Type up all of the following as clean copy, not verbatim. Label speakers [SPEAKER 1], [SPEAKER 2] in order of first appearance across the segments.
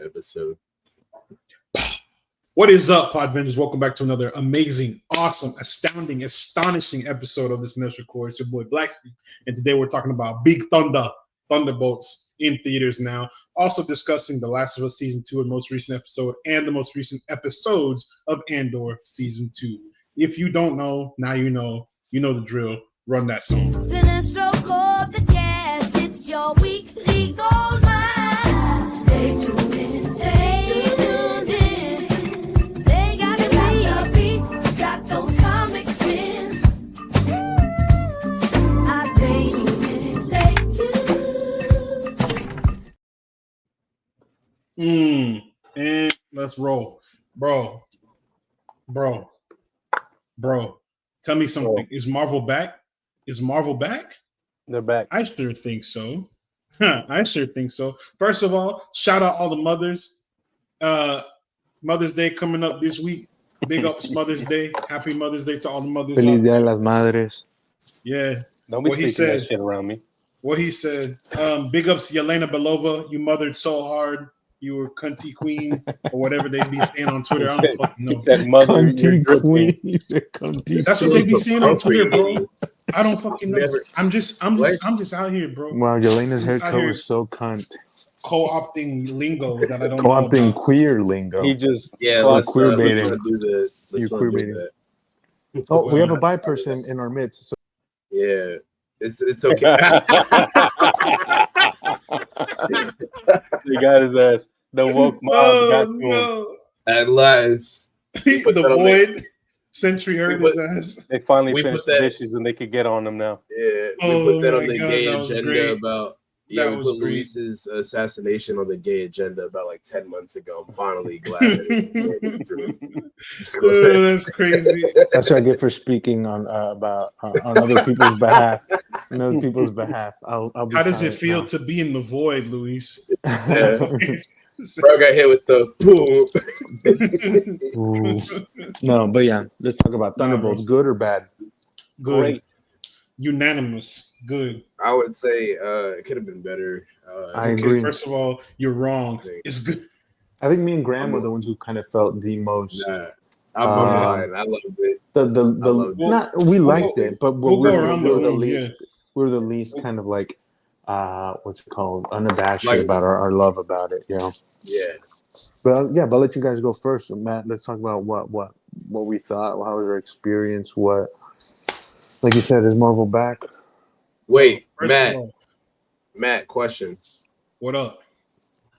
[SPEAKER 1] episode.
[SPEAKER 2] What is up, Podvengers? Welcome back to another amazing, awesome, astounding, astonishing episode of the Cinestro Core. It's your boy Blackspeed, and today we're talking about Big Thunder, Thunderbolts in theaters now. Also discussing The Last of Us Season 2, and most recent episode, and the most recent episodes of Andor Season 2. If you don't know, now you know the drill. Run that song.
[SPEAKER 3] Cinestro Core, the cast, it's your weekly gold mine. Stay tuned in, stay tuned in. They got the beats, got those comic spins. I stay tuned in, stay tuned.
[SPEAKER 2] And let's roll. Bro. Tell me something. Is Marvel back?
[SPEAKER 4] They're back.
[SPEAKER 2] I sure think so. First of all, shout out all the mothers. Mother's Day coming up this week. Big ups Mother's Day. Happy Mother's Day to all the mothers.
[SPEAKER 5] Feliz Día de las Madres.
[SPEAKER 2] Yeah.
[SPEAKER 4] Don't be speaking that shit around me.
[SPEAKER 2] What he said. Big ups Yelena Belova. You mothered so hard. You were cunty queen or whatever they be saying on Twitter. I don't fucking know.
[SPEAKER 4] He said mother,
[SPEAKER 5] Cunty queen.
[SPEAKER 2] That's what they be saying on Twitter, bro. I don't fucking know. I'm just out here, bro.
[SPEAKER 5] Wow, Yelena's haircut was so cunt.
[SPEAKER 2] Co-opting lingo that I don't know
[SPEAKER 5] Co-opting
[SPEAKER 2] about.
[SPEAKER 5] Queer lingo.
[SPEAKER 4] He just
[SPEAKER 5] queer baiting.
[SPEAKER 1] You
[SPEAKER 5] queer baiting. Oh, we have a bi person in our midst. So.
[SPEAKER 1] Yeah, it's okay.
[SPEAKER 4] He got his ass. The woke mob got to him.
[SPEAKER 1] At last,
[SPEAKER 2] the void. Sentry heard his ass.
[SPEAKER 4] They finally finished the dishes and they could get on them now.
[SPEAKER 1] Yeah, we put that on the gay agenda about. Yeah, we put Luis's assassination on the gay agenda about like 10 months ago. I'm finally glad that it went through.
[SPEAKER 2] That's crazy.
[SPEAKER 5] That's what I get for speaking on about on other people's behalf. On other people's behalf. I'll be
[SPEAKER 2] How does it feel
[SPEAKER 5] now.
[SPEAKER 2] to be in the void, Luis?
[SPEAKER 1] Yeah. Bro got hit with the
[SPEAKER 5] boom. No, but yeah, let's talk about Thunderbolts. Good or bad?
[SPEAKER 2] Good.
[SPEAKER 4] Great.
[SPEAKER 2] Unanimous. Good.
[SPEAKER 1] I would say it could have been better.
[SPEAKER 5] I agree.
[SPEAKER 2] First of all, you're wrong. It's good.
[SPEAKER 5] I think me and Graham were the ones who kind of felt the most.
[SPEAKER 1] Nah, I'm lying. I loved it.
[SPEAKER 5] We liked it, but we were the
[SPEAKER 2] least.
[SPEAKER 5] Yeah. We were the least kind of like what's it called, unabashed about our love about it, you know.
[SPEAKER 1] Yeah.
[SPEAKER 5] But but I'll let you guys go first. Matt, let's talk about what we thought. How was our experience? What, like you said, is Marvel back?
[SPEAKER 1] Wait, Matt, question.
[SPEAKER 2] What up?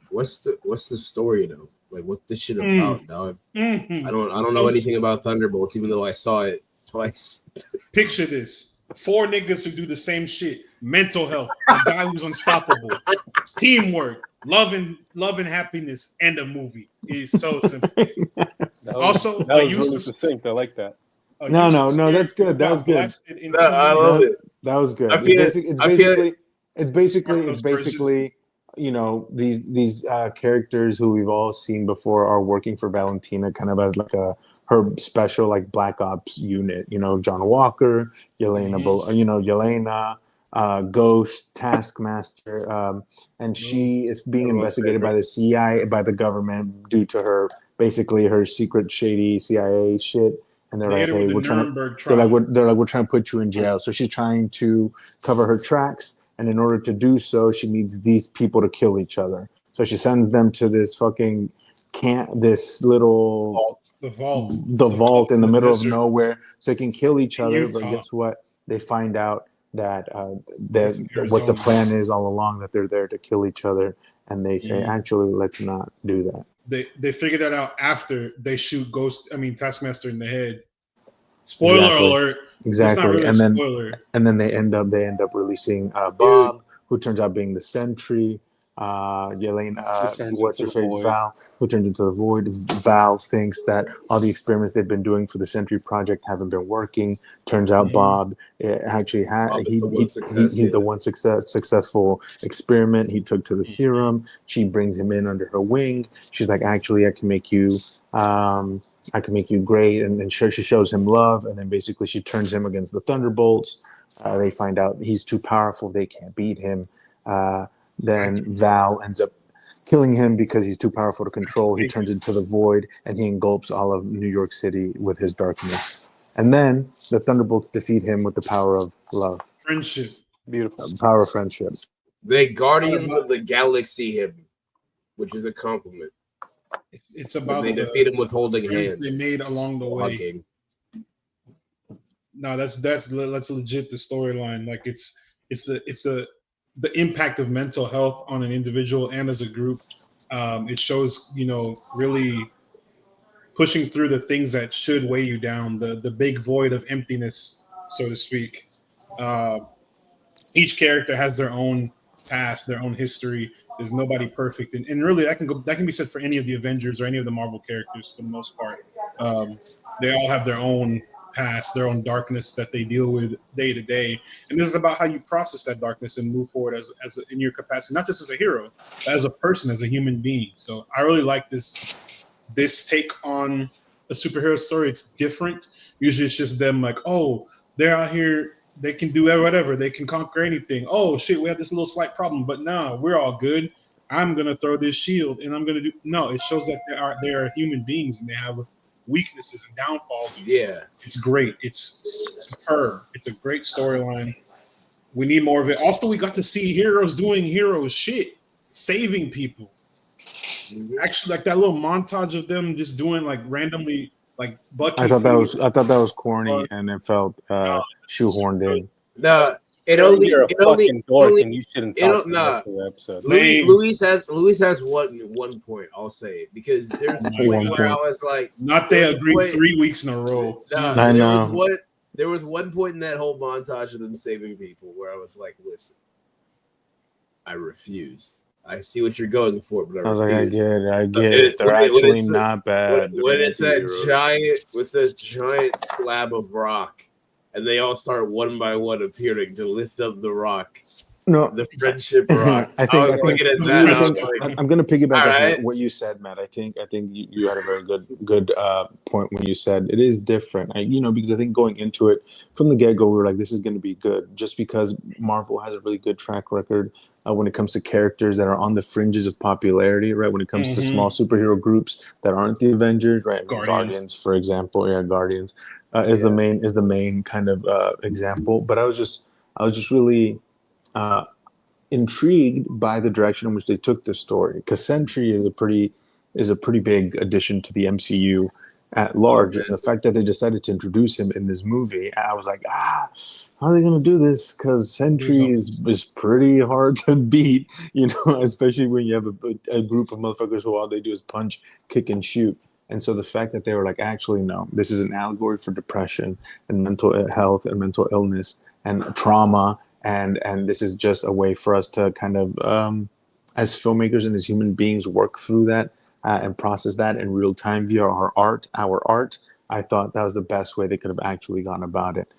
[SPEAKER 1] What's the story though? Like, what this shit about, dog?
[SPEAKER 2] Mm-hmm.
[SPEAKER 1] I don't know anything about Thunderbolts, even though I saw it twice.
[SPEAKER 2] Picture this: 4 niggas who do the same shit. Mental health. A guy who's unstoppable. Teamwork. Love and happiness. End of movie. It's so simple.
[SPEAKER 4] Also, that was really succinct. I like that.
[SPEAKER 5] No, that's good. That was good.
[SPEAKER 1] I love it.
[SPEAKER 5] That was good. It's basically, you know, these characters who we've all seen before are working for Valentina, kind of as like her special like Black Ops unit. You know, John Walker, Yelena, Yelena, Ghost, Taskmaster, and she is being investigated by the CIA, by the government, due to her secret shady CIA shit. And they're like, hey, we're trying to put you in jail. So she's trying to cover her tracks, and in order to do so, she needs these people to kill each other. So she sends them to this fucking this little vault in the middle of nowhere, so they can kill each other. But guess what? They find out that what the plan is all along, that they're there to kill each other, and they say, actually, let's not do that.
[SPEAKER 2] They figure that out after they shoot Taskmaster in the head. Spoiler alert.
[SPEAKER 5] Exactly.
[SPEAKER 2] Really
[SPEAKER 5] and then they end up releasing Bob, who turns out being the Sentry. Yelena, what's her face, Val, who turns into the Void. Val thinks that all the experiments they've been doing for the Sentry project haven't been working. Turns out Bob actually he's the one successful experiment he took to the serum. She brings him in under her wing. She's like, actually, I can make you great, and she shows him love, and then basically she turns him against the Thunderbolts. They find out he's too powerful; they can't beat him. Then Val ends up killing him because he's too powerful to control. He turns into the void, and he engulfs all of New York City with his darkness. And then the Thunderbolts defeat him with the power of love.
[SPEAKER 2] Friendship.
[SPEAKER 4] Beautiful.
[SPEAKER 5] Power of friendship.
[SPEAKER 1] They Guardians of the Galaxy him, which is a compliment.
[SPEAKER 2] It's about
[SPEAKER 1] they defeat him with holding hands.
[SPEAKER 2] They made along the way.
[SPEAKER 1] Hugging.
[SPEAKER 2] No, that's legit the storyline. Like it's the impact of mental health on an individual and as a group. It shows, really pushing through the things that should weigh you down, the big void of emptiness, so to speak. Each character has their own past, their own history. There's nobody perfect, and really that can be said for any of the Avengers or any of the Marvel characters for the most part. They all have their own past, their own darkness that they deal with day to day, and this is about how you process that darkness and move forward as in your capacity, not just as a hero, but as a person, as a human being. So I really like this take on a superhero story. It's different. Usually it's just them like, oh, they're out here, they can do whatever, they can conquer anything. Oh shit, we have this little slight problem, but no, we're all good. I'm gonna throw this shield and I'm gonna do. No, it shows that they are human beings and they have weaknesses and downfalls.
[SPEAKER 1] Yeah,
[SPEAKER 2] it's great. It's superb. It's a great storyline. We need more of it. Also, we got to see heroes doing hero shit, saving people. Actually, like that little montage of them just doing like randomly, like Bucky.
[SPEAKER 5] I thought that was corny and it felt shoehorned in.
[SPEAKER 1] No,
[SPEAKER 4] you're a fucking dork and you shouldn't talk about the episode.
[SPEAKER 1] Luis has one point. I'll say because there's a point where I was like,
[SPEAKER 2] not they agreed 3 weeks in a row.
[SPEAKER 5] I know.
[SPEAKER 1] There was one point in that whole montage of them saving people where I was like, listen, I refuse. I see what you're going for, but I was like,
[SPEAKER 5] I get it. They're actually not bad.
[SPEAKER 1] When it's that giant slab of rock, and they all start one by one appearing to lift up the rock.
[SPEAKER 5] No,
[SPEAKER 1] the friendship rock. I'm going
[SPEAKER 5] to piggyback on what you said, Matt. I think you had a very good point when you said it is different. Because I think going into it from the get-go, we were like, this is going to be good, just because Marvel has a really good track record when it comes to characters that are on the fringes of popularity, right? When it comes to small superhero groups that aren't the Avengers, right? Guardians, for example, Guardians is the main kind of example. But I was just really intrigued by the direction in which they took this story, because Sentry is a pretty big addition to the MCU at large, and the fact that they decided to introduce him in this movie, I was like, how are they going to do this? Because Sentry is pretty hard to beat, especially when you have a group of motherfuckers who all they do is punch, kick, and shoot. And so the fact that they were like, actually, no, this is an allegory for depression and mental health and mental illness and trauma, and this is just a way for us to kind of, as filmmakers and as human beings, work through that and process that in real time via our art. I thought that was the best way they could have actually gone about it.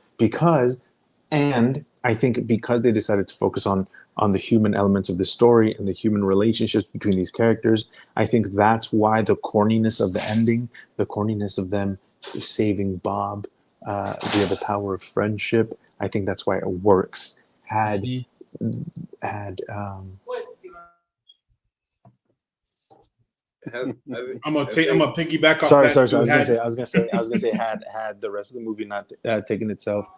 [SPEAKER 5] And I think because they decided to focus on the human elements of the story and the human relationships between these characters, I think that's why the corniness of the ending, the corniness of them saving Bob via the power of friendship, I think that's why it works.
[SPEAKER 2] I'm gonna piggyback off.
[SPEAKER 5] Sorry. I was gonna say had the rest of the movie not taken itself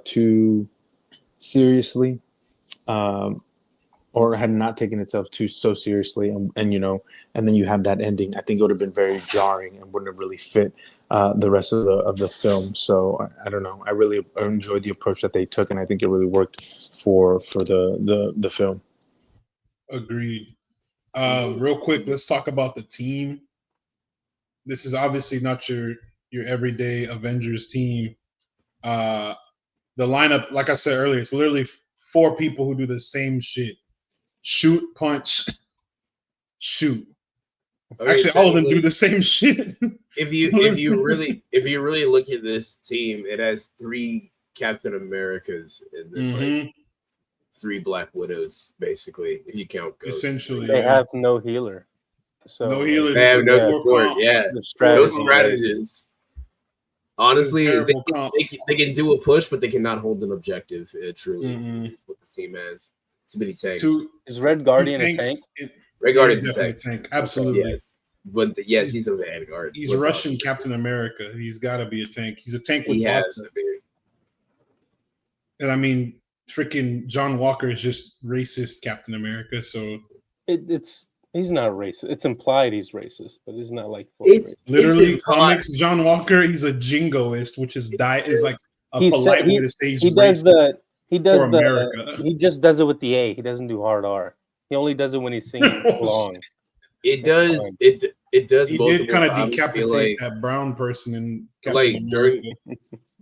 [SPEAKER 5] too seriously, or had not taken itself so seriously, and then you have that ending, I think it would have been very jarring and wouldn't have really fit the rest of the film. So I don't know. I really enjoyed the approach that they took, and I think it really worked for the film.
[SPEAKER 2] Agreed. Real quick, let's talk about the team. This is obviously not your everyday Avengers team. The lineup, like I said earlier, it's literally 4 people who do the same shit: shoot, punch, shoot. Okay, actually, all of them do the same shit.
[SPEAKER 1] If you really look at this team, it has 3 Captain Americas and then 3 Black Widows, basically, if you count Ghost.
[SPEAKER 2] Essentially,
[SPEAKER 4] they have no healer. So
[SPEAKER 2] no healer.
[SPEAKER 1] They have no support. No strategists. Honestly, they can do a push, but they cannot hold an objective. Truly, is what the team has. Too many tanks.
[SPEAKER 4] Is Red Guardian a tank?
[SPEAKER 1] Red Guardian's
[SPEAKER 2] definitely a tank. Absolutely.
[SPEAKER 1] Yes. But yes, he's a vanguard.
[SPEAKER 2] He's Russian Captain America. He's got to be a tank. He's a tank with vodka. And I mean, freaking John Walker is just racist Captain America. So
[SPEAKER 4] he's not racist. It's implied he's racist, but it's not like
[SPEAKER 2] literally comics. John Walker, he's a jingoist, which is like a polite way to say he's racist.
[SPEAKER 4] He just does it with the A. He doesn't do hard R. He only does it when he's singing along.
[SPEAKER 1] It does. It does.
[SPEAKER 2] He did kind of decapitate that brown person in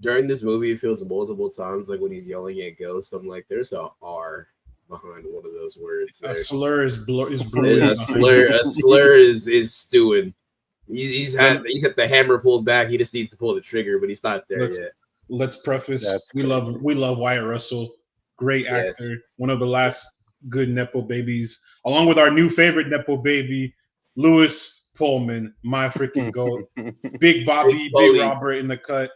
[SPEAKER 1] during this movie. It feels multiple times like when he's yelling at Ghost. I'm like, there's a R behind one of those words.
[SPEAKER 2] A slur is brewing.
[SPEAKER 1] A slur is stewing. He's had the hammer pulled back. He just needs to pull the trigger, but he's not there yet.
[SPEAKER 2] Let's preface: we love Wyatt Russell, great actor, one of the last good Nepo babies, along with our new favorite Nepo baby, Louis Pullman, my freaking goat, Big Bobby, Big Robert in the cut.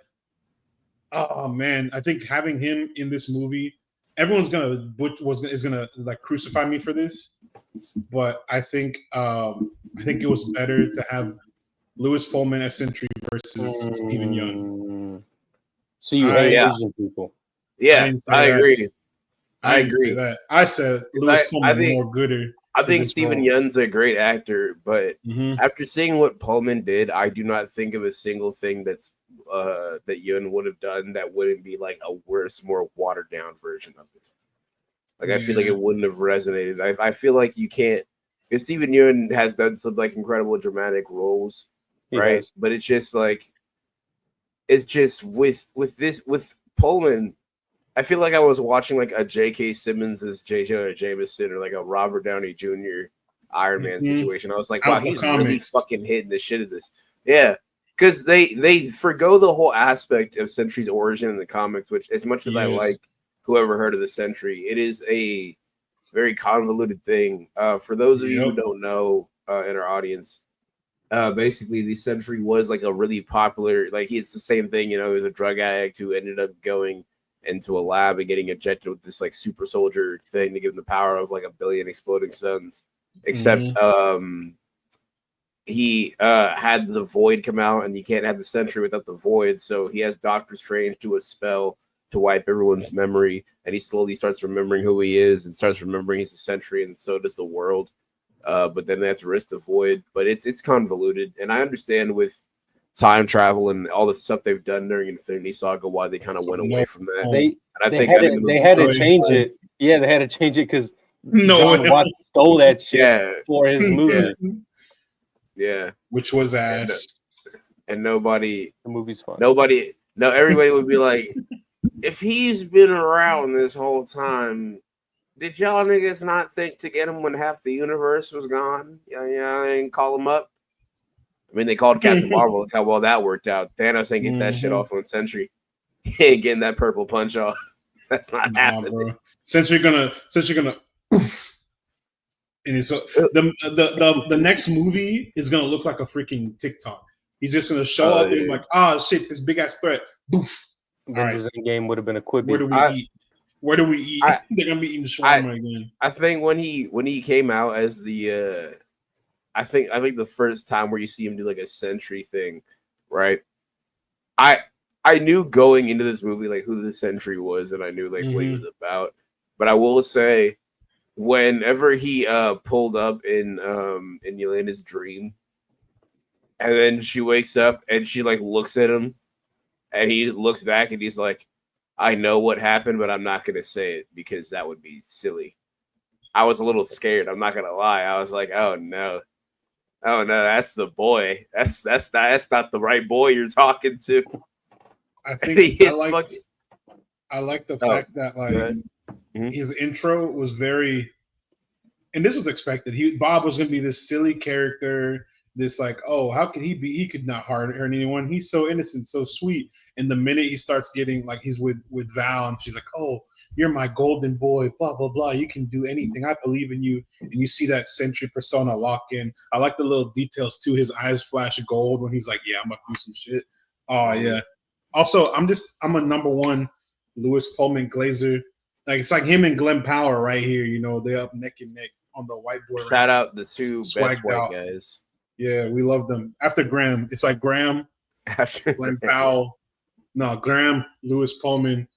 [SPEAKER 2] Oh man, I think having him in this movie, everyone's is gonna like crucify me for this, but I think it was better to have Louis Pullman as Sentry versus Stephen Young.
[SPEAKER 4] So you hate Asian people?
[SPEAKER 1] Yeah, I agree. I agree.
[SPEAKER 2] That. I said Louis Pullman more gooder.
[SPEAKER 1] I think Stephen Yeun's a great actor, but after seeing what Pullman did, I do not think of a single thing that Yeun would have done that wouldn't be like a worse, more watered down version of it. Like I feel like it wouldn't have resonated. I feel like you can't. Because Stephen Yeun has done some like incredible dramatic roles, right? But it's just like with Pullman. I feel like I was watching like a J.K. Simmons as J. Jonah Jameson or like a Robert Downey Jr. Iron Man situation. I was like, wow, he's really fucking hitting the shit of this. Yeah, because they forgo the whole aspect of Sentry's origin in the comics, which as much as I like whoever heard of the Sentry, it is a very convoluted thing. For those of you who don't know in our audience, basically the Sentry was like a really popular, like it's the same thing, he was a drug addict who ended up going into a lab and getting injected with this like super soldier thing to give him the power of like 1 billion exploding suns. Except he had the void come out, and you can't have the Sentry without the void. So he has Doctor Strange do a spell to wipe everyone's memory, and he slowly starts remembering who he is and starts remembering he's a Sentry, and so does the world. But then they have to risk the void. But it's convoluted, and I understand with time travel and all the stuff they've done during Infinity Saga why they kind of went away from that.
[SPEAKER 4] They had to change it. Yeah, they had to change it because John Watts stole that shit for his movie.
[SPEAKER 1] Yeah,
[SPEAKER 2] which was ass.
[SPEAKER 1] And nobody.
[SPEAKER 4] The movie's fun.
[SPEAKER 1] Everybody would be like, if he's been around this whole time, did y'all niggas not think to get him when half the universe was gone? Yeah, they didn't call him up. I mean, they called Captain Marvel. Look how well that worked out. Thanos ain't getting that shit off on Sentry. He ain't getting that purple punch off. That's not happening. Bro.
[SPEAKER 2] Sentry gonna oof. And so the next movie is gonna look like a freaking TikTok. He's just gonna show up and like, shit, this big ass threat. Boof.
[SPEAKER 4] Avengers Endgame would have been a quick.
[SPEAKER 2] Where do we eat? They're gonna be eating shawarma again.
[SPEAKER 1] I think when he came out as the I think the first time where you see him do like a Sentry thing, right? I knew going into this movie like who the Sentry was, and I knew like what he was about. But I will say, whenever he pulled up in Yelena's dream, and then she wakes up and she like looks at him, and he looks back and he's like, "I know what happened, but I'm not gonna say it because that would be silly." I was a little scared. I'm not gonna lie. I was like, "Oh no, that's the boy. That's not the right boy you're talking to."
[SPEAKER 2] I think I like the fact that like his intro was very, and this was expected. Bob was going to be this silly character, this like, oh, how could he be? He could not hurt anyone. He's so innocent, so sweet. And the minute he starts getting like he's with Val, and she's like, oh, you're my golden boy, blah blah blah. You can do anything. I believe in you. And you see that Sentry persona lock in. I like the little details too. His eyes flash gold when he's like, yeah, I'm gonna do some shit. Oh yeah. Also, I'm a number one Louis Pullman Glazer. Like it's like him and Glenn Power right here. You know, they're up neck and neck on the whiteboard.
[SPEAKER 1] Shout out the two best white
[SPEAKER 2] out.
[SPEAKER 1] guys.
[SPEAKER 2] Yeah, we love them. After Graham, it's like Graham, Glenn Powell. No, Graham, Lewis Pullman,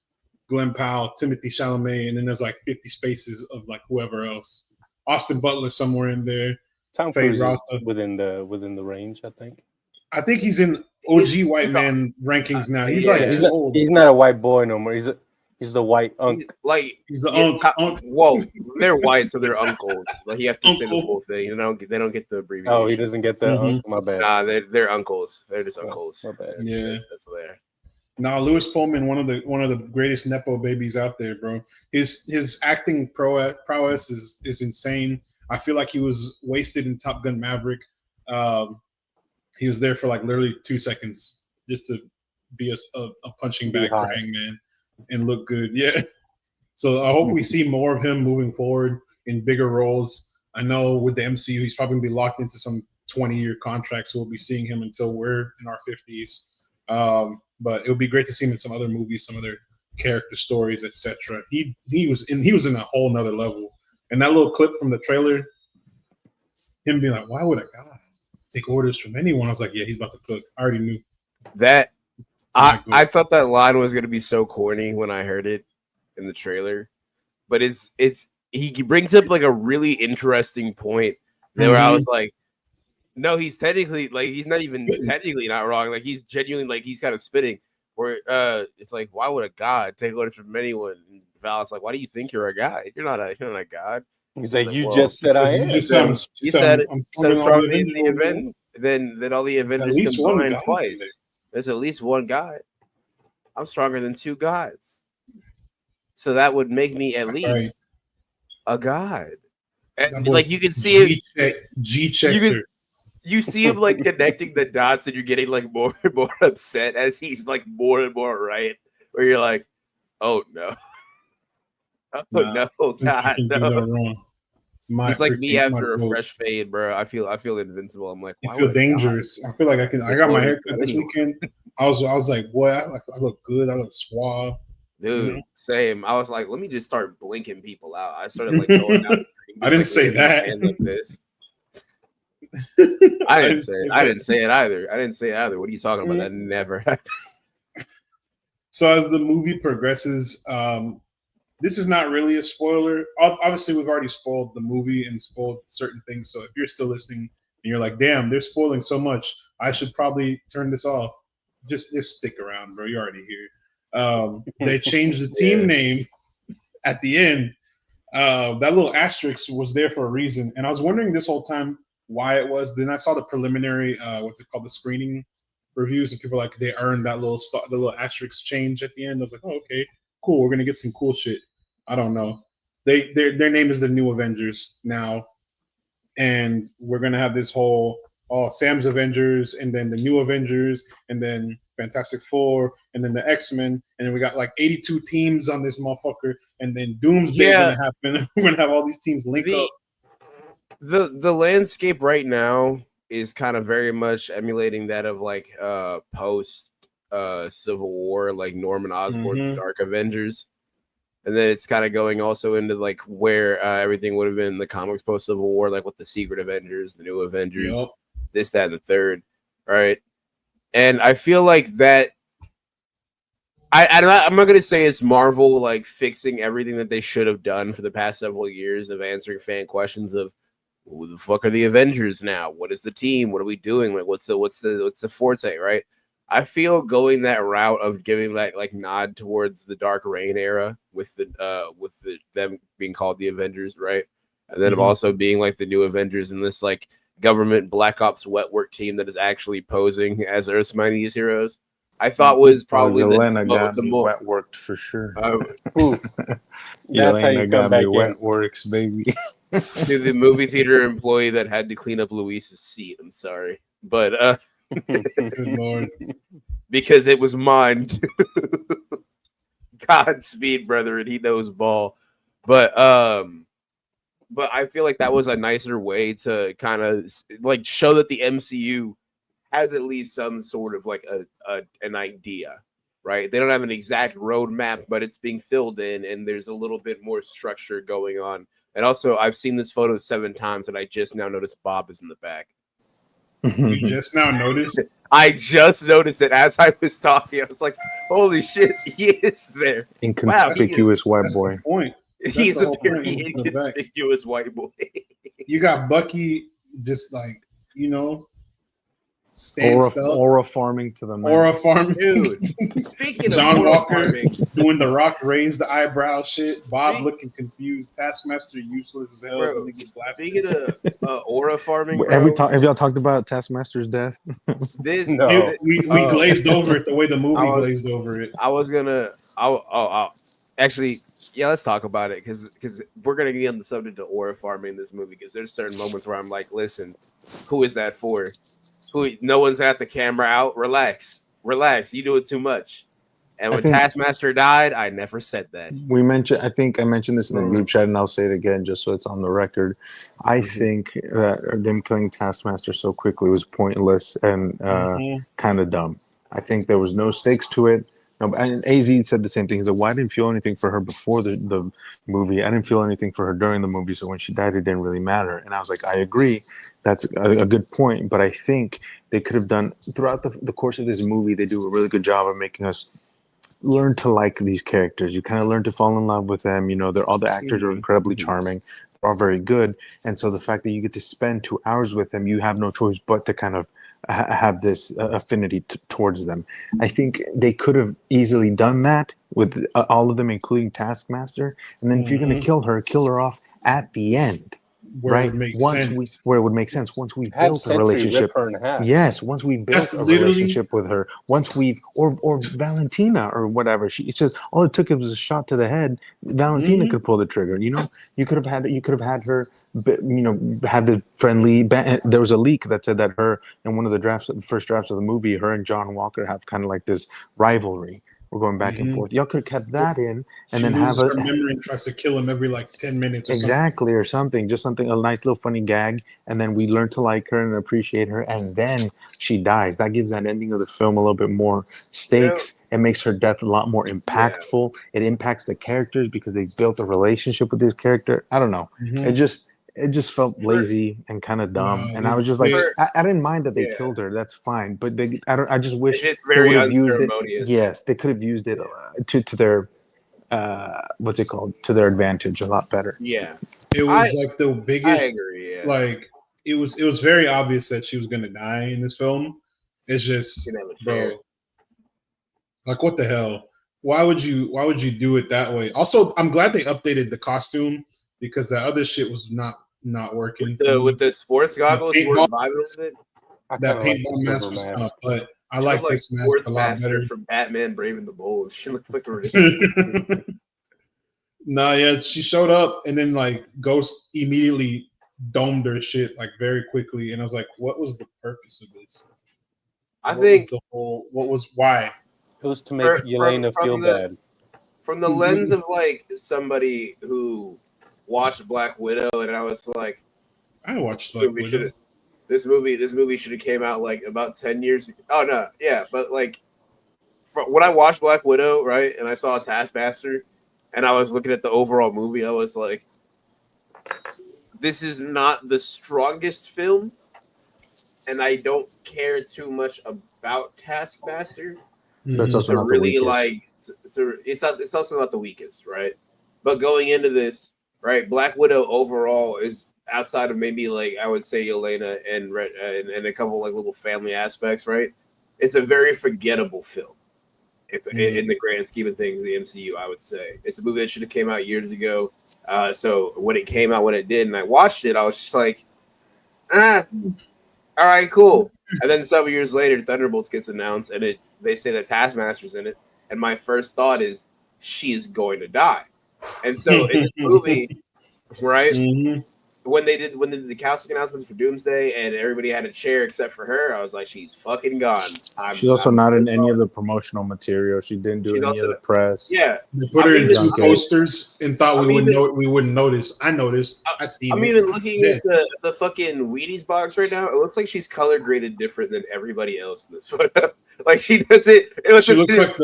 [SPEAKER 2] Glenn Powell, Timothy Chalamet, and then there's like 50 spaces of like whoever else. Austin Butler somewhere in there.
[SPEAKER 4] Tom Cruise is within the range, I think.
[SPEAKER 2] I think he's in OG white man rankings now. He's like too old.
[SPEAKER 4] He's not a white boy no more. He's the white uncle.
[SPEAKER 2] He's the uncle.
[SPEAKER 1] Whoa, they're white, so they're uncles. Like you have to say the full thing. They don't get the abbreviation.
[SPEAKER 4] Oh, he doesn't get the uncle. My bad.
[SPEAKER 1] Nah, they're uncles. They're just uncles.
[SPEAKER 4] My bad.
[SPEAKER 1] That's there.
[SPEAKER 2] Now, Lewis Pullman, one of the greatest nepo babies out there, bro. His acting prowess is insane. I feel like he was wasted in Top Gun Maverick. He was there for like literally 2 seconds just to be a punching bag for Hangman and look good. Yeah. So I hope we see more of him moving forward in bigger roles. I know with the MCU, he's probably going to be locked into some 20-year contracts. So we'll be seeing him until we're in our 50s. But it would be great to see him in some other movies, some other character stories, etc. He was in a whole nother level. And that little clip from the trailer, him being like, "Why would a guy take orders from anyone?" I was like, "Yeah, he's about to cook." I already knew
[SPEAKER 1] that. I thought that line was gonna be so corny when I heard it in the trailer, but he brings up like a really interesting point there where I was like, no, he's technically like he's not even technically not wrong. Like he's genuinely like he's kind of spitting. Where it's like, why would a god take orders from anyone? And Val's like, why do you think you're a god? You're not a god.
[SPEAKER 4] He's like, you just said I am.
[SPEAKER 1] You said stronger in the event than all the Avengers combined twice. There's at least one god. I'm stronger than 2 gods. So that would make me at least a god. And like you can see it. You see him like connecting the dots, and you're getting like more and more upset as he's like more and more right. Where you're like, oh no, no, God, no. He's like me after a fresh fade, bro. I feel invincible. I'm like,
[SPEAKER 2] I feel dangerous. I feel like I got my haircut this weekend. I was like, boy, I look good. I look suave.
[SPEAKER 1] Dude, same. I was like, let me just start blinking people out. I started like going out.
[SPEAKER 2] I didn't say that.
[SPEAKER 1] Like this. I didn't say it either. What are you talking about? That never happened.
[SPEAKER 2] So as the movie progresses, this is not really a spoiler. Obviously, we've already spoiled the movie and spoiled certain things. So if you're still listening and you're like, damn, they're spoiling so much, I should probably turn this off. Just stick around, bro. You're already here. They changed the team name at the end. That little asterisk was there for a reason. And I was wondering this whole time why it was. Then I saw the preliminary, the screening reviews, and people were like, they earned that the little asterisk change at the end. I was like, oh, okay, cool. We're gonna get some cool shit. I don't know. Their name is the New Avengers now, and we're gonna have this whole Sam's Avengers, and then the New Avengers, and then Fantastic Four, and then the X-Men, and then we got like 82 teams on this motherfucker, and then Doomsday gonna happen. We're gonna have all these teams link up.
[SPEAKER 1] The landscape right now is kind of very much emulating that of like post Civil War, like Norman Osborn's Dark Avengers. And then it's kind of going also into like where everything would have been in the comics post Civil War, like with the Secret Avengers, the New Avengers, this, that, and the third, right? And I feel like that I'm not gonna say it's Marvel like fixing everything that they should have done for the past several years of answering fan questions of who the fuck are the Avengers now? What is the team? What are we doing? Like what's the forte, right? I feel going that route of giving that like nod towards the Dark Reign era with them being called the Avengers, right? And then also being like the New Avengers and this like government Black Ops wet work team that is actually posing as Earth's mightiest heroes. I thought was probably
[SPEAKER 5] Yelena the more wet worked for sure.
[SPEAKER 4] Yelena got me
[SPEAKER 5] wet works, baby.
[SPEAKER 1] To the movie theater employee that had to clean up Luis's seat. I'm sorry, but
[SPEAKER 2] Good Lord.
[SPEAKER 1] Because it was mine. Godspeed, brother, and he knows ball. But I feel like that was a nicer way to kind of like show that the MCU has at least some sort of like an idea, right? They don't have an exact roadmap, but it's being filled in, and there's a little bit more structure going on. And also, I've seen this photo 7 times, and I just now noticed Bob is in the back.
[SPEAKER 2] You just now noticed?
[SPEAKER 1] I just noticed it as I was talking. I was like, "Holy shit, he is there!"
[SPEAKER 5] Inconspicuous white boy.
[SPEAKER 2] Point.
[SPEAKER 1] He's a very inconspicuous white boy.
[SPEAKER 2] You got Bucky just like,
[SPEAKER 5] aura farming to the max.
[SPEAKER 2] Aura farming.
[SPEAKER 1] Dude, speaking
[SPEAKER 2] John
[SPEAKER 1] of
[SPEAKER 2] Walker
[SPEAKER 1] farming,
[SPEAKER 2] doing the Rock raised the eyebrow shit. Bob looking confused. Taskmaster useless as hell.
[SPEAKER 1] Bro, speaking of aura farming, bro,
[SPEAKER 5] have y'all talked about Taskmaster's death?
[SPEAKER 2] We glazed over it the way the movie glazed over it.
[SPEAKER 1] I was gonna. Actually, yeah, let's talk about it because we're gonna get on the subject of aura farming in this movie because there's certain moments where I'm like, listen, who is that for? No one's at the camera out. Relax. You do it too much. And when Taskmaster died, I never said that.
[SPEAKER 5] I think I mentioned this in the group chat, and I'll say it again just so it's on the record. I think that them killing Taskmaster so quickly was pointless and kind of dumb. I think there was no stakes to it. No, and AZ said the same thing. He said, "Well, I didn't feel anything for her before the movie. I didn't feel anything for her during the movie. So when she died, it didn't really matter." And I was like, I agree. That's a good point. But I think they could have done throughout the course of this movie. They do a really good job of making us learn to like these characters. You kind of learn to fall in love with them. All the actors are incredibly charming. They're all very good. And so the fact that you get to spend 2 hours with them, you have no choice but to kind of have this affinity towards them. I think they could have easily done that with all of them, including Taskmaster. And then if you're going to kill her off at the end, where it would make sense once we built a relationship. Yes, once we built a relationship with her, once we've or Valentina or whatever. It says all it took was a shot to the head. Valentina could pull the trigger. You could have had her. Have the friendly. There was a leak that said that her and one of the first drafts of the movie, her and John Walker have kind of like this rivalry. We're going back and forth. Y'all could have kept that in, and then have
[SPEAKER 2] her memory and tries to kill him every 10 minutes.
[SPEAKER 5] Or something. Just something, a nice little funny gag, and then we learn to like her and appreciate her, and then she dies. That gives that ending of the film a little bit more stakes. It makes her death a lot more impactful. It impacts the characters because they built a relationship with this character. I don't know. It just felt lazy and kind of dumb, and I was just like, I didn't mind that they killed her. That's fine, but I just wish
[SPEAKER 1] it's very unceremonious.
[SPEAKER 5] Yes, they could have used it to their what's it called, to their advantage a lot better.
[SPEAKER 1] Yeah,
[SPEAKER 2] it was the biggest.
[SPEAKER 1] I agree. Yeah.
[SPEAKER 2] It was very obvious that she was gonna die in this film. It's just, bro, what the hell? Why would you do it that way? Also, I'm glad they updated the costume, because that other shit was not working.
[SPEAKER 1] With the sports goggles,
[SPEAKER 2] that paintball mask was kind of butt. I like this mask a lot better.
[SPEAKER 1] From Batman Brave and the Bold. She looked like a ridiculous.
[SPEAKER 2] Nah, yeah, she showed up and then Ghost immediately domed her shit very quickly, and I was like, what was the purpose of this? Why?
[SPEAKER 4] It was to make Yelena feel bad.
[SPEAKER 1] From the lens of somebody who watched Black Widow, and I was like,
[SPEAKER 2] I watched Black Widow.
[SPEAKER 1] This movie should have came out about 10 years ago. Oh no, yeah, but when I watched Black Widow, right, and I saw Taskmaster, and I was looking at the overall movie, I was like, this is not the strongest film, and I don't care too much about Taskmaster.
[SPEAKER 5] That's also not really
[SPEAKER 1] it's also not the weakest, right? But going into this, right, Black Widow overall is, outside of maybe I would say Yelena and a couple little family aspects, right? It's a very forgettable film. In the grand scheme of things, the MCU, I would say it's a movie that should have came out years ago. So when it came out, when it did, and I watched it, I was just like, all right, cool. And then several years later, Thunderbolts gets announced, and they say that Taskmaster's in it, and my first thought is she is going to die. And so in the movie, right, when they did the casting announcements for Doomsday, and everybody had a chair except for her, I was like, she's fucking gone.
[SPEAKER 5] She's also not in any of the promotional material. She didn't do any of the press.
[SPEAKER 1] Yeah,
[SPEAKER 2] they put her in some posters and thought we wouldn't notice. I noticed. I see.
[SPEAKER 1] I'm even looking at the fucking Wheaties box right now. It looks like she's color graded different than everybody else in this photo. She does it.
[SPEAKER 2] She looks like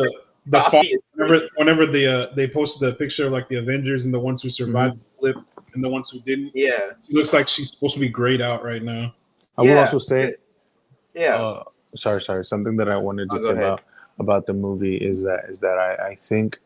[SPEAKER 2] whenever they posted the picture of like the Avengers and the ones who survived the flip and the ones who didn't.
[SPEAKER 1] Yeah,
[SPEAKER 2] she looks like she's supposed to be grayed out right now.
[SPEAKER 5] I will also say,
[SPEAKER 1] sorry.
[SPEAKER 5] Something that I wanted to say about the movie is that I think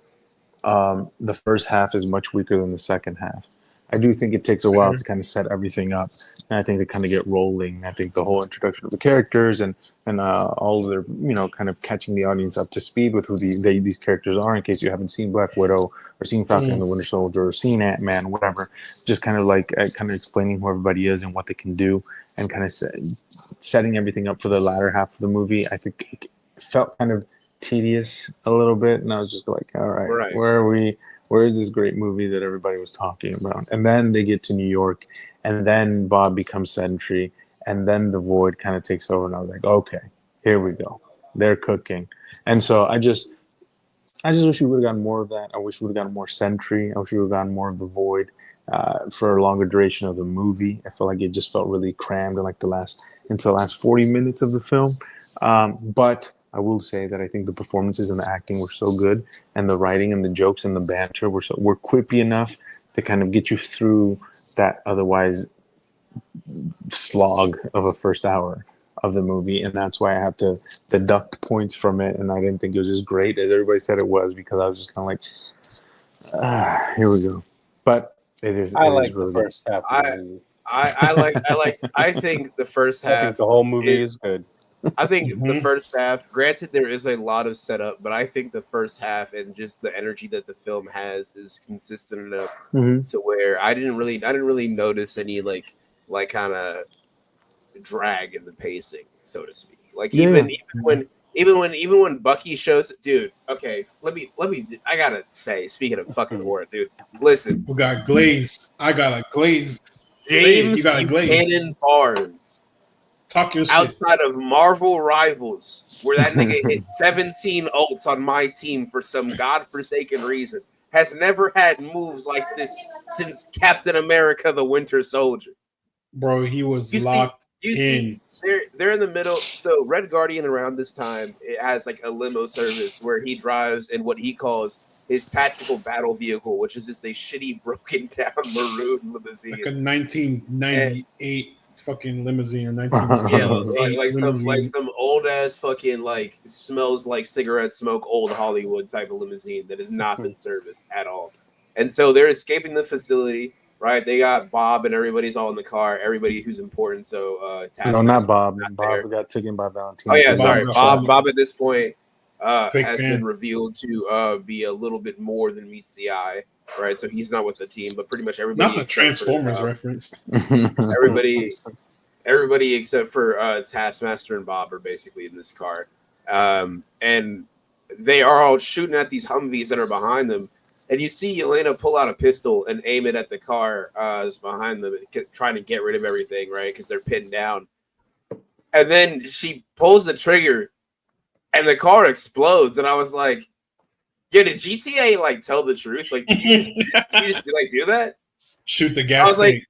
[SPEAKER 5] the first half is much weaker than the second half. I do think it takes a while to kind of set everything up, and I think to kind of get rolling. I think the whole introduction of the characters and all of their, kind of catching the audience up to speed with who these characters are, in case you haven't seen Black Widow or seen Falcon and the Winter Soldier or seen Ant-Man, whatever. Just kind of like explaining who everybody is and what they can do, and kind of setting everything up for the latter half of the movie. I think it felt kind of tedious a little bit, and I was just like, all right. Where are we? Where is this great movie that everybody was talking about? And then they get to New York, and then Bob becomes Sentry, and then the Void kind of takes over, and I was like, okay, here we go. They're cooking. And so I just wish we would have gotten more of that. I wish we would have gotten more Sentry. I wish we would have gotten more of the Void for a longer duration of the movie. I felt like it just felt really crammed in the last 40 minutes of the film. But I will say that I think the performances and the acting were so good, and the writing and the jokes and the banter were quippy enough to kind of get you through that otherwise slog of a first hour of the movie. And that's why I have to deduct points from it. And I didn't think it was as great as everybody said it was, because I was just kind of like, here we go. But it is.
[SPEAKER 4] I like
[SPEAKER 5] really
[SPEAKER 4] the first half.
[SPEAKER 1] I think the first half.
[SPEAKER 4] I think the whole movie is good.
[SPEAKER 1] I think the first half, granted, there is a lot of setup, but I think the first half and just the energy that the film has is consistent enough to where I didn't really notice any like kind of drag in the pacing, so to speak. Like even when Bucky shows, dude. Okay, let me. I gotta say, speaking of fucking horror, dude, listen.
[SPEAKER 2] We got Glaze. I got a Glaze.
[SPEAKER 1] James Buchanan Barnes.
[SPEAKER 2] Talk your
[SPEAKER 1] outside of Marvel Rivals, where that nigga hit 17 ults on my team for some godforsaken reason, has never had moves like this since Captain America: The Winter Soldier.
[SPEAKER 2] Bro, he was locked in.
[SPEAKER 1] They're in the middle. So Red Guardian around this time, it has like a limo service where he drives in what he calls his tactical battle vehicle, which is just a shitty, broken down maroon limousine,
[SPEAKER 2] like a 1998. Fucking limousine or
[SPEAKER 1] 19 like some old ass fucking like smells like cigarette smoke old Hollywood type of limousine that has not been serviced at all. And so they're escaping the facility, right? They got Bob and everybody's all in the car, everybody who's important. So
[SPEAKER 5] no, not Bob. Bob got taken by Valentine.
[SPEAKER 1] Oh yeah, sorry. Bob at this point has been revealed to be a little bit more than meets the eye. Right, so he's not with the team, but pretty much everybody.
[SPEAKER 2] Not the Transformers reference.
[SPEAKER 1] Everybody except for Taskmaster and Bob are basically in this car, and they are all shooting at these Humvees that are behind them. And you see Yelena pull out a pistol and aim it at the car that's behind them, trying to get rid of everything, right? Because they're pinned down. And then she pulls the trigger, and the car explodes. And I was like, yeah, did GTA like tell the truth? Like, did you just like do that?
[SPEAKER 2] Shoot the gas tank.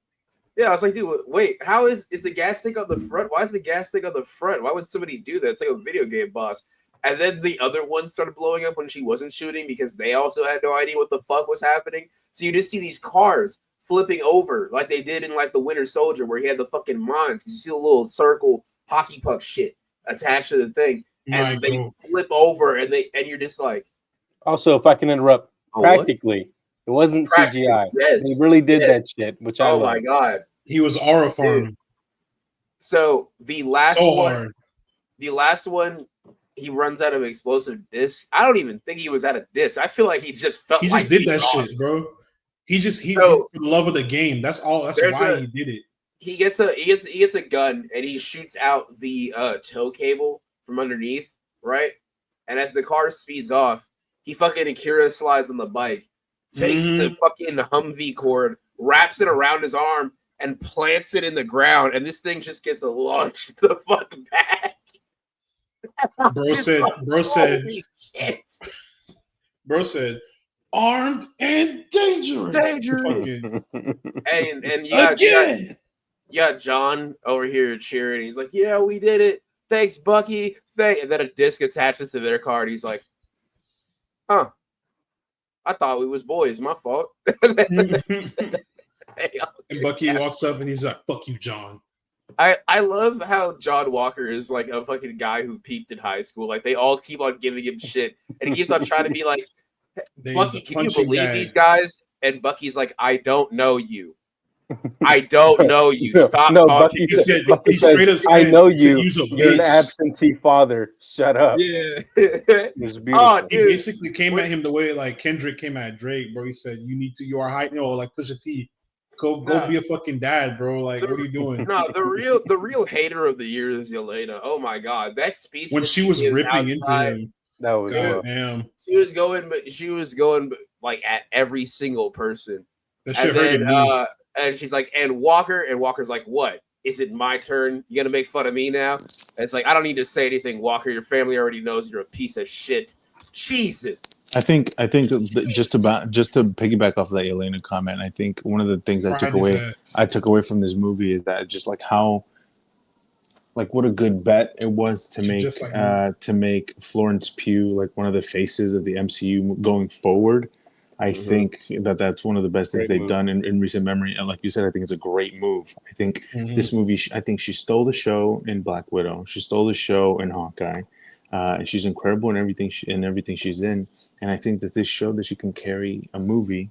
[SPEAKER 1] I was like, dude, wait, how is the gas tank on the front? Why is the gas tank on the front? Why would somebody do that? It's like a video game boss. And then the other one started blowing up when she wasn't shooting because they also had no idea what the fuck was happening. So you just see these cars flipping over like they did in like the Winter Soldier where he had the fucking mines. Because you see the little circle hockey puck shit attached to the thing, and they flip over, and you're just like.
[SPEAKER 4] Also, if I can interrupt, practically, it wasn't CGI. Yes. They really did that shit, which I love.
[SPEAKER 1] Oh my god,
[SPEAKER 2] he was aura farming.
[SPEAKER 1] So the last one, he runs out of explosive discs. I don't even think he was out of discs. I feel like he just felt.
[SPEAKER 2] He just did that shit, bro. He for the love of the game. That's all. That's why he did it.
[SPEAKER 1] He gets a gun and he shoots out the tow cable from underneath, right? And as the car speeds off. He fucking Akira slides on the bike, takes the fucking Humvee cord, wraps it around his arm, and plants it in the ground. And this thing just gets launched the fuck back.
[SPEAKER 2] Bro said, armed and dangerous.
[SPEAKER 1] And you got John over here cheering. He's like, yeah, we did it. Thanks, Bucky. And then a disc attaches to their car, and he's like, huh? I thought we was boys. My fault.
[SPEAKER 2] And Bucky walks up and he's like, "Fuck you, John."
[SPEAKER 1] I love how John Walker is like a fucking guy who peaked in high school. Like they all keep on giving him shit, and he keeps on trying to be like, Bucky, can you believe these guys? And Bucky's like, I don't know you. I don't know you. Stop talking.
[SPEAKER 4] Bucky says, I know you. You're an absentee father. Shut up.
[SPEAKER 1] Yeah.
[SPEAKER 4] It's beautiful.
[SPEAKER 2] Oh, he basically came at him the way like Kendrick came at Drake, bro. He said, you are high, like Pusha T. Go be a fucking dad, bro. Like, what are you doing?
[SPEAKER 1] No, the real hater of the year is Yelena. Oh my god, that speech
[SPEAKER 2] when she was ripping into him.
[SPEAKER 4] That was
[SPEAKER 2] damn.
[SPEAKER 1] She was going like at every single person.
[SPEAKER 2] That shit hurted me.
[SPEAKER 1] And she's like, and Walker's like, what? Is it my turn? You gonna make fun of me now? And it's like, I don't need to say anything, Walker. Your family already knows you're a piece of shit. Jesus.
[SPEAKER 5] I think just to piggyback off that Yelena comment, I think one of the things I took away from this movie is that just like how like what a good bet it was to make Florence Pugh like one of the faces of the MCU going forward. I think that's one of the best things they've done in recent memory. And like you said, I think it's a great move. I think this movie, I think she stole the show in Black Widow. She stole the show in Hawkeye. And she's incredible in everything she's in. And I think that this showed that she can carry a movie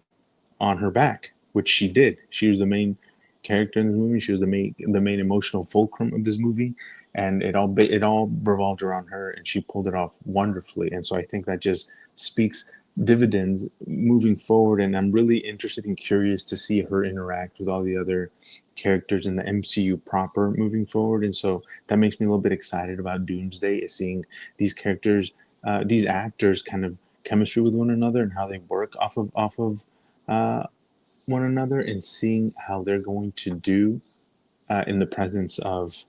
[SPEAKER 5] on her back, which she did. She was the main character in the movie. She was the main emotional fulcrum of this movie. And it all revolved around her, and she pulled it off wonderfully. And so I think that just speaks dividends moving forward, and I'm really interested and curious to see her interact with all the other characters in the MCU proper moving forward. And so that makes me a little bit excited about Doomsday, is seeing these characters, these actors kind of chemistry with one another and how they work off of one another, and seeing how they're going to do in the presence of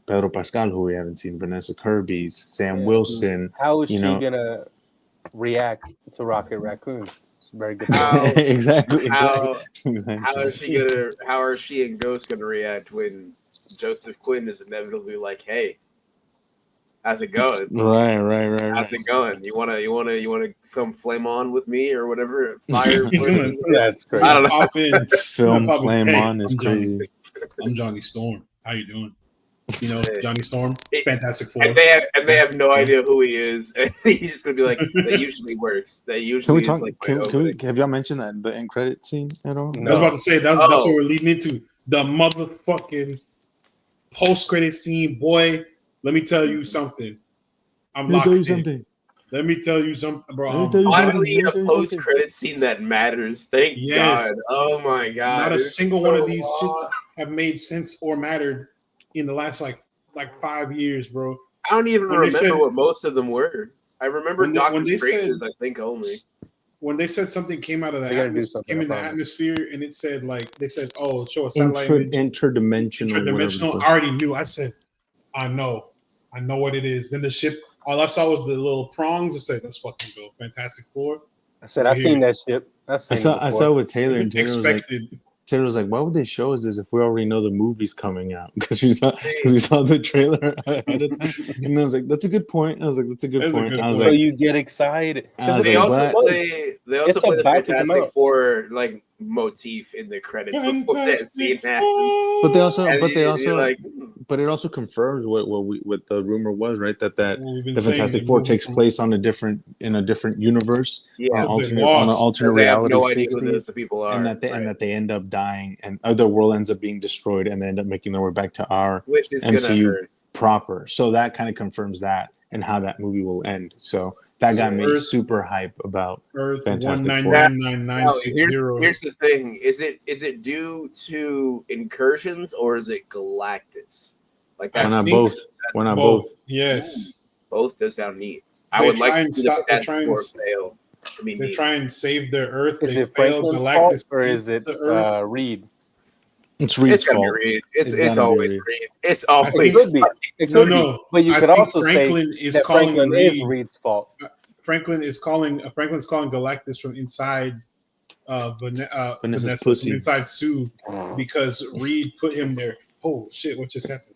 [SPEAKER 5] Pedro Pascal, who we haven't seen, Vanessa Kirby, Sam Wilson.
[SPEAKER 4] How is she gonna react to Rocket Raccoon? It's a very good
[SPEAKER 5] exactly.
[SPEAKER 1] How are she and Ghost gonna react when Joseph Quinn is inevitably like, hey, how's it going?
[SPEAKER 5] Right.
[SPEAKER 1] How's it going? You wanna come flame on with me or whatever? Fire.
[SPEAKER 4] That's crazy.
[SPEAKER 1] I don't know.
[SPEAKER 5] Film flame on is crazy.
[SPEAKER 2] I'm Johnny Storm. How you doing? Johnny Storm, Fantastic Four.
[SPEAKER 1] And they have no idea who he is. And he's just gonna be like, that usually works. That usually is like.
[SPEAKER 5] Have y'all mentioned that the end credit scene at all?
[SPEAKER 2] No. I was about to say that's what we're leading into. The motherfucking post credit scene, boy. Let me tell you something. I'm locked in. Let me tell you something, bro.
[SPEAKER 1] Finally, a post credit scene that matters. Thank God. Oh my God.
[SPEAKER 2] Not a single one of these shits have made sense or mattered in the last like 5 years, bro.
[SPEAKER 1] I don't even remember what most of them were. I remember Doctor Strange's, I think, only.
[SPEAKER 2] When they said something came out of the atmosphere, and it said they said, "Oh, show a satellite interdimensional." I already knew. I said, "I know what it is." Then the ship. All I saw was the little prongs. I said, "Let's fucking go, Fantastic Four."
[SPEAKER 4] I said, "I've seen that ship."
[SPEAKER 5] I saw with Taylor, and Taylor was like, "Why would they show us this if we already know the movie's coming out?" Because we saw the trailer ahead of time. And I was like, "That's a good point." I was like,
[SPEAKER 4] "So you get excited."
[SPEAKER 1] They also play the Fantastic Four like motif in the credits before that scene happened.
[SPEAKER 5] But it also confirms what the rumor was, right? That the Fantastic Four takes place in a different universe, on an alternate reality,
[SPEAKER 1] no idea who those people are,
[SPEAKER 5] and that they end up dying, and their world ends up being destroyed, and they end up making their way back to our MCU proper. So that kind of confirms that and how that movie will end. So that got me super hype about Fantastic Four.
[SPEAKER 1] Here's the thing: is it due to incursions or is it Galactus? Like
[SPEAKER 5] why not both? Why not both?
[SPEAKER 2] Yes,
[SPEAKER 1] both does sound neat. I would like to see the Fantastic Four fail.
[SPEAKER 2] They try and save their Earth.
[SPEAKER 4] Is it Franklin's fault or is it Reed?
[SPEAKER 5] It's Reed's fault.
[SPEAKER 1] It's always Reed. It's always.
[SPEAKER 4] It could be. But you could also say that Franklin is Reed's fault.
[SPEAKER 2] Franklin's calling Galactus from inside Vanessa's pussy. Inside Sue, because Reed put him there. Oh shit! What just happened?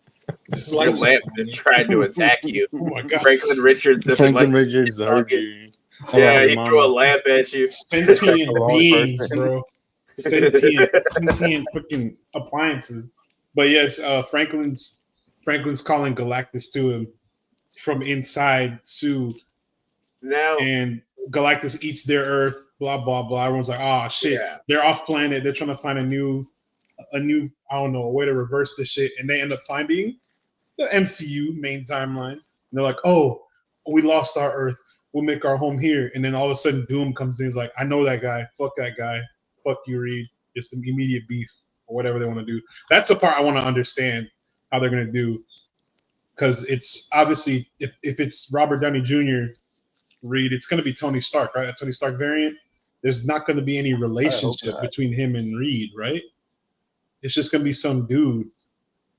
[SPEAKER 1] Your lamp just tried to attack you.
[SPEAKER 2] Oh my God!
[SPEAKER 1] Franklin Richards.
[SPEAKER 5] Franklin Richards.
[SPEAKER 1] Yeah, he threw a lamp at you.
[SPEAKER 2] Sentient beings, bro. Sentient freaking appliances. But yes, Franklin's calling Galactus to him from inside Sue.
[SPEAKER 1] Now,
[SPEAKER 2] and Galactus eats their Earth. Blah blah blah. Everyone's like, "Oh shit, they're off planet. They're trying to find a new, I don't know, a way to reverse this shit." And they end up finding the MCU main timeline. And they're like, "Oh, we lost our Earth. We'll make our home here." And then all of a sudden, Doom comes in. He's like, "I know that guy. Fuck that guy. Fuck you, Reed. Just an immediate beef or whatever they want to do." That's the part I want to understand how they're gonna do, because it's obviously if it's Robert Downey Jr. Reed, it's going to be Tony Stark, right? A Tony Stark variant. There's not going to be any relationship between him and Reed, right? It's just going to be some dude.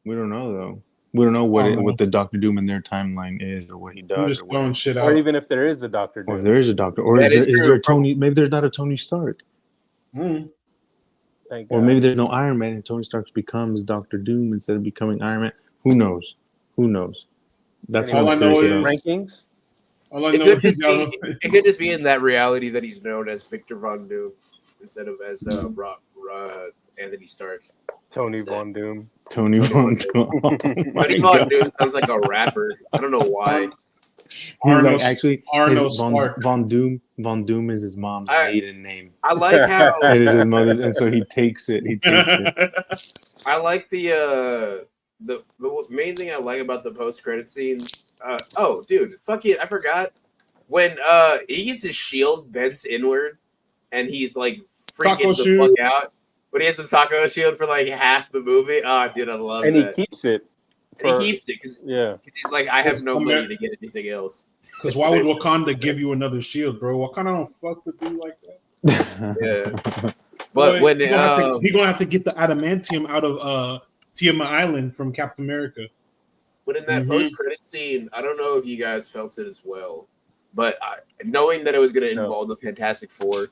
[SPEAKER 5] We don't know though. We don't know what the Doctor Doom in their timeline is or what he does.
[SPEAKER 2] I'm just throwing shit out.
[SPEAKER 4] Or even if there is a Doctor Doom.
[SPEAKER 5] Or if there is a Doctor, or is there a Tony? Maybe there's not a Tony Stark. Or maybe there's no Iron Man and Tony Stark becomes Doctor Doom instead of becoming Iron Man. Who knows? That's
[SPEAKER 2] all I know is
[SPEAKER 4] rankings.
[SPEAKER 1] It could just be in that reality that he's known as Victor Von Doom instead of as Anthony Stark.
[SPEAKER 4] Tony Von Doom.
[SPEAKER 5] Tony Von Doom.
[SPEAKER 1] Tony Von Doom sounds like a rapper. I don't know why.
[SPEAKER 5] Von Doom is his mom's maiden name.
[SPEAKER 1] I like how
[SPEAKER 5] it is his mother, and so he takes it.
[SPEAKER 1] I like the main thing I like about the post-credit scene. Oh, dude, fuck it, I forgot when he gets his shield bent inward, and he's like freaking the fuck out. But he has the taco shield for like half the movie. Oh, dude, I love that.
[SPEAKER 4] And he keeps it.
[SPEAKER 1] He keeps it because he's like, I have no money to get anything else.
[SPEAKER 2] Because why would Wakanda give you another shield, bro? Wakanda don't fuck with you like that.
[SPEAKER 1] Yeah. But when
[SPEAKER 2] he's gonna have to get the adamantium out of Tiamat Island from Captain America.
[SPEAKER 1] But in that post-credit scene, I don't know if you guys felt it as well, but knowing that it was going to involve the Fantastic Four,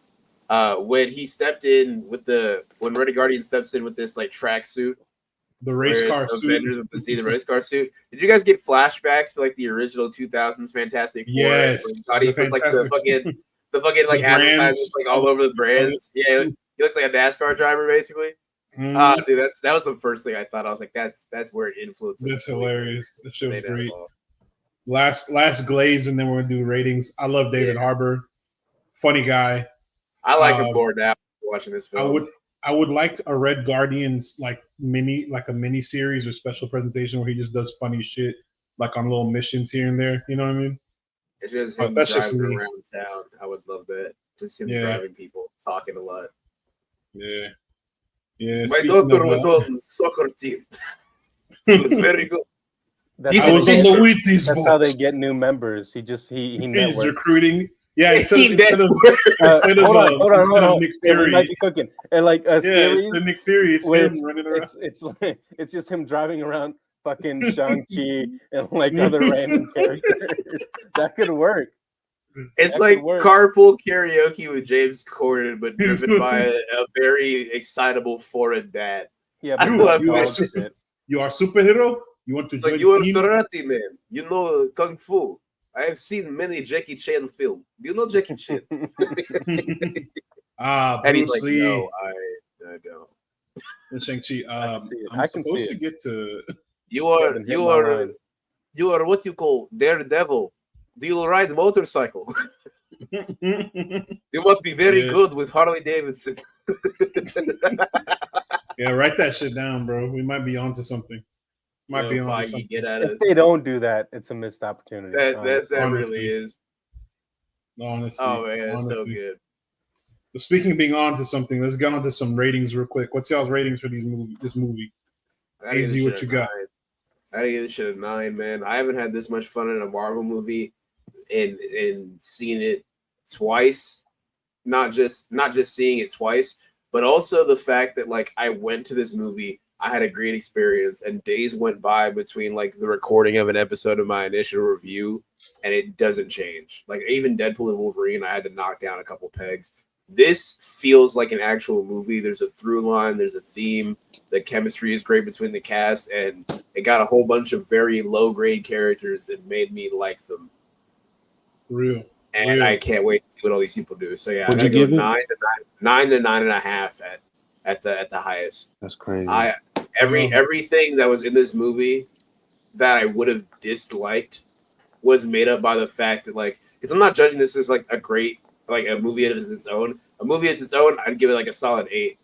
[SPEAKER 1] when he stepped in with when Red Guardian steps in with this like tracksuit,
[SPEAKER 2] the race car suit,
[SPEAKER 1] the race car suit. Did you guys get flashbacks to like the original 2000s Fantastic Four?
[SPEAKER 2] Yes,
[SPEAKER 1] he puts like the fucking like advertisements like all over the brands. Yeah, he looks like a NASCAR driver basically. Dude, that was the first thing I thought. I was like, that's where it influenced.
[SPEAKER 2] That's hilarious. That shit was great. Last glaze, and then we're gonna do ratings. I love David Harbour, funny guy.
[SPEAKER 1] I like him more now watching this film.
[SPEAKER 2] I would like a Red Guardians like a mini series or special presentation where he just does funny shit like on little missions here and there. You know what I mean?
[SPEAKER 1] It's just him driving around town. I would love that. Just him driving people, talking a lot.
[SPEAKER 2] Yeah. Yeah.
[SPEAKER 1] My daughter was on the soccer team. So it's very good.
[SPEAKER 4] That's how they get new members. He's
[SPEAKER 2] recruiting. Yeah, instead of Nick Fury,
[SPEAKER 4] might be cooking. And like a series,
[SPEAKER 2] it's Nick Fury. It's him running around.
[SPEAKER 4] It's just him driving around fucking Shang-Chi and like other random characters. That could work.
[SPEAKER 1] It's like carpool karaoke with James Corden, but driven by a very excitable foreign dad.
[SPEAKER 4] Yeah,
[SPEAKER 1] I love
[SPEAKER 2] you are a superhero. You want to join
[SPEAKER 1] you are karate man. You know kung fu. I have seen many Jackie Chan films. Do you know Jackie Chan? And he's like, no, I don't.
[SPEAKER 2] Shang-Chi. I'm supposed to get to.
[SPEAKER 1] You are what you call daredevil. Do you ride motorcycle? You must be very good with Harley Davidson.
[SPEAKER 2] Yeah, write that shit down, bro. We might be onto something.
[SPEAKER 4] If they don't do that, it's a missed opportunity.
[SPEAKER 2] That
[SPEAKER 1] really is.
[SPEAKER 2] Honestly.
[SPEAKER 1] Oh man, it's so good.
[SPEAKER 2] So speaking of being on to something, let's get on to some ratings real quick. What's y'all's ratings for this movie? Easy, what you got?
[SPEAKER 1] I give this shit a 9, man. I haven't had this much fun in a Marvel movie and seeing it twice. Not just seeing it twice, but also the fact that like I went to this movie, I had a great experience, and days went by between like the recording of an episode of my initial review, and it doesn't change. Like even Deadpool and Wolverine, I had to knock down a couple pegs. This feels like an actual movie. There's a through line, there's a theme. The chemistry is great between the cast, and it got a whole bunch of very low grade characters and made me like them.
[SPEAKER 2] Real.
[SPEAKER 1] and I can't wait to see what all these people do. So yeah,
[SPEAKER 5] Would
[SPEAKER 1] I'm
[SPEAKER 5] you
[SPEAKER 1] gonna go
[SPEAKER 5] give it
[SPEAKER 1] 9 to 9.5 at the highest.
[SPEAKER 5] That's crazy.
[SPEAKER 1] Everything that was in this movie that I would have disliked was made up by the fact that, like, because I'm not judging this as like a great, like, a movie as its own. A movie as its own, I'd give it like a solid 8,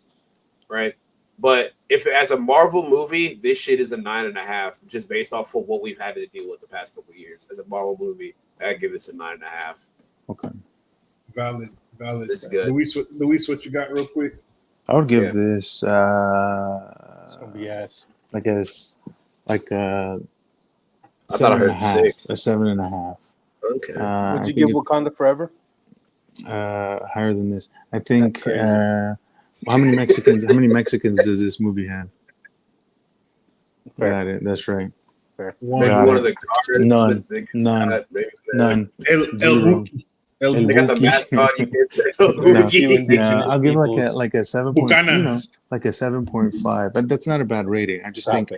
[SPEAKER 1] right? But if as a Marvel movie, this shit is a 9.5, just based off of what we've had to deal with the past couple of years. As a Marvel movie, I'd give this a 9.5.
[SPEAKER 5] Okay.
[SPEAKER 2] Valid.
[SPEAKER 1] This is good.
[SPEAKER 2] Luis, what you got real quick?
[SPEAKER 5] I would give this
[SPEAKER 4] It's gonna be ass.
[SPEAKER 5] like a
[SPEAKER 1] I thought I
[SPEAKER 5] 7.5.
[SPEAKER 1] heard 6.
[SPEAKER 5] A 7.5.
[SPEAKER 1] Okay.
[SPEAKER 4] Would you give Wakanda Forever?
[SPEAKER 5] Higher than this? I think. How many Mexicans does this movie have?
[SPEAKER 4] Fair.
[SPEAKER 5] Got it. That's right.
[SPEAKER 4] Fair.
[SPEAKER 1] Maybe one of the guards.
[SPEAKER 5] None. None.
[SPEAKER 2] El
[SPEAKER 5] Zero.
[SPEAKER 1] They got the mascot. You can't say
[SPEAKER 5] No, I'll give like a 7.
[SPEAKER 2] Bucanas.
[SPEAKER 5] Like a 7.5. But that's not a bad rating. I just think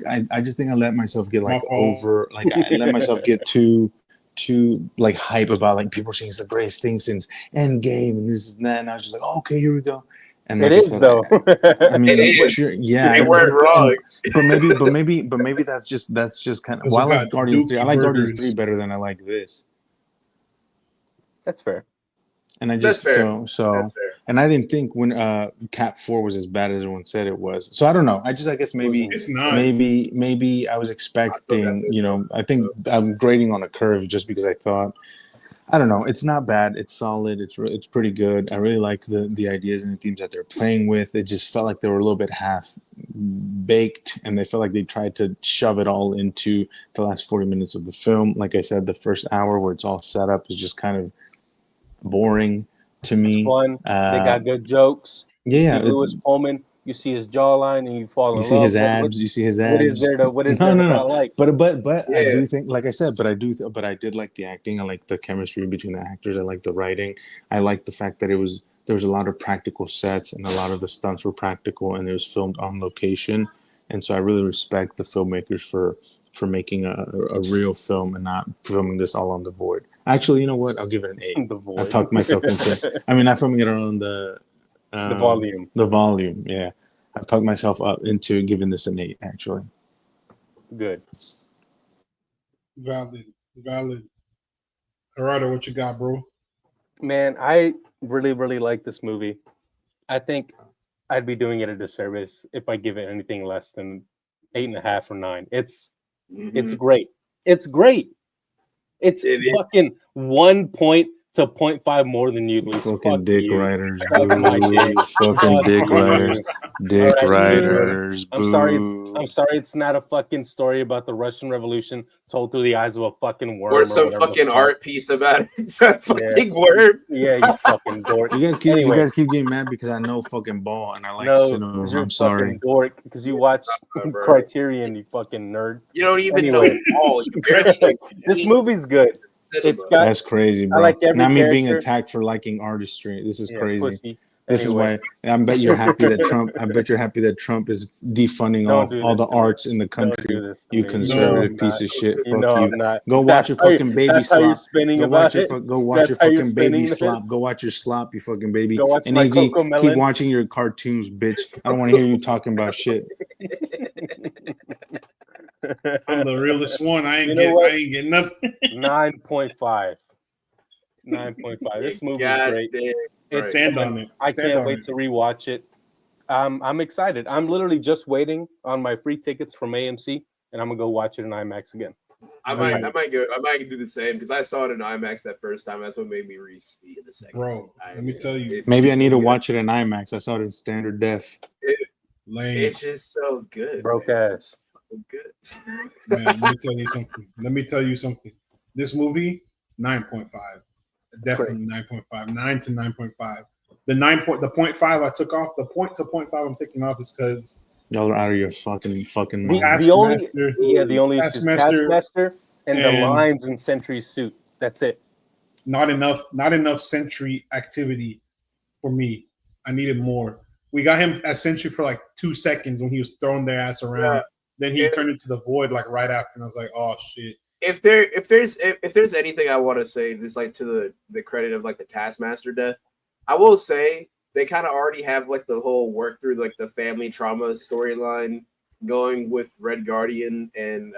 [SPEAKER 5] I let myself get like over. Like I let myself get too like hype about like people saying it's the greatest thing since Endgame and this and that. And I was just like, oh, okay, here we go. And like
[SPEAKER 4] it is though.
[SPEAKER 5] I mean,
[SPEAKER 1] It is.
[SPEAKER 5] sure, yeah.
[SPEAKER 1] They weren't wrong.
[SPEAKER 5] But maybe that's just kind of. Well, I like Guardians 3. I like Guardians 3 better than I like this.
[SPEAKER 4] That's fair.
[SPEAKER 5] And I just
[SPEAKER 1] That's fair.
[SPEAKER 5] so and I didn't think when Cap 4 was as bad as everyone said it was. So I don't know. I guess maybe
[SPEAKER 2] It's not.
[SPEAKER 5] maybe I was expecting, I think I'm grading on a curve just because I thought, I don't know, it's not bad. It's solid. It's pretty good. I really like the ideas and the themes that they're playing with. It just felt like they were a little bit half baked, and they felt like they tried to shove it all into the last 40 minutes of the film. Like I said, the first hour where it's all set up is just kind of boring to me.
[SPEAKER 4] It's fun. They got good jokes.
[SPEAKER 5] Yeah,
[SPEAKER 4] you see Louis Pullman. You see his jawline, and you fall in love.
[SPEAKER 5] You see his abs. You see his abs.
[SPEAKER 4] What is there to like?
[SPEAKER 5] But
[SPEAKER 1] Yeah.
[SPEAKER 5] I do think, like I said, but I did like the acting. I like the chemistry between the actors. I like the writing. I like the fact that there was a lot of practical sets and a lot of the stunts were practical and it was filmed on location. And so I really respect the filmmakers for making a real film and not filming this all on the void. Actually, you know what? I'll give it an 8.
[SPEAKER 4] The void.
[SPEAKER 5] I talked myself into it. I mean, not filming it on the
[SPEAKER 4] volume.
[SPEAKER 5] The volume, yeah. I've talked myself up into giving this an 8, actually.
[SPEAKER 4] Good.
[SPEAKER 2] Valid. Gerardo, what you got, bro?
[SPEAKER 4] Man, I really, really like this movie. I think I'd be doing it a disservice if I give it anything less than 8.5 or 9. It's great. It's great. It's fucking 1 point to 0.5 more than you, Luis.
[SPEAKER 5] Fucking dick writers.
[SPEAKER 4] Fucking
[SPEAKER 5] dick writers. Dick writers.
[SPEAKER 4] I'm sorry it's not a fucking story about the Russian Revolution told through the eyes of a fucking worm.
[SPEAKER 1] Or some fucking art piece about it. It's a fucking worm.
[SPEAKER 4] Yeah, you fucking dork.
[SPEAKER 5] You guys keep getting mad because I know fucking ball and I like cinema.
[SPEAKER 4] You're
[SPEAKER 5] I'm sorry.
[SPEAKER 4] Fucking dork because you watch Criterion, you fucking nerd.
[SPEAKER 1] You don't even know ball.
[SPEAKER 4] This movie's good. It's got,
[SPEAKER 5] that's crazy, bro.
[SPEAKER 4] I like every
[SPEAKER 5] Not me
[SPEAKER 4] character.
[SPEAKER 5] Being attacked for liking artistry. This is crazy.
[SPEAKER 4] Pussy.
[SPEAKER 5] This
[SPEAKER 4] Anyway.
[SPEAKER 5] is why I bet you're happy that Trump. I bet you're happy that Trump is defunding all the arts in the country. You conservative piece of shit. Fuck you.
[SPEAKER 4] I'm not.
[SPEAKER 5] Go watch your fucking baby slop. Go watch your fucking baby slop.
[SPEAKER 4] This.
[SPEAKER 5] Go watch your slop, you fucking baby.
[SPEAKER 4] Go watch
[SPEAKER 5] and
[SPEAKER 4] my
[SPEAKER 5] AZ, keep watching your cartoons, bitch. I don't want to hear you talking about shit.
[SPEAKER 2] I'm the realest one. I ain't get nothing.
[SPEAKER 4] 9.5. 9.5. This movie is great.
[SPEAKER 2] Stand on it.
[SPEAKER 4] I can't wait to rewatch it. I'm excited. I'm literally just waiting on my free tickets from AMC, and I'm gonna go watch it in IMAX again.
[SPEAKER 1] I might do the same because I saw it in IMAX that first time. That's what made me re-see it the second.
[SPEAKER 2] Bro, let me tell you.
[SPEAKER 5] Maybe I need to watch it in IMAX. I saw it in standard def.
[SPEAKER 1] It's just so good.
[SPEAKER 4] Broke ass.
[SPEAKER 1] So good.
[SPEAKER 2] Man, let me tell you something. This movie, 9.5. Definitely 9.5. 9 to 9.5. The 0.5 I took off. The 0.5 I'm taking off is because
[SPEAKER 5] y'all are out of your fucking mind.
[SPEAKER 4] The only is just Taskmaster and the lines in Sentry's suit. That's it.
[SPEAKER 2] Not enough Sentry activity for me. I needed more. We got him as Sentry for like 2 seconds when he was throwing their ass around. Then he turned into the void like right after, and I was like, oh shit.
[SPEAKER 1] if there's anything I want to say, just like to the credit of like the Taskmaster death, I will say they kind of already have like the whole work through like the family trauma storyline going with Red Guardian and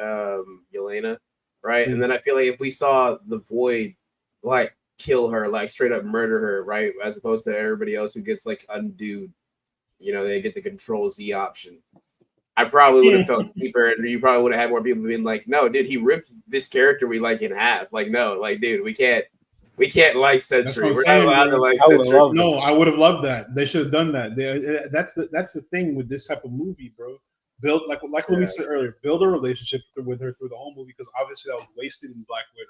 [SPEAKER 1] Yelena, right? And then I feel like if we saw the Void like kill her, like straight up murder her, right, as opposed to everybody else who gets like undue, they get the Control Z option. I probably would have felt deeper, and you probably would have had more people being like, "No, dude, he ripped this character we like in half." Like, no, like, dude, we can't like Sentry. We're not allowed to like Sentry.
[SPEAKER 2] No, I would have loved that. They should have done that. That's the thing with this type of movie, bro. Build like we said earlier, build a relationship with her through the whole movie, because obviously that was wasted in Black Widow,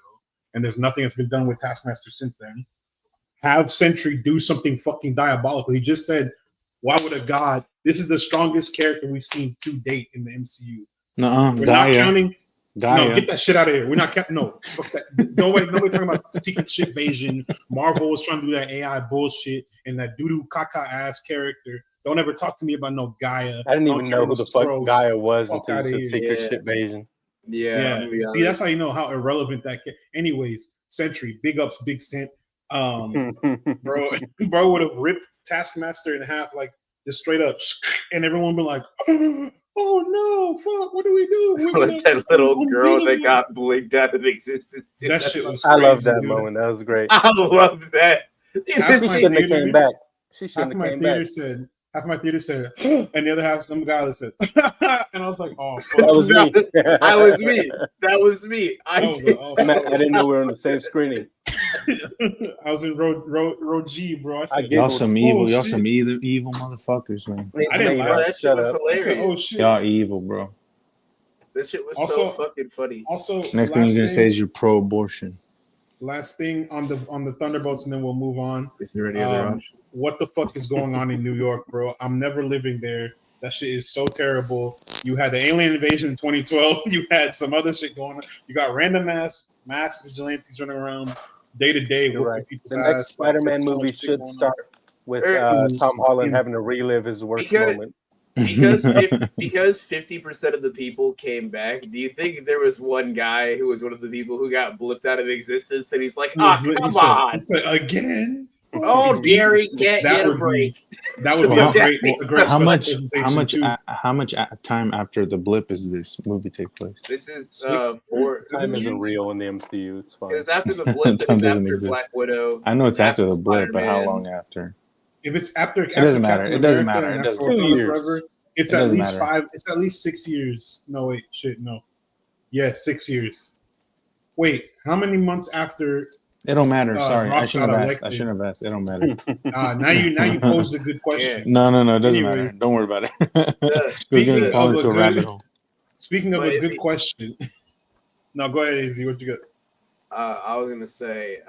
[SPEAKER 2] and there's nothing that's been done with Taskmaster since then. Have Sentry do something fucking diabolical. He just said, "Why would a god? This is the strongest character we've seen to date in the MCU." We're not counting. No, get that shit out of here. We're not counting. No, fuck that. Nobody talking about secret shit invasion. Marvel was trying to do that AI bullshit and that doo-doo caca ass character. Don't ever talk to me about no Gaia.
[SPEAKER 4] I didn't even know who the fuck Gaia was until you said secret shit invasion.
[SPEAKER 1] Yeah.
[SPEAKER 2] See, that's how you know how irrelevant that. Anyways, Sentry, big ups, Big Sent. Bro would have ripped Taskmaster in half, like just straight up, and everyone would be like, "Oh no, fuck! What do we do?"
[SPEAKER 1] Like that little girl that got blinked out of existence.
[SPEAKER 2] Dude. That shit was crazy,
[SPEAKER 4] I love that
[SPEAKER 2] dude.
[SPEAKER 4] moment. That was great.
[SPEAKER 1] I love that.
[SPEAKER 4] She shouldn't have came back. She shouldn't have came back.
[SPEAKER 2] Half of my theater said, and the other half, some guy that said, and I was like, "Oh, fuck."
[SPEAKER 4] That was me.
[SPEAKER 1] That was me. I
[SPEAKER 4] didn't know we were on the same screening.
[SPEAKER 2] I was in row G, bro. I said,
[SPEAKER 5] y'all some evil motherfuckers, man.
[SPEAKER 2] I didn't
[SPEAKER 1] laugh. That shit was hilarious.
[SPEAKER 2] Said, "Oh shit,
[SPEAKER 5] y'all evil, bro."
[SPEAKER 1] That shit was so fucking funny.
[SPEAKER 2] Also,
[SPEAKER 5] next thing you're gonna say is you're pro-abortion.
[SPEAKER 2] Last thing on the Thunderbolts, and then we'll move on.
[SPEAKER 1] Is there any other option?
[SPEAKER 2] What the fuck is going on in New York, bro? I'm never living there. That shit is so terrible. You had the alien invasion in 2012. You had some other shit going on. You got random mass vigilantes running around day to day.
[SPEAKER 4] Right. The next Spider-Man movie should start with Tom Holland having to relive his worst moment.
[SPEAKER 1] Because 50% of the people came back. Do you think there was one guy who was one of the people who got blipped out of existence, and he's like, "Ah, come on,
[SPEAKER 2] again."
[SPEAKER 1] Oh, Gary can't get a break."
[SPEAKER 2] That would be a great
[SPEAKER 5] How much time after the blip is this movie take place?
[SPEAKER 1] This is
[SPEAKER 4] time isn't real in the MCU. It's fine.
[SPEAKER 1] It's after the blip. It's after Black Widow.
[SPEAKER 5] I know it's after the blip, but how long after?
[SPEAKER 2] If it's after,
[SPEAKER 5] it doesn't matter. It doesn't matter. It doesn't
[SPEAKER 2] matter. It's at least 5. It's at least 6 years. No, wait, shit, no. Yeah, 6 years. Wait, how many months after?
[SPEAKER 5] It don't matter. Sorry, I shouldn't have asked. It don't matter.
[SPEAKER 2] Now you posed a good question.
[SPEAKER 5] No, it doesn't matter. Don't worry about it. Speaking of a good question.
[SPEAKER 2] No, go ahead, AZ. What you got?
[SPEAKER 1] I was gonna say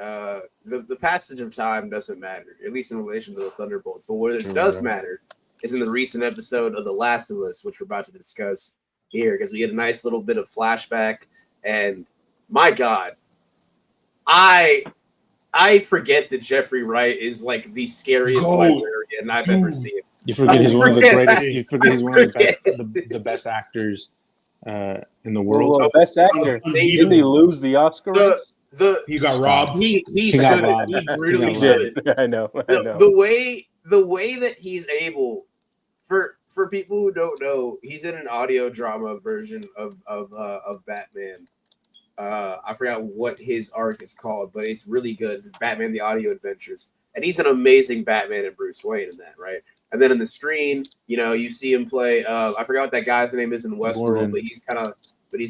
[SPEAKER 1] the passage of time doesn't matter, at least in relation to the Thunderbolts. But what it does matter is in the recent episode of The Last of Us, which we're about to discuss here, because we get a nice little bit of flashback. And my God, I forget that Jeffrey Wright is like the scariest librarian I've ever seen.
[SPEAKER 5] You forget he's one of the greatest. You forget he's one of the best actors in the world.
[SPEAKER 4] Well, best actor. Didn't he lose the Oscar?
[SPEAKER 2] He got robbed.
[SPEAKER 1] He got robbed. He brutally should.
[SPEAKER 4] I know.
[SPEAKER 1] The way that he's able, for people who don't know, he's in an audio drama version of Batman. I forgot what his arc is called, but it's really good. It's Batman: The Audio Adventures, and he's an amazing Batman and Bruce Wayne in that, right? And then in the screen, you see him play. I forgot what that guy's name is in Westworld, but he's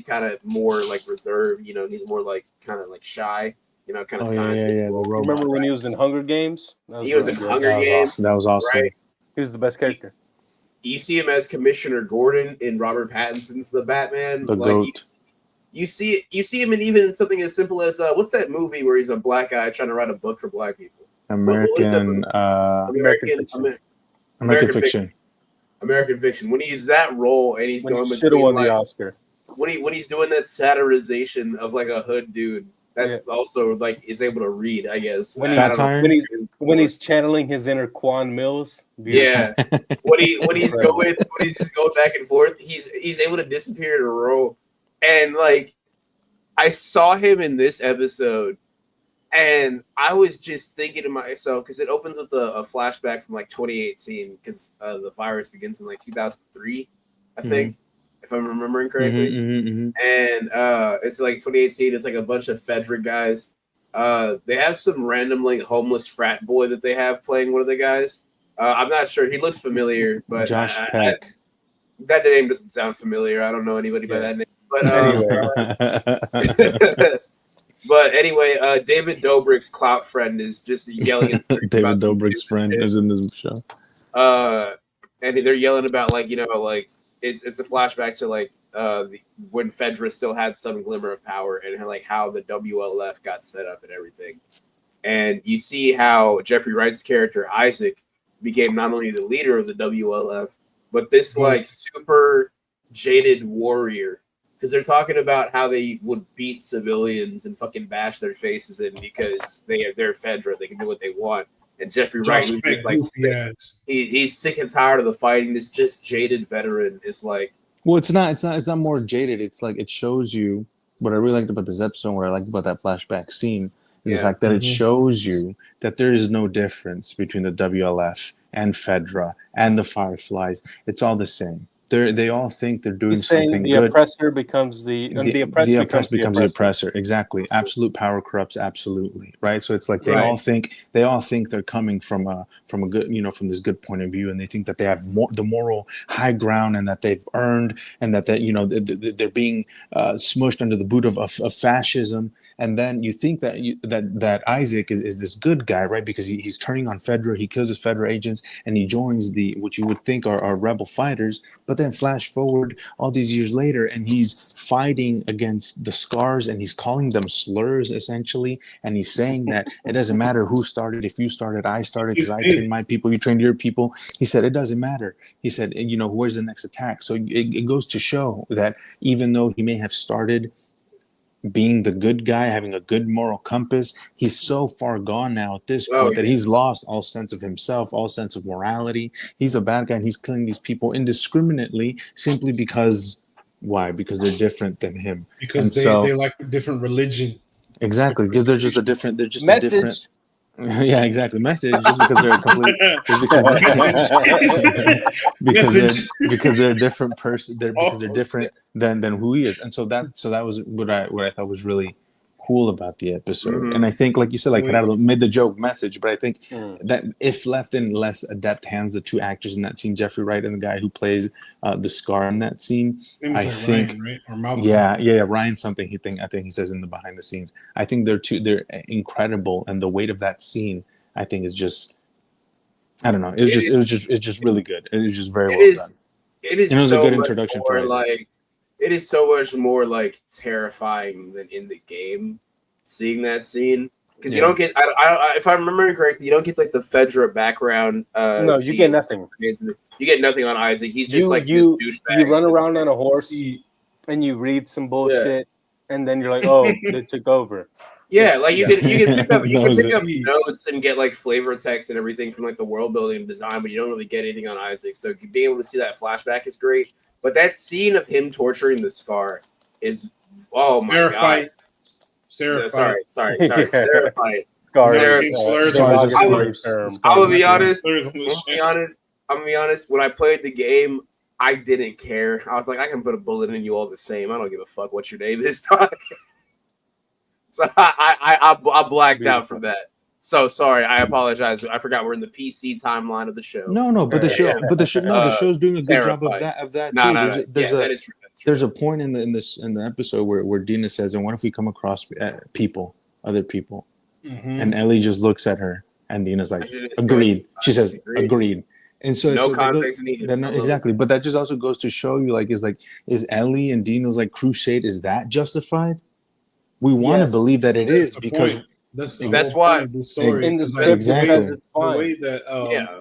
[SPEAKER 1] kind of more like reserved. He's more like kind of like shy. Kind of science fiction.
[SPEAKER 4] Remember when he was in Hunger Games?
[SPEAKER 1] He was in Hunger Games.
[SPEAKER 5] That was awesome.
[SPEAKER 1] Right?
[SPEAKER 4] He was the best character.
[SPEAKER 1] You see him as Commissioner Gordon in Robert Pattinson's The Batman. You see him in even something as simple as what's that movie where he's a black guy trying to write a book for black people?
[SPEAKER 5] American Fiction.
[SPEAKER 1] American Fiction. When he's that role and he's going
[SPEAKER 4] should have won the Oscar.
[SPEAKER 1] When he's doing that satirization of like a hood dude. That's also like is able to read, I guess.
[SPEAKER 4] When he's channeling his inner Quan Mills.
[SPEAKER 1] Yeah. when he's just going back and forth, he's able to disappear in a row. And like I saw him in this episode, and I was just thinking to myself, because it opens with a flashback from like 2018, because the virus begins in like 2003, I think, if I'm remembering correctly. And it's like 2018. It's like a bunch of Fedra guys. They have some random like homeless frat boy that they have playing one of the guys. I'm not sure. He looks familiar, but
[SPEAKER 5] Josh Peck.
[SPEAKER 1] That name doesn't sound familiar. I don't know anybody by that name. But but anyway, David Dobrik's clout friend is just yelling at
[SPEAKER 5] David Dobrik's friend is in this show.
[SPEAKER 1] And they're yelling about like, you know, like it's a flashback to like when Fedra still had some glimmer of power and like how the WLF got set up and everything. And you see how Jeffrey Wright's character Isaac became not only the leader of the WLF, but this like super jaded warrior, because they're talking about how they would beat civilians and fucking bash their faces in because they're Fedra, they can do what they want. And Jeffrey Wright, he's sick and tired of the fighting. This just jaded veteran is like,
[SPEAKER 5] well, it's not more jaded. It's like it shows you what I really liked about this episode. What I liked about that flashback scene is the fact that it shows you that there is no difference between the WLF and Fedra and the Fireflies. It's all the same. They all think they're doing something
[SPEAKER 4] the
[SPEAKER 5] good.
[SPEAKER 4] Oppressor becomes the oppressed becomes the oppressor.
[SPEAKER 5] Exactly. Absolute power corrupts absolutely. Right. So it's like they all think they're coming from a good, you know, from this good point of view, and they think that they have the moral high ground and that they've earned, and that you know they're being smushed under the boot of fascism. And then you think that Isaac is this good guy, right? Because he's turning on Fedra, he kills his Fedra agents, and he joins what you would think are rebel fighters. But then flash forward all these years later, and he's fighting against the Scars, and he's calling them slurs, essentially. And he's saying that it doesn't matter who started. If you started, I started, because I trained my people, you trained your people. He said, it doesn't matter. He said, you know, where's the next attack? So it goes to show that even though he may have started being the good guy, having a good moral compass, he's so far gone now at this point that he's lost all sense of himself, all sense of morality. He's a bad guy, and he's killing these people indiscriminately simply because why? Because they're different than him.
[SPEAKER 2] Because they like a different religion.
[SPEAKER 5] Exactly, because they're just a different. They're just a different. Yeah, exactly. Message just because they're a complete. Because they're a different person. Because they're different than who he is, and so that was what I thought was really cool about the episode. And I think, like you said, like Gerardo made the joke message, but I think that if left in less adept hands, the two actors in that scene, Jeffrey Wright and the guy who plays the Scar in that scene, I think, Ryan, right? Or Malcolm. Ryan something. I think he says in the behind the scenes. I think they're incredible, and the weight of that scene, I think, is just, I don't know. It's just really good. It was just very well done.
[SPEAKER 1] It
[SPEAKER 5] was a good introduction for us.
[SPEAKER 1] Like, it is so much more like terrifying than in the game. Seeing that scene, because you don't get. I if I remember correctly, you don't get like the Fedra background.
[SPEAKER 4] No, you get nothing.
[SPEAKER 1] You get nothing on Isaac. He's just
[SPEAKER 4] you run around on a horse and you read some bullshit, and then you're like, oh, they took over.
[SPEAKER 1] Yeah, like you can pick up notes and get like flavor text and everything from like the world building and design, but you don't really get anything on Isaac. So being able to see that flashback is great. But that scene of him torturing the Scar is my god. Sorry. Seraphite. I'm gonna be honest. When I played the game, I didn't care. I was like, I can put a bullet in you all the same. I don't give a fuck what your name is, dog. So I blacked out from that. So sorry, I apologize. I forgot we're in the PC timeline of the show.
[SPEAKER 5] No, but the show's doing a good job of that too. There's a point in the episode where Dina says, "And what if we come across other people?" And Ellie just looks at her, and Dina's like, "Agreed." She says, "Agreed." And so
[SPEAKER 1] no context needed.
[SPEAKER 5] Exactly, but that just also goes to show you, is Ellie and Dina's like crusade, is that justified? We want to believe that it is, because.
[SPEAKER 2] That's why the story
[SPEAKER 4] in the script,
[SPEAKER 2] the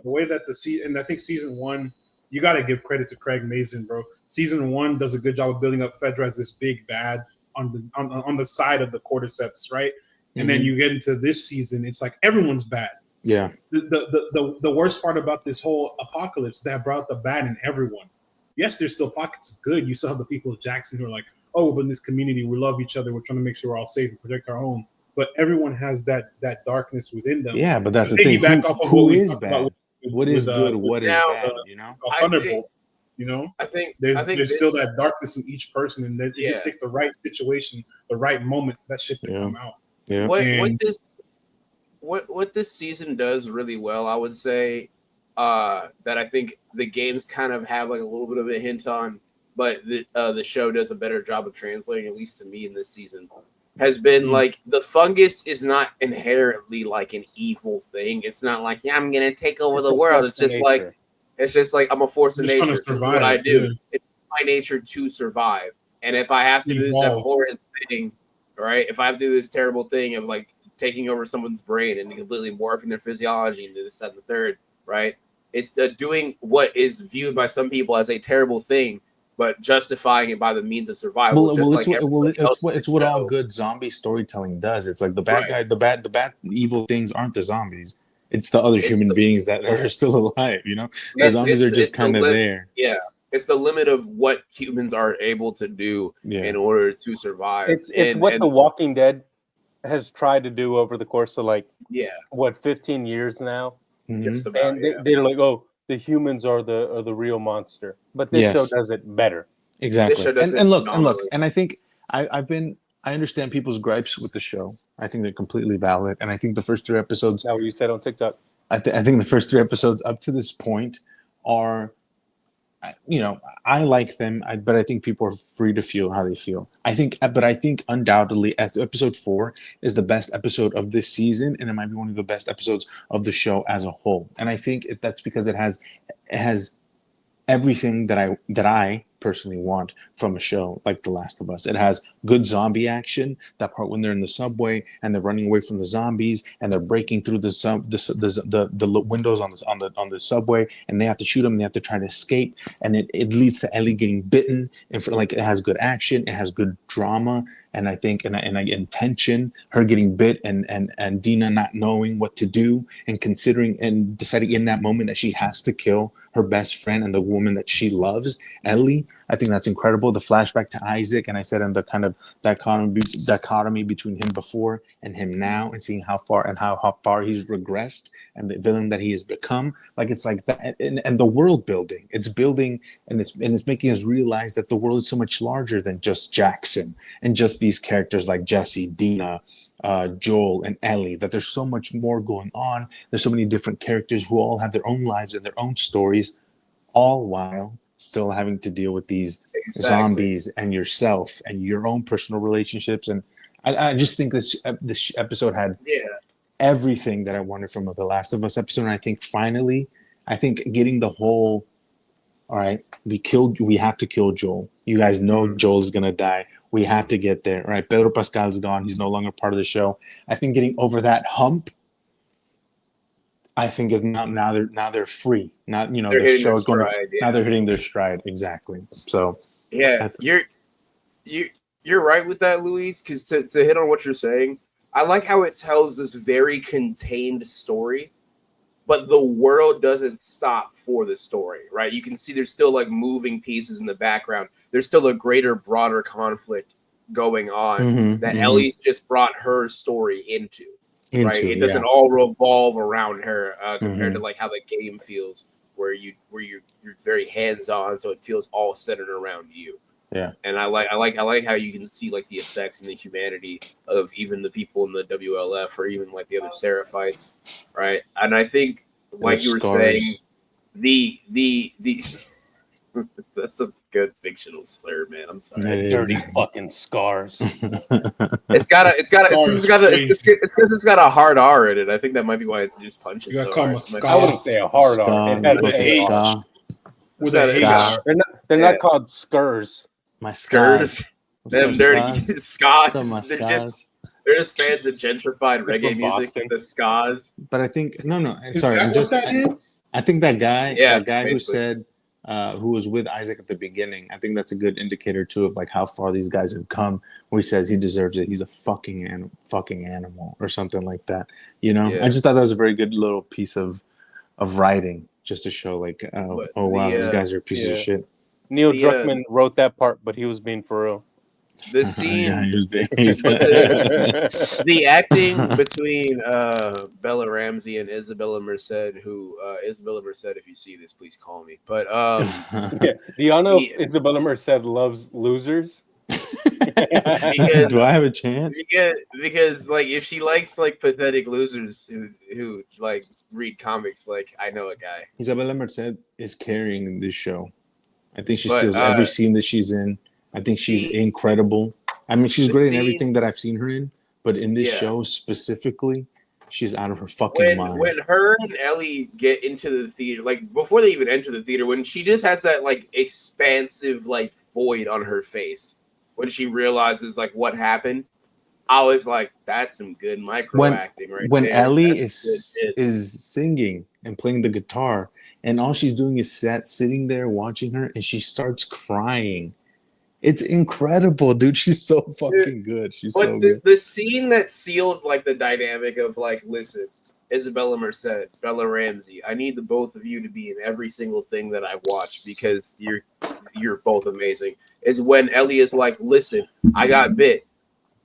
[SPEAKER 2] way that the season, and I think season 1, you got to give credit to Craig Mazin, bro. Season 1 does a good job of building up Fedra as this big bad on the side of the cordyceps, right? And then you get into this season, it's like everyone's bad.
[SPEAKER 5] Yeah.
[SPEAKER 2] The worst part about this whole apocalypse that brought the bad in everyone. Yes, there's still pockets of good. You saw the people of Jackson who are like, oh, but in this community, we love each other. We're trying to make sure we're all safe and protect our own. But everyone has that darkness within them.
[SPEAKER 5] Yeah, but that's the thing. Who is bad? What is good? What is bad? You know,
[SPEAKER 2] Thunderbolts. You know,
[SPEAKER 1] I think
[SPEAKER 2] there's still that darkness in each person, and that it just takes the right situation, the right moment for that shit to come out.
[SPEAKER 5] Yeah.
[SPEAKER 1] What this season does really well, I would say, that I think the games kind of have like a little bit of a hint on, but the show does a better job of translating, at least to me in this season, has been like the fungus is not inherently like an evil thing. It's not like, yeah, I'm gonna take over the world. It's just like I'm a force of nature. This is what I do. It's my nature to survive. And if I have to do this abhorrent thing, right? If I have to do this terrible thing of like taking over someone's brain and completely morphing their physiology into this, that, and the third, right? It's doing what is viewed by some people as a terrible thing, but justifying it by the means of survival.
[SPEAKER 5] It's what all good zombie storytelling does. It's like the bad guy, the bad evil things aren't the zombies. It's the other human beings that are still alive. You know, the zombies are just kind of there.
[SPEAKER 1] Yeah, it's the limit of what humans are able to do in order to survive.
[SPEAKER 4] It's what The Walking Dead has tried to do over the course of 15 years now.
[SPEAKER 1] Just about,
[SPEAKER 4] and they're like, oh, the humans are the real monster, but this show does it better.
[SPEAKER 5] Exactly. And look, and I think I understand people's gripes with the show. I think they're completely valid, and I think the first 3 episodes.
[SPEAKER 4] That's what you said on TikTok.
[SPEAKER 5] I think the first 3 episodes up to this point are, I like them, but I think people are free to feel how they feel. I think undoubtedly, as episode 4 is the best episode of this season, and it might be one of the best episodes of the show as a whole. And I think that's because it has everything that I personally want from a show like The Last of Us. It has good zombie action. That part when they're in the subway and they're running away from the zombies and they're breaking through the windows on the subway, and they have to shoot them. They have to try to escape, and it leads to Ellie getting bitten. And it has good action. It has good drama, and I think and tension. Her getting bit and Dina not knowing what to do and considering and deciding in that moment that she has to kill her best friend and the woman that she loves, Ellie. I think that's incredible. The flashback to Isaac, and I said in the kind of dichotomy between him before and him now, and seeing how far he's regressed and the villain that he has become. Like it's like that, and the world building. It's building and it's making us realize that the world is so much larger than just Jackson and just these characters like Jesse, Dina, Joel, and Ellie. That there's so much more going on. There's so many different characters who all have their own lives and their own stories, all while still having to deal with these zombies and yourself and your own personal relationships. And I just think this episode had everything that I wanted from the Last of Us episode. And I think finally, getting the whole, all right, we have to kill Joel. You guys know Joel's gonna die. We have to get there. All right, Pedro Pascal's gone. He's no longer part of the show. I think getting over that hump, I think is now they're free. Now the show is going. Now they're hitting their stride. Exactly. So
[SPEAKER 1] you're right with that, Luis. Because to hit on what you're saying, I like how it tells this very contained story, but the world doesn't stop for the story. Right? You can see there's still like moving pieces in the background. There's still a greater, broader conflict going on that Ellie's just brought her story into. Right, it doesn't all revolve around her compared to like how the game feels, where you're very hands on, so it feels all centered around you.
[SPEAKER 5] Yeah,
[SPEAKER 1] and I like how you can see like the effects and the humanity of even the people in the WLF or even like the other Seraphites, right? And I think, like you were saying, the that's a good fictional slur, man. I'm sorry.
[SPEAKER 4] Dirty fucking scars.
[SPEAKER 1] It's because it's got a hard R in it. I think that might be why it's just punches.
[SPEAKER 2] You gotta
[SPEAKER 1] so
[SPEAKER 2] call
[SPEAKER 4] I wouldn't say a hard R. It has an H.
[SPEAKER 2] With that H.
[SPEAKER 4] They're not called skurs.
[SPEAKER 5] My
[SPEAKER 1] skurs. Them dirty scars. They're just fans of gentrified reggae music. The scars.
[SPEAKER 5] But I think no.
[SPEAKER 2] Is
[SPEAKER 5] sorry,
[SPEAKER 2] that
[SPEAKER 5] I think that guy who said. Who was with Isaac at the beginning. I think that's a good indicator too of like how far these guys have come. Where he says he deserves it. He's a fucking animal or something like that. I just thought that was a very good little piece of writing just to show like, these guys are pieces of shit.
[SPEAKER 4] Neil Druckmann wrote that part, but he was being for real.
[SPEAKER 1] The scene,
[SPEAKER 5] Yeah, he was being-
[SPEAKER 1] the acting between Bella Ramsey and Isabella Merced, who Isabella Merced, if you see this, please call me. But
[SPEAKER 4] Yeah. Do y'all know if Isabella Merced loves losers?
[SPEAKER 1] because
[SPEAKER 5] Do I have a chance?
[SPEAKER 1] because like if she likes like pathetic losers who like read comics, like I know a guy.
[SPEAKER 5] Isabella Merced is carrying this show. I think she
[SPEAKER 1] But,
[SPEAKER 5] steals every scene that she's in. I think she's incredible. I mean, she's great in everything that I've seen her in, but in this show specifically, she's out of her fucking mind.
[SPEAKER 1] When her and Ellie get into the theater, like before they even enter the theater, when she just has that like expansive like void on her face, when she realizes like what happened, I was like, that's some good micro acting right
[SPEAKER 5] when
[SPEAKER 1] there.
[SPEAKER 5] Ellie is singing and playing the guitar, and all she's doing is sitting there watching her, and she starts crying. It's incredible, dude. She's so fucking good. She's so good.
[SPEAKER 1] The scene that sealed like the dynamic of like, listen, Isabella Merced, Bella Ramsey, I need the both of you to be in every single thing that I watch because you're both amazing. Is when Ellie is like, listen, I got bit.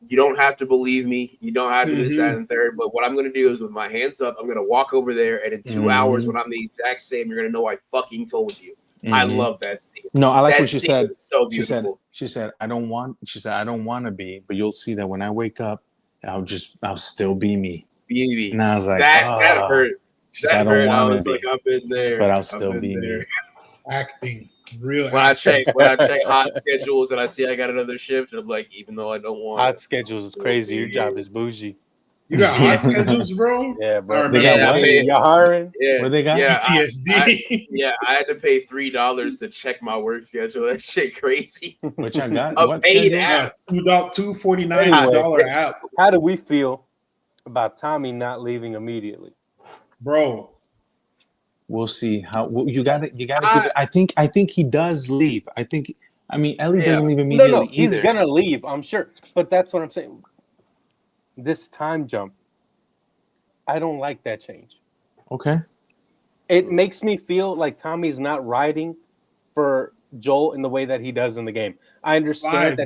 [SPEAKER 1] You don't have to believe me. You don't have to do this, that, and third. But what I'm going to do is with my hands up, I'm going to walk over there. And in 2 hours, when I'm the exact same, you're going to know I fucking told you. I love that scene.
[SPEAKER 5] No, I like
[SPEAKER 1] that
[SPEAKER 5] what she said.
[SPEAKER 1] So beautiful.
[SPEAKER 5] She said, I don't want to be, but you'll see that when I wake up, I'll still be me.
[SPEAKER 1] Baby.
[SPEAKER 5] And I was like,
[SPEAKER 1] that hurt.
[SPEAKER 5] She said,
[SPEAKER 1] I
[SPEAKER 5] want
[SPEAKER 1] was
[SPEAKER 5] to
[SPEAKER 1] like, I've been there.
[SPEAKER 5] But I'll still be me.
[SPEAKER 2] Acting. Real
[SPEAKER 1] when I check hot schedules and I see I got another shift, and I'm like, even though I don't want
[SPEAKER 4] hot schedules is crazy. Your job is bougie.
[SPEAKER 2] You got hot schedules, bro?
[SPEAKER 4] Yeah, bro.
[SPEAKER 5] They got what?
[SPEAKER 4] You're hiring?
[SPEAKER 5] Yeah. What they got?
[SPEAKER 1] Yeah,
[SPEAKER 2] PTSD.
[SPEAKER 1] I had to pay $3 to check my work schedule. That shit crazy.
[SPEAKER 5] Which I got.
[SPEAKER 1] A paid app.
[SPEAKER 2] $249 app.
[SPEAKER 4] How do we feel about Tommy not leaving immediately?
[SPEAKER 2] Bro.
[SPEAKER 5] We'll see how you got it. You got to give it. I think he does leave. Ellie doesn't leave immediately either.
[SPEAKER 4] He's gonna leave, I'm sure. But that's what I'm saying. This time jump, I don't like that change.
[SPEAKER 5] Okay.
[SPEAKER 4] It makes me feel like Tommy's not riding for Joel in the way that he does in the game. I understand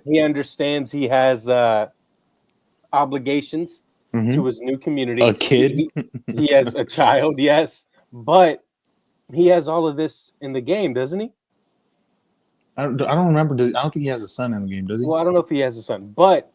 [SPEAKER 4] he understands he has obligations to his new community.
[SPEAKER 5] A kid.
[SPEAKER 4] He has a child, yes, but he has all of this in the game, doesn't he?
[SPEAKER 5] I don't remember. I don't think he has a son in the game, does he?
[SPEAKER 4] Well, I don't know if he has a son, but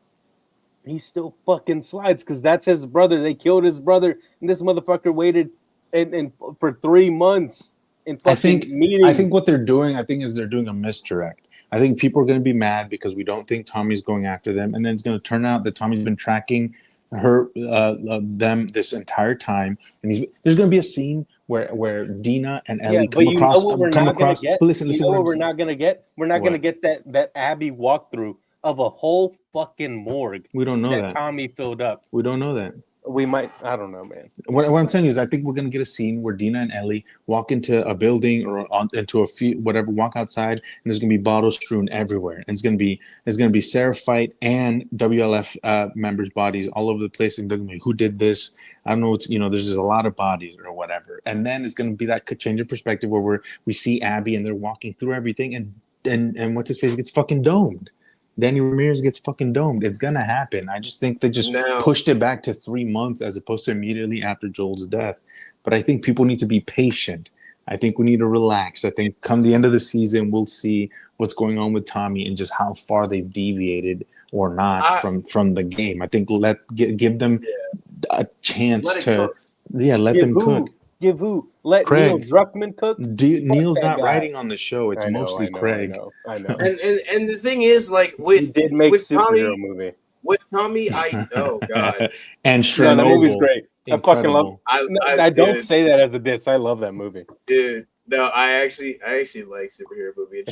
[SPEAKER 4] he still fucking slides because that's his brother. They killed his brother, and this motherfucker waited and for 3 months in fucking meetings.
[SPEAKER 5] I think what they're doing, is they're doing a misdirect. I think people are going to be mad because we don't think Tommy's going after them, and then it's going to turn out that Tommy's been tracking them this entire time, and there's going to be a scene where Dina and Ellie come across. But listen,
[SPEAKER 4] what we're not going to get? We're not going to get that Abby walkthrough of a whole fucking morgue.
[SPEAKER 5] We don't know that
[SPEAKER 4] Tommy filled up.
[SPEAKER 5] We don't know that.
[SPEAKER 4] We might. I don't know, man.
[SPEAKER 5] What I'm saying is, I think we're gonna get a scene where Dina and Ellie walk into a building or into a few whatever, walk outside, and there's gonna be bottles strewn everywhere. And it's gonna be Seraphite and WLF members' bodies all over the place. And they're gonna be, who did this? I don't know. There's just a lot of bodies or whatever. And then it's gonna be that change of perspective where we see Abby and they're walking through everything, and what's his face gets fucking domed. Danny Ramirez gets fucking domed. It's gonna happen. I just think they just pushed it back to 3 months as opposed to immediately after Joel's death. But I think people need to be patient. I think we need to relax. I think come the end of the season, we'll see what's going on with Tommy and just how far they've deviated or not from the game. I think give them a chance to let them cook.
[SPEAKER 4] Give who? Let
[SPEAKER 5] Craig.
[SPEAKER 4] Neil Druckmann cook?
[SPEAKER 5] Neil's not writing on the show. It's mostly Craig.
[SPEAKER 4] I know.
[SPEAKER 1] And the thing is, like,
[SPEAKER 4] he did make superhero
[SPEAKER 1] Tommy,
[SPEAKER 4] movie.
[SPEAKER 1] With Tommy, oh god.
[SPEAKER 5] And
[SPEAKER 4] Chernobyl.
[SPEAKER 5] That
[SPEAKER 4] movie's great.
[SPEAKER 5] Incredible.
[SPEAKER 4] I fucking love it. I don't say that as a diss. I love that movie.
[SPEAKER 1] Dude. No, I actually like superhero movie.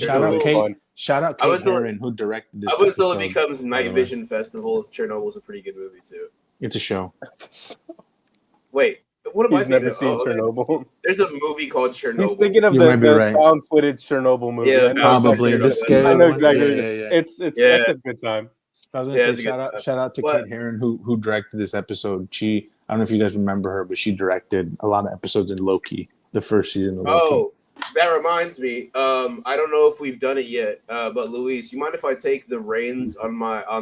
[SPEAKER 5] Shout out Kate Herron, who directed this.
[SPEAKER 1] I would say it becomes Night Vision Festival. Chernobyl's a pretty good movie too.
[SPEAKER 5] It's a show.
[SPEAKER 1] Wait. What am I thinking?
[SPEAKER 4] Never seen Chernobyl.
[SPEAKER 1] There's a movie called Chernobyl.
[SPEAKER 4] He's thinking of the found footage Chernobyl movie.
[SPEAKER 1] Yeah,
[SPEAKER 5] probably the scary.
[SPEAKER 4] I know exactly.
[SPEAKER 5] Yeah.
[SPEAKER 4] It's that's a good time.
[SPEAKER 5] I was gonna say shout out to Kate Herron who directed this episode. I don't know if you guys remember her, but she directed a lot of episodes in Loki, the first season of Loki.
[SPEAKER 1] That reminds me. I don't know if we've done it yet, but Luis, you mind if I take the reins on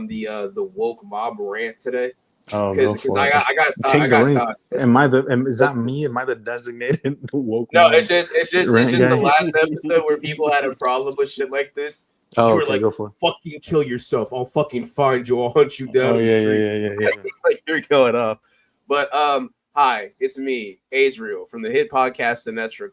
[SPEAKER 1] the woke mob rant today?
[SPEAKER 5] Oh, go
[SPEAKER 1] Because
[SPEAKER 5] for it.
[SPEAKER 1] I got
[SPEAKER 5] Take the reins.
[SPEAKER 1] thought.
[SPEAKER 5] Is that me? Am I the designated woke?
[SPEAKER 1] No,
[SPEAKER 5] mob
[SPEAKER 1] it's just
[SPEAKER 5] rant
[SPEAKER 1] the
[SPEAKER 5] guy?
[SPEAKER 1] last episode where people had a problem with shit like this.
[SPEAKER 5] Oh,
[SPEAKER 1] You were
[SPEAKER 5] okay,
[SPEAKER 1] like,
[SPEAKER 5] go for it.
[SPEAKER 1] fucking kill yourself. I'll fucking find you. I'll hunt you down
[SPEAKER 5] Oh
[SPEAKER 1] in the
[SPEAKER 5] yeah,
[SPEAKER 1] street.
[SPEAKER 5] yeah.
[SPEAKER 1] Like you're going up. But hi, it's me, Azriel, from the hit podcast Cinestro.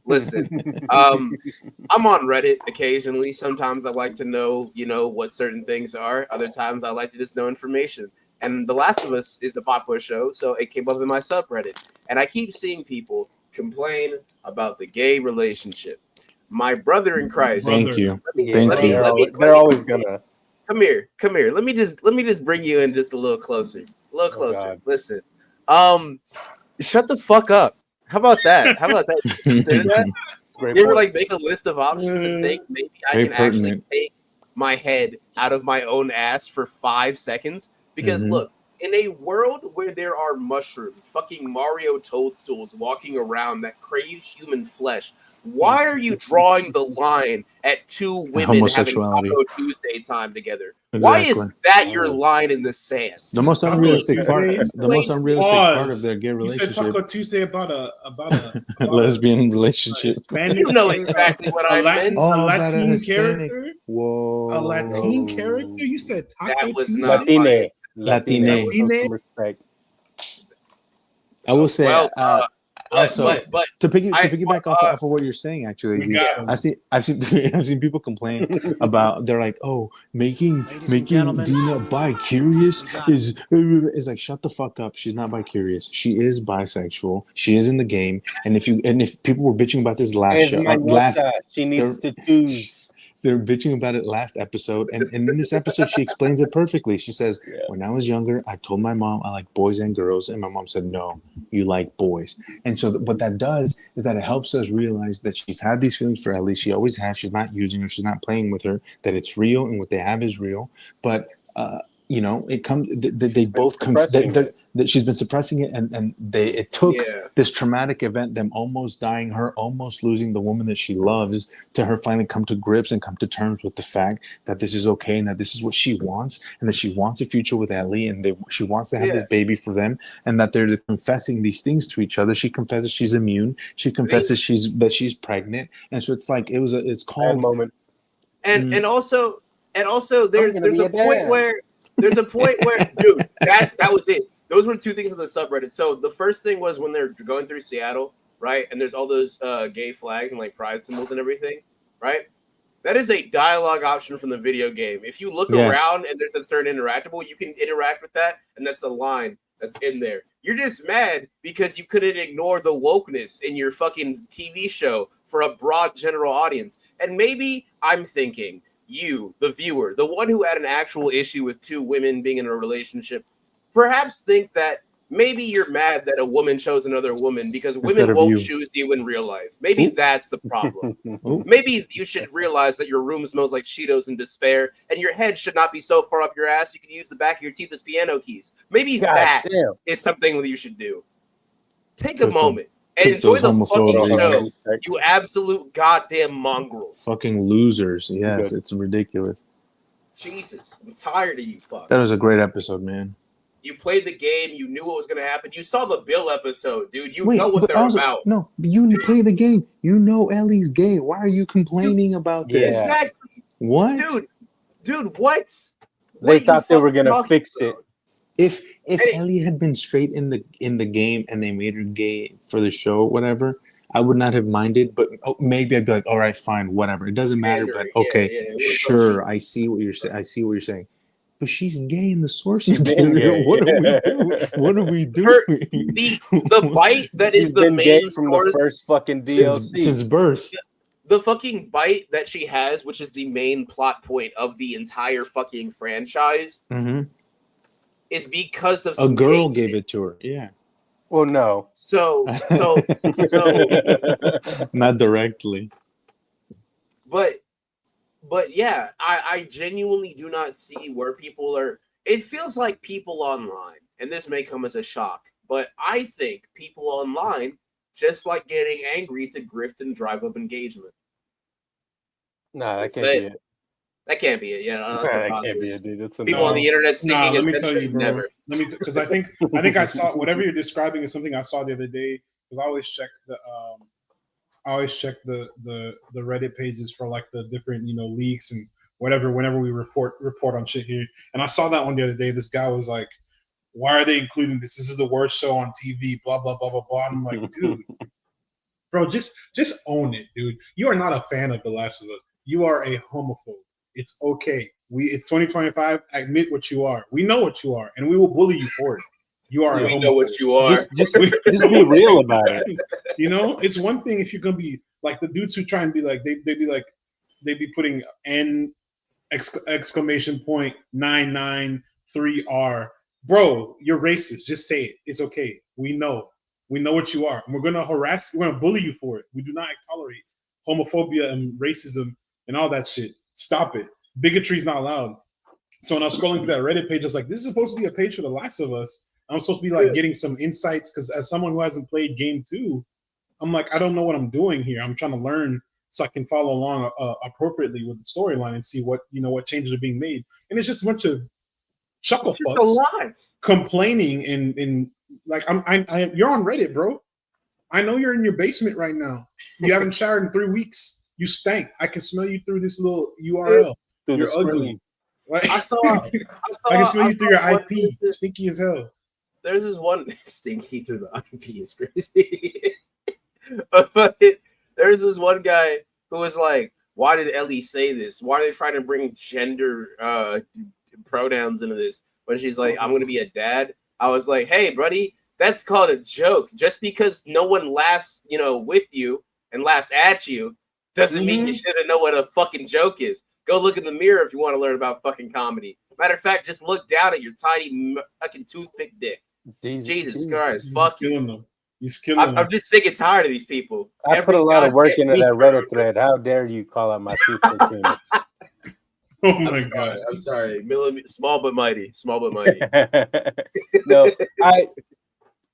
[SPEAKER 1] Listen, I'm on Reddit occasionally. Sometimes I like to know, what certain things are. Other times I like to just know information. And The Last of Us is a popular show, so it came up in my subreddit. And I keep seeing people complain about the gay relationship. My brother in Christ.
[SPEAKER 5] Thank you.
[SPEAKER 4] Yeah,
[SPEAKER 5] Thank
[SPEAKER 4] they're always gonna.
[SPEAKER 1] Come here. Let me just bring you in just a little closer.
[SPEAKER 4] God.
[SPEAKER 1] Listen. Shut the fuck up. How about that? Consider that?
[SPEAKER 4] Great
[SPEAKER 1] You ever
[SPEAKER 4] point.
[SPEAKER 1] make a list of options and think maybe I
[SPEAKER 5] Very
[SPEAKER 1] can actually
[SPEAKER 5] pertinent.
[SPEAKER 1] take my head out of my own ass for 5 seconds? Because
[SPEAKER 5] Mhm.
[SPEAKER 1] look, in a world where there are mushrooms, fucking Mario toadstools walking around that crave human flesh, why are you drawing the line at 2 women having
[SPEAKER 5] Homosexuality.
[SPEAKER 1] Taco Tuesday time together? Why is
[SPEAKER 5] Exactly.
[SPEAKER 1] that your line in the sand?
[SPEAKER 5] The most
[SPEAKER 2] Taco
[SPEAKER 5] unrealistic part.
[SPEAKER 2] Tuesdays?
[SPEAKER 5] The most unrealistic part of their gay
[SPEAKER 2] You said
[SPEAKER 5] relationship.
[SPEAKER 2] Taco Tuesday about a
[SPEAKER 5] Lesbian relationship.
[SPEAKER 2] Hispanic.
[SPEAKER 1] You know exactly what I
[SPEAKER 2] Latin,
[SPEAKER 1] meant.
[SPEAKER 5] Oh,
[SPEAKER 2] a
[SPEAKER 5] about a
[SPEAKER 2] Latin
[SPEAKER 5] Hispanic.
[SPEAKER 2] character.
[SPEAKER 5] Whoa.
[SPEAKER 2] A Latin character. You said Taco
[SPEAKER 1] That was
[SPEAKER 2] Tuesday.
[SPEAKER 1] not
[SPEAKER 4] Latine.
[SPEAKER 5] Latine.
[SPEAKER 4] Show some respect.
[SPEAKER 5] I will say.
[SPEAKER 1] Well,
[SPEAKER 5] also,
[SPEAKER 1] but
[SPEAKER 5] to piggyback off of what you're saying, actually,
[SPEAKER 2] We got him.
[SPEAKER 5] I've seen people complain about. They're like, oh, making Dina bi-curious is like, shut the fuck up. She's not bi-curious. She is bisexual. She is in the game. And if people were bitching about this last show,
[SPEAKER 4] she needs to choose.
[SPEAKER 5] they're bitching about it last episode, and in this episode she explains it perfectly. She says, when I was younger, I told my mom I like boys and girls, and my mom said, no, you like boys. And so what that does is that it helps us realize that she's had these feelings for Ellie. She always has. She's not using her. She's not playing with her. That it's real, and what they have is real. But it comes. They both that she's been suppressing it, and it took this traumatic event, them almost dying, her almost losing the woman that she loves, to her finally come to grips and come to terms with the fact that this is okay and that this is what she wants, and that she wants a future with Ellie, and she wants to have this baby for them, and that they're confessing these things to each other. She confesses she's immune. She confesses she's pregnant, and so it's like it's called
[SPEAKER 4] moment.
[SPEAKER 1] And also there's a point where. There's a point where, dude, that was it. Those were 2 things on the subreddit. So the first thing was when they're going through Seattle, right? And there's all those gay flags and like pride symbols and everything, right? That is a dialogue option from the video game. If you look around and there's a certain interactable, you can interact with that, and that's a line that's in there. You're just mad because you couldn't ignore the wokeness in your fucking TV show for a broad general audience. And maybe I'm thinking, you, the viewer, the one who had an actual issue with 2 women being in a relationship, perhaps think that maybe you're mad that a woman chose another woman because women won't choose you in real life. Maybe that's the problem. Maybe you should realize that your room smells like Cheetos and despair, and your head should not be so far up your ass you can use the back of your teeth as piano keys. Maybe that is something that you should do. Take a moment. And enjoy the fucking show, you absolute goddamn mongrels.
[SPEAKER 5] Fucking losers. Yes, it's ridiculous.
[SPEAKER 1] Jesus, I'm tired of you fucks.
[SPEAKER 5] That was a great episode, man.
[SPEAKER 1] You played the game. You knew what was going to happen. You saw the Bill episode, dude. You know what they're about.
[SPEAKER 5] No, you play the game. You know Ellie's gay. Why are you complaining about this?
[SPEAKER 1] Exactly.
[SPEAKER 5] What?
[SPEAKER 1] Dude, what?
[SPEAKER 4] They thought they were going to fix it.
[SPEAKER 5] If Ellie had been straight in the game and they made her gay for the show, whatever, I would not have minded. But maybe I'd be like, all right, fine, whatever. It doesn't matter. But okay, sure, I see what you're saying. I see what you're saying. But she's gay in the source material. What do we do? What are we doing?
[SPEAKER 1] The bite that is the main
[SPEAKER 4] from the first fucking DLC
[SPEAKER 5] since birth.
[SPEAKER 1] The fucking bite that she has, which is the main plot point of the entire fucking franchise.
[SPEAKER 5] Mm-hmm.
[SPEAKER 1] Is because of
[SPEAKER 5] a girl gave it to her. Yeah.
[SPEAKER 4] Well, no.
[SPEAKER 1] So
[SPEAKER 5] not directly.
[SPEAKER 1] But yeah, I genuinely do not see where people are. It feels like people online, and this may come as a shock, but I think people online just like getting angry to grift and drive up engagement.
[SPEAKER 4] Nah, that
[SPEAKER 1] So
[SPEAKER 4] can't be it.
[SPEAKER 1] That can't be it. Yeah, no, that's
[SPEAKER 4] That can't be it, dude. It's
[SPEAKER 1] people on the internet seeking
[SPEAKER 2] let me
[SPEAKER 1] attention.
[SPEAKER 2] tell you, bro.
[SPEAKER 1] Never.
[SPEAKER 2] Let me because I think I saw whatever you're describing is something I saw the other day because I always check the Reddit pages for like the different leaks and whatever whenever we report on shit here. And I saw that one the other day. This guy was like, "Why are they including this? This is the worst show on TV." Blah blah blah blah blah. I'm like, dude, bro, just own it, dude. You are not a fan of The Last of Us. You are a homophobe. It's okay. It's 2025. Admit what you are. We know what you are, and we will bully you for it. You are.
[SPEAKER 1] We know what you are.
[SPEAKER 4] Just be real about it.
[SPEAKER 2] It's one thing if you're gonna be like the dudes who try and be like they'd be putting N exclamation point 993R. Bro, you're racist. Just say it. It's okay. We know what you are. And we're gonna harass. We're gonna bully you for it. We do not tolerate homophobia and racism and all that shit. Stop it. Bigotry is not allowed. So when I was scrolling through that Reddit page, I was like, this is supposed to be a page for The Last of Us. I'm supposed to be like getting some insights because as someone who hasn't played game 2, I'm like, I don't know what I'm doing here. I'm trying to learn so I can follow along appropriately with the storyline and see what changes are being made. And it's just a bunch of chuckle fucks complaining and like you're on Reddit, bro. I know you're in your basement right now. You haven't showered in 3 weeks. You stank. I can smell you through this little URL. You're ugly. Like, I can smell you through your IP. Stinky as hell.
[SPEAKER 1] There's this one stinky through the IP is crazy. But there's this one guy who was like, "Why did Ellie say this? Why are they trying to bring gender pronouns into this?" When she's like, "I'm gonna be a dad," I was like, "Hey, buddy, that's called a joke. Just because no one laughs, with you and laughs at you, doesn't mean you shouldn't know what a fucking joke is. Go look in the mirror if you want to learn about fucking comedy. Matter of fact, just look down at your tiny fucking toothpick dick. Jesus Christ, fuck you.
[SPEAKER 2] He's killing
[SPEAKER 1] I'm just sick and tired of these people.
[SPEAKER 4] I put a lot of work into that Reddit thread. How dare you call out my toothpick penis?
[SPEAKER 2] Oh my God.
[SPEAKER 1] I'm sorry. Small but mighty. Small but mighty.
[SPEAKER 4] No,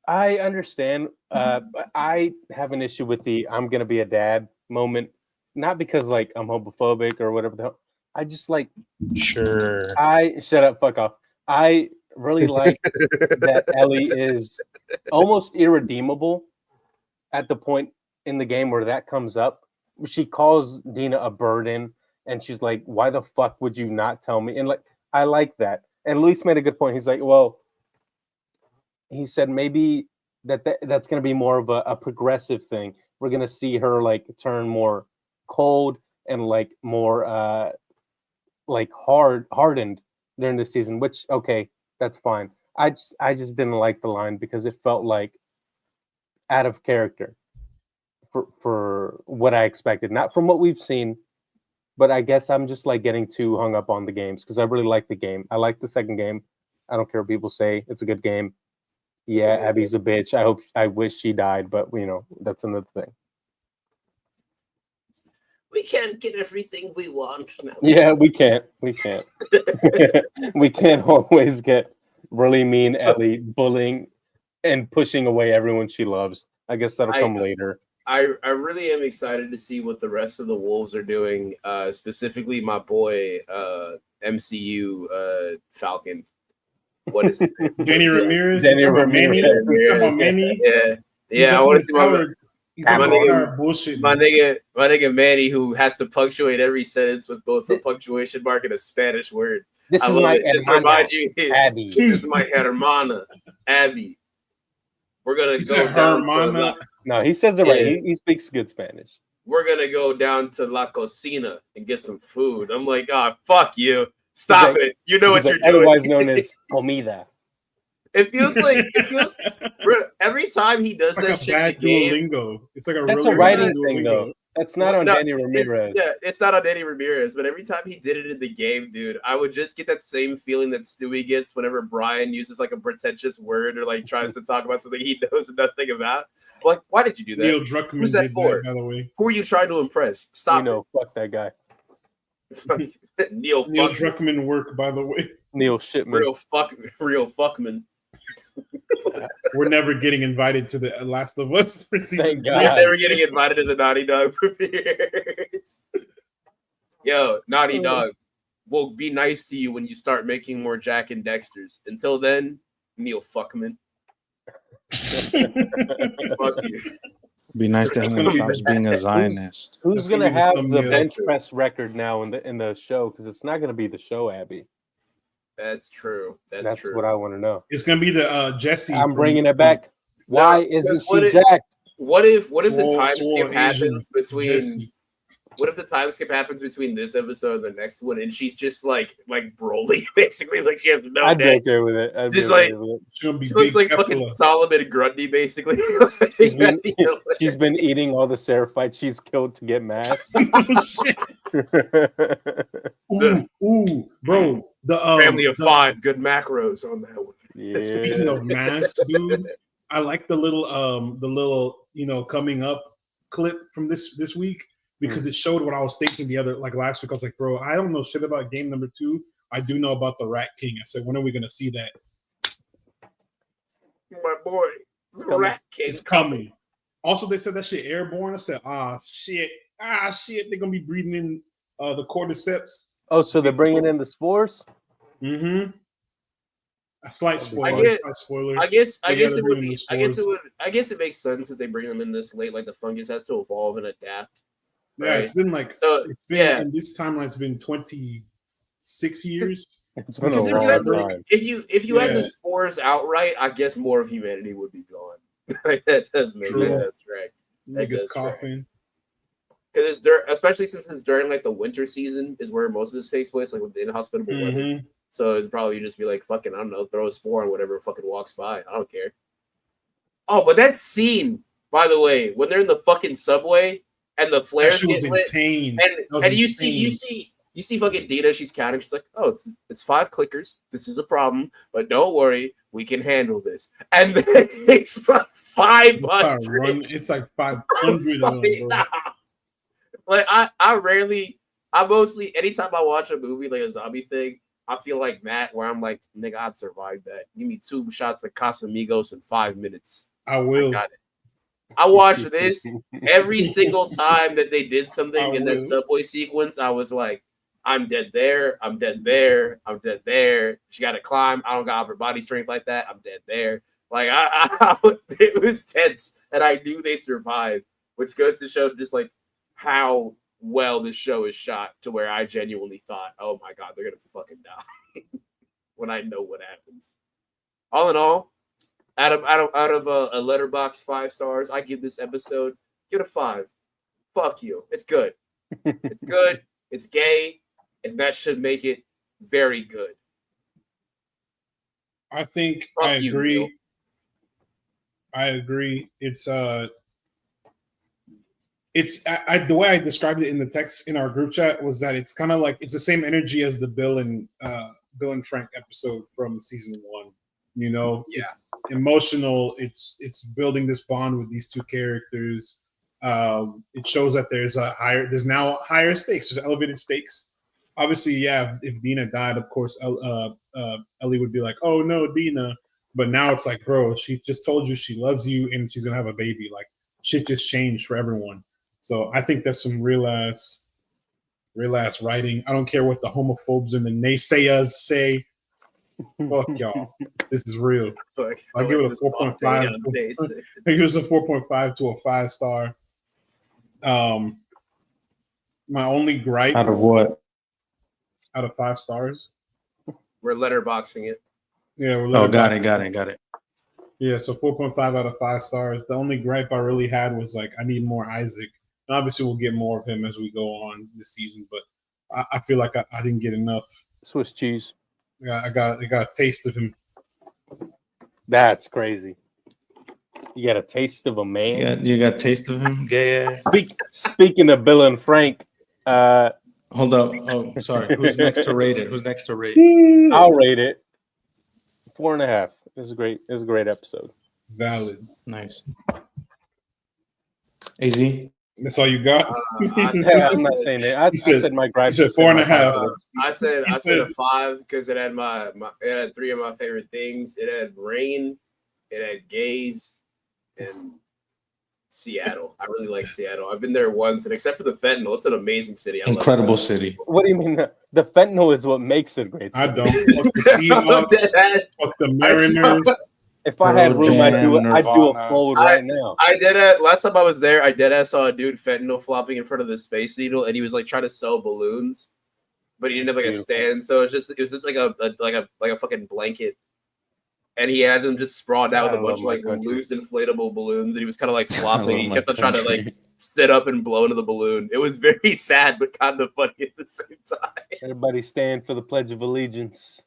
[SPEAKER 4] I understand. But I have an issue with the "I'm gonna be a dad" moment. Not because like I'm homophobic or whatever the hell. I just like
[SPEAKER 5] sure.
[SPEAKER 4] Shut up, fuck off. I really like that Ellie is almost irredeemable at the point in the game where that comes up. She calls Dina a burden, and she's like, "Why the fuck would you not tell me?" And like, I like that. And Luis made a good point. He's like, "Well," he said, "maybe that's going to be more of a progressive thing. We're going to see her like turn more cold and like more like hardened during the season," which okay, that's fine. I just didn't like the line because it felt like out of character for what I expected, not from what we've seen. But I guess I'm just like getting too hung up on the games because I really like the game. I like the second game. I don't care what people say. It's a good game. Yeah, Abby's a bitch. I wish she died, but that's another thing.
[SPEAKER 1] We can't get everything we want now.
[SPEAKER 4] Yeah, we can't. We can't always get really mean Ellie bullying and pushing away everyone she loves. I guess that'll come later.
[SPEAKER 1] I really am excited to see what the rest of the Wolves are doing. Specifically, my boy MCU Falcon. What is his name?
[SPEAKER 2] Danny Ramirez.
[SPEAKER 4] Danny Ramirez.
[SPEAKER 1] Yeah. I want to see
[SPEAKER 2] bullshit.
[SPEAKER 1] My nigga Manny, who has to punctuate every sentence with both a punctuation mark and a Spanish word.
[SPEAKER 4] This
[SPEAKER 1] I
[SPEAKER 4] is
[SPEAKER 1] love
[SPEAKER 4] my
[SPEAKER 1] it. Just remind you,
[SPEAKER 4] Abby.
[SPEAKER 1] This is my hermana, Abby. We're gonna go down to
[SPEAKER 4] No, he says the right. He speaks good Spanish.
[SPEAKER 1] We're gonna go down to La Cocina and get some food. I'm like, God, fuck you. Stop it. You know what you're doing.
[SPEAKER 4] Otherwise known as comida.
[SPEAKER 1] It feels every time he does that shit in the game.
[SPEAKER 2] Duolingo. It's like
[SPEAKER 4] that's a writing thing, though. That's not on Danny Ramirez.
[SPEAKER 1] It's not on Danny Ramirez. But every time he did it in the game, dude, I would just get that same feeling that Stewie gets whenever Brian uses like a pretentious word or like tries to talk about something he knows nothing about. Like, why did you do that?
[SPEAKER 2] Neil Druckmann
[SPEAKER 1] Who's that
[SPEAKER 2] did
[SPEAKER 1] for?
[SPEAKER 2] that, by the way.
[SPEAKER 1] Who are you trying to impress? Stop.
[SPEAKER 4] Fuck that guy.
[SPEAKER 1] Neil
[SPEAKER 2] Druckmann work, by the way.
[SPEAKER 4] Neil Shipman.
[SPEAKER 1] Real fuckman.
[SPEAKER 2] We're never getting invited to the Last of Us for season
[SPEAKER 4] Thank
[SPEAKER 2] 3.
[SPEAKER 1] We're
[SPEAKER 4] God.
[SPEAKER 1] never getting invited to the Naughty Dog premieres. Yo, Naughty Dog, we'll be nice to you when you start making more Jack and Dexters. Until then, Neil Fuckman. Fuck you.
[SPEAKER 5] Be nice to
[SPEAKER 2] It's
[SPEAKER 5] him when he
[SPEAKER 2] gonna be
[SPEAKER 5] stops being a Zionist.
[SPEAKER 4] Who's
[SPEAKER 2] That's gonna
[SPEAKER 4] gonna
[SPEAKER 2] be the
[SPEAKER 4] have the
[SPEAKER 2] thumbnail.
[SPEAKER 4] bench press record now in the show? Because it's not gonna be the show, Abby.
[SPEAKER 1] That's true.
[SPEAKER 4] That's
[SPEAKER 1] true.
[SPEAKER 4] what I want to know.
[SPEAKER 2] It's gonna be the Jesse.
[SPEAKER 4] I'm bringing it back. Why isn't
[SPEAKER 1] because what
[SPEAKER 4] she jacked?
[SPEAKER 1] What if the
[SPEAKER 2] Swole
[SPEAKER 1] time
[SPEAKER 2] Asian
[SPEAKER 1] skip happens between
[SPEAKER 2] Jesse.
[SPEAKER 1] what if the time skip happens between this episode and the next one, and she's just like Broly, basically, like she has no
[SPEAKER 4] I'd be
[SPEAKER 1] neck.
[SPEAKER 4] okay with it. I'd be
[SPEAKER 1] Just
[SPEAKER 4] okay
[SPEAKER 1] like-
[SPEAKER 4] with it.
[SPEAKER 2] It's gonna be
[SPEAKER 1] She looks
[SPEAKER 2] big
[SPEAKER 1] like fucking
[SPEAKER 2] Kefla.
[SPEAKER 1] Solomon Grundy, basically.
[SPEAKER 4] She's been eating all the Seraphite she's killed to get mass.
[SPEAKER 2] Ooh, bro. The
[SPEAKER 1] Family of
[SPEAKER 2] the-
[SPEAKER 1] 5, good macros on that one.
[SPEAKER 2] Speaking
[SPEAKER 4] yeah.
[SPEAKER 2] of mass, dude, I like the little coming up clip from this week because it showed what I was thinking last week. I was like, bro, I don't know shit about game number 2. I do know about the Rat King. I said, when are we gonna see that?
[SPEAKER 1] My boy,
[SPEAKER 4] coming.
[SPEAKER 1] Rat King.
[SPEAKER 2] It's coming. Also, they said that shit airborne. I said, shit, they're gonna be breathing in the cordyceps.
[SPEAKER 4] Oh, so they're bringing in the spores?
[SPEAKER 2] Mm-hmm. A slight spoiler.
[SPEAKER 1] get-
[SPEAKER 2] Slight spoiler.
[SPEAKER 1] I guess
[SPEAKER 2] They gotta
[SPEAKER 1] it would
[SPEAKER 2] bring in
[SPEAKER 1] be.
[SPEAKER 2] the
[SPEAKER 1] I guess it makes sense that they bring them in this late. Like the fungus has to evolve and adapt.
[SPEAKER 2] Yeah, it's been like
[SPEAKER 1] So
[SPEAKER 2] in this timeline. It's been 26 years.
[SPEAKER 4] It's
[SPEAKER 2] Since
[SPEAKER 4] been a
[SPEAKER 2] it's
[SPEAKER 4] long
[SPEAKER 2] been-
[SPEAKER 4] time.
[SPEAKER 1] if you had the
[SPEAKER 2] Yeah.
[SPEAKER 1] spores outright, I guess more of humanity would be gone. That does make
[SPEAKER 2] True.
[SPEAKER 1] sense, right? That
[SPEAKER 2] Niggas
[SPEAKER 1] does track.
[SPEAKER 2] coughing.
[SPEAKER 1] Because especially since it's during like the winter season, is where most of this takes place, like with the inhospitable weather.
[SPEAKER 2] Mhm.
[SPEAKER 1] So it'd probably just be like fucking, I don't know, throw a spore on whatever fucking walks by. I don't care. Oh, but that scene, by the way, when they're in the fucking subway and the
[SPEAKER 2] That
[SPEAKER 1] flares
[SPEAKER 2] shit was
[SPEAKER 1] get lit,
[SPEAKER 2] insane.
[SPEAKER 1] and
[SPEAKER 2] That was
[SPEAKER 1] you
[SPEAKER 2] insane.
[SPEAKER 1] see fucking Data, she's counting. She's like, oh, it's 5 clickers. This is a problem, but don't worry, we can handle this. And then it's like 500.
[SPEAKER 2] It's like 500 of them, bro.
[SPEAKER 1] Nah. Like I mostly anytime I watch a movie like a zombie thing, I feel like Matt, where I'm like, nigga, I'd survive that. Give me 2 shots of Casamigos in 5 minutes.
[SPEAKER 2] I will.
[SPEAKER 1] Got it. I watched this every single time that they did something
[SPEAKER 2] I
[SPEAKER 1] in that
[SPEAKER 2] will.
[SPEAKER 1] subway sequence. I was like, I'm dead there. I'm dead there. I'm dead there. She got to climb. I don't got upper body strength like that. I'm dead there. Like it was tense, and I knew they survived, which goes to show just like how well this show is shot to where I genuinely thought, oh my god, they're gonna fucking die when I know what happens. All in all, out of a letterbox 5 stars, I give this episode give it a 5. Fuck you. It's good. It's good. It's gay, and that should make it very good.
[SPEAKER 2] I think
[SPEAKER 1] Fuck
[SPEAKER 2] I
[SPEAKER 1] you,
[SPEAKER 2] agree.
[SPEAKER 1] Neil.
[SPEAKER 2] I agree. It's the way I described it in the text in our group chat was that it's kind of like it's the same energy as the Bill and Frank episode from season 1. You know,
[SPEAKER 1] Yeah.
[SPEAKER 2] It's emotional. It's building this bond with these 2 characters. It shows that there's now higher stakes. There's elevated stakes. Obviously, yeah. If Dina died, of course, Ellie would be like, "Oh no, Dina." But now it's like, bro, she just told you she loves you and she's gonna have a baby. Like, shit just changed for everyone. So I think that's some real ass writing. I don't care what the homophobes and the naysayers say. Fuck y'all. This is real.
[SPEAKER 1] Fuck,
[SPEAKER 2] I'll give it a
[SPEAKER 1] this
[SPEAKER 2] 4.5.
[SPEAKER 1] damn day.
[SPEAKER 2] I give it a 4.5 to a 5 star. My only gripe
[SPEAKER 5] Out of what?
[SPEAKER 2] out of 5 stars.
[SPEAKER 1] We're letterboxing it.
[SPEAKER 2] Yeah, we're
[SPEAKER 5] Oh,
[SPEAKER 2] literally-
[SPEAKER 5] got it.
[SPEAKER 2] Yeah, so 4.5 out of 5 stars. The only gripe I really had was like I need more Isaac. And obviously we'll get more of him as we go on this season, but I feel like I didn't get enough.
[SPEAKER 4] Swiss cheese.
[SPEAKER 2] Yeah, I got a taste of him.
[SPEAKER 4] That's crazy. You got a taste of a man.
[SPEAKER 5] You got taste of him, gay.
[SPEAKER 4] Speaking of Bill and Frank,
[SPEAKER 5] Hold up. Oh, sorry. Who's next to rate it?
[SPEAKER 4] I'll rate it 4.5. It was a great episode.
[SPEAKER 2] Valid.
[SPEAKER 5] Nice. AZ.
[SPEAKER 2] That's all you got?
[SPEAKER 4] I'm not saying that. I said my gripe.
[SPEAKER 2] You said 4.5.
[SPEAKER 1] I said
[SPEAKER 2] You
[SPEAKER 1] a
[SPEAKER 2] said-
[SPEAKER 1] 5 because it had it had 3 of my favorite things. It had rain, It had gays and Seattle. I really like Seattle. I've been there once, and except for the fentanyl, it's an amazing city. I
[SPEAKER 5] Incredible
[SPEAKER 1] love
[SPEAKER 5] city.
[SPEAKER 4] What do you mean? The fentanyl is what makes it great.
[SPEAKER 2] I don't. Fuck the Seahawks. Fuck the Mariners.
[SPEAKER 4] If I had room, I'd do a
[SPEAKER 5] Nirvana.
[SPEAKER 4] fold right now.
[SPEAKER 1] I did it last time I was there. I did. Saw a dude fentanyl flopping in front of the Space Needle, and he was like trying to sell balloons, but he didn't have like a stand. So it was just like a fucking blanket, and he had them just sprawled out with a bunch of like loose inflatable balloons, and he was kind of like flopping. He kept on trying to like sit up and blow into the balloon. It was very sad, but kind of funny at the same time.
[SPEAKER 4] Everybody stand for the Pledge of Allegiance.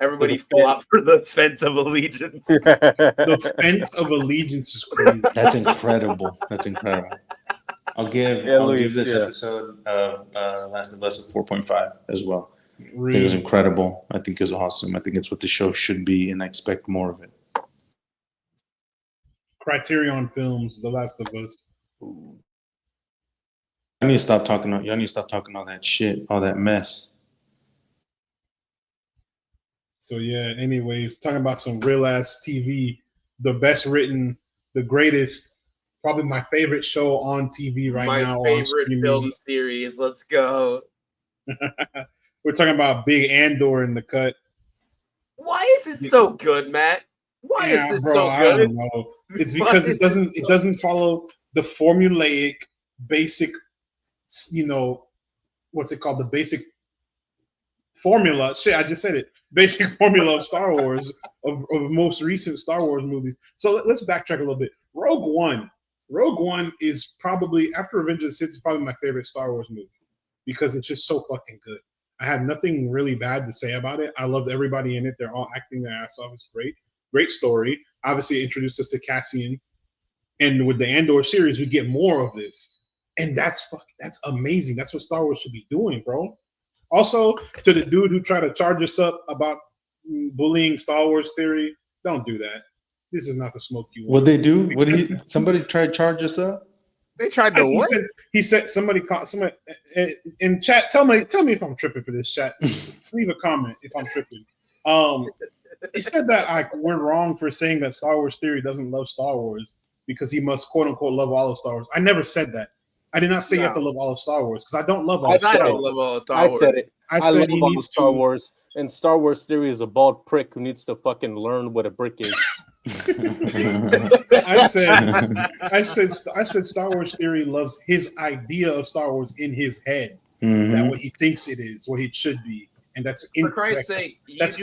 [SPEAKER 1] Everybody flop for the fence of allegiance.
[SPEAKER 2] The fence of allegiance is crazy.
[SPEAKER 5] That's incredible. That's incredible. I'll give this episode of Last of Us a 4.5 as well. I think it was incredible. I think it was awesome. I think it's what the show should be, and I expect more of it.
[SPEAKER 2] Criterion Films, The Last of Us.
[SPEAKER 5] Y'all need to stop talking all that shit, all that mess.
[SPEAKER 2] So yeah, anyways, talking about some real ass TV, the best written, the greatest, probably my favorite show on TV now.
[SPEAKER 1] My favorite film series. Let's go.
[SPEAKER 2] We're talking about Big Andor in the cut.
[SPEAKER 1] Why is it so good, Matt? Why is this so good?
[SPEAKER 2] I don't know. It's because it doesn't follow the formulaic basic, what's it called? The basic formula. Shit, I just said it. Basic formula of Star Wars, of most recent Star Wars movies. So let's backtrack a little bit. Rogue One is probably, after Revenge of the Sith, is probably my favorite Star Wars movie because it's just so fucking good. I had nothing really bad to say about it. I loved everybody in it. They're all acting their ass off. It's great. Great story. Obviously, it introduced us to Cassian. And with the Andor series, we get more of this. And that's amazing. That's what Star Wars should be doing, bro. Also, to the dude who tried to charge us up about bullying Star Wars theory, don't do that. This is not the smoke you want.
[SPEAKER 5] What'd they do? Somebody tried to charge us up?
[SPEAKER 1] They tried to what?
[SPEAKER 2] He said somebody in chat. Tell me if I'm tripping for this, chat. Leave a comment if I'm tripping. He said that we're wrong for saying that Star Wars theory doesn't love Star Wars because he must quote unquote love all of Star Wars. I never said that. I did not say you have to love all of Star Wars because I don't love all of Star Wars.
[SPEAKER 1] I don't love all of Star Wars.
[SPEAKER 4] I said it.
[SPEAKER 2] I said
[SPEAKER 4] love all of Star Wars. And Star Wars theory is a bald prick who needs to fucking learn what a brick is.
[SPEAKER 2] I said Star Wars theory loves his idea of Star Wars in his head.
[SPEAKER 5] Mm-hmm.
[SPEAKER 2] That what he thinks it is, what it should be, and that's incorrect.
[SPEAKER 1] For Christ's sake,
[SPEAKER 2] that's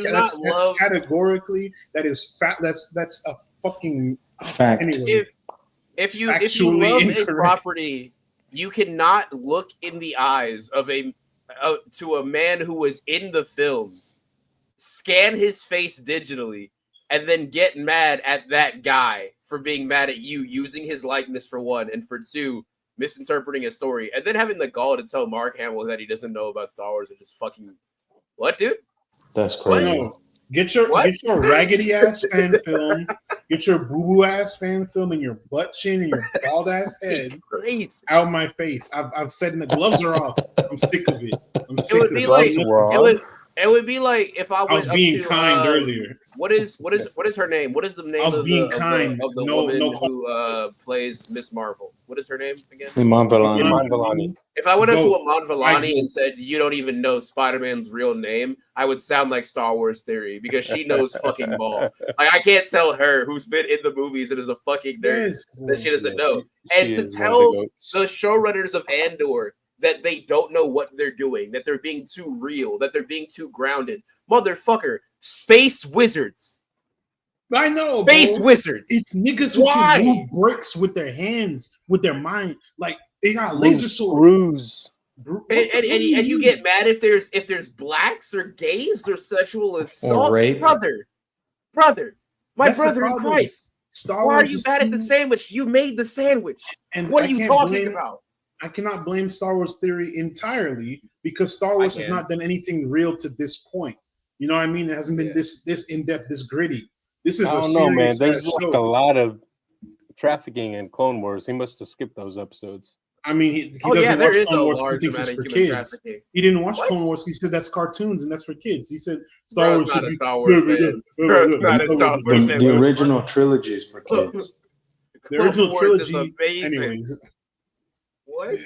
[SPEAKER 2] categorically that is fat. That's a fucking
[SPEAKER 5] fact.
[SPEAKER 2] Anyways,
[SPEAKER 1] if you love a property, you cannot look in the eyes of to a man who was in the films, scan his face digitally, and then get mad at that guy for being mad at you using his likeness for one, and for two, misinterpreting a story, and then having the gall to tell Mark Hamill that he doesn't know about Star Wars and just fucking what, dude?
[SPEAKER 5] That's crazy.
[SPEAKER 2] No. Get your raggedy ass fan film, get your boo boo ass fan film, and your butt chin and your bald ass head out my face. I've said the gloves are off. I'm sick of it.
[SPEAKER 1] It would be like if I
[SPEAKER 2] was being kind earlier.
[SPEAKER 1] What is her name? What is the name of the woman who plays Miss Marvel? What is her name again?
[SPEAKER 5] Iman Vellani.
[SPEAKER 1] If I went up to Iman Vellani and said, "You don't even know Spider-Man's real name," I would sound like Star Wars theory because she knows fucking ball. Like I can't tell her who's been in the movies and is a fucking nerd that she doesn't know. And to tell the showrunners of Andor that they don't know what they're doing, that they're being too real, that they're being too grounded. Motherfucker, space wizards.
[SPEAKER 2] I know,
[SPEAKER 1] space wizards.
[SPEAKER 2] It's niggas who can move bricks with their hands, with their mind. Like they got laser
[SPEAKER 4] screws.
[SPEAKER 1] And you get mad if there's blacks or gays or sexual assault.
[SPEAKER 5] Or rape.
[SPEAKER 1] Brother, my brother in Christ. Why are you mad at the sandwich? You made the sandwich. And what are you talking about?
[SPEAKER 2] I cannot blame Star Wars theory entirely because Star Wars has not done anything real to this point. You know what I mean? It hasn't been this in-depth, this gritty. This is
[SPEAKER 4] I don't know, man. There's like a lot of trafficking in Clone Wars. He must have skipped those episodes.
[SPEAKER 2] I mean, he
[SPEAKER 1] Oh yeah,
[SPEAKER 2] doesn't
[SPEAKER 1] there
[SPEAKER 2] watch
[SPEAKER 1] is a
[SPEAKER 2] Clone Wars. He
[SPEAKER 1] large
[SPEAKER 2] thinks
[SPEAKER 1] amount
[SPEAKER 2] it's
[SPEAKER 1] of
[SPEAKER 2] for
[SPEAKER 1] human
[SPEAKER 2] kids.
[SPEAKER 1] trafficking.
[SPEAKER 2] He didn't watch
[SPEAKER 1] What?
[SPEAKER 2] Clone Wars. He said that's cartoons and that's for kids. He said Star
[SPEAKER 1] Bro's
[SPEAKER 2] Wars
[SPEAKER 1] not
[SPEAKER 2] should
[SPEAKER 1] a
[SPEAKER 2] be
[SPEAKER 1] Star Wars fan. Bro's not a Star Wars fan.
[SPEAKER 5] The original trilogy is for kids.
[SPEAKER 2] The original
[SPEAKER 1] Clone Wars is
[SPEAKER 2] trilogy.
[SPEAKER 1] amazing.
[SPEAKER 2] Anyways,
[SPEAKER 1] What?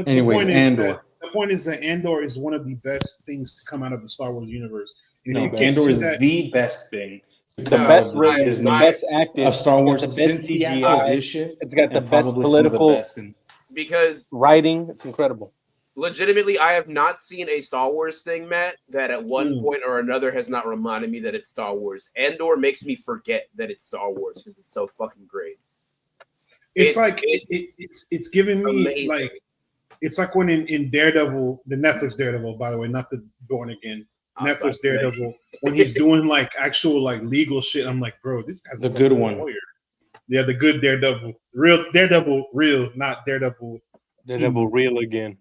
[SPEAKER 5] Anyways,
[SPEAKER 2] the point is that Andor is one of the best things to come out of the Star Wars universe. And
[SPEAKER 5] No,
[SPEAKER 2] you get
[SPEAKER 5] Andor
[SPEAKER 2] to
[SPEAKER 5] is
[SPEAKER 2] that-
[SPEAKER 5] the best thing.
[SPEAKER 4] The best written,
[SPEAKER 5] Disney
[SPEAKER 4] the best acted
[SPEAKER 5] of Star Wars
[SPEAKER 4] it's got the best
[SPEAKER 5] since the
[SPEAKER 4] CGI,
[SPEAKER 5] acquisition.
[SPEAKER 4] It's got the
[SPEAKER 5] and
[SPEAKER 4] best
[SPEAKER 5] probably some of the
[SPEAKER 4] political
[SPEAKER 5] best in-
[SPEAKER 1] Because
[SPEAKER 4] writing. It's incredible.
[SPEAKER 1] legitimately, I have not seen a Star Wars thing, Matt, that at one point or another has not reminded me that it's Star Wars. Andor makes me forget that it's Star Wars because it's so fucking great.
[SPEAKER 2] It's giving me
[SPEAKER 1] amazing.
[SPEAKER 2] like it's like when in Daredevil, the Netflix Daredevil, by the way, not the Born Again, Netflix Daredevil, when he's doing like actual like legal shit, I'm like, bro, this guy's
[SPEAKER 5] the good one.
[SPEAKER 2] lawyer. Yeah, the good Daredevil, real Daredevil, real, not Daredevil.
[SPEAKER 4] Daredevil real again.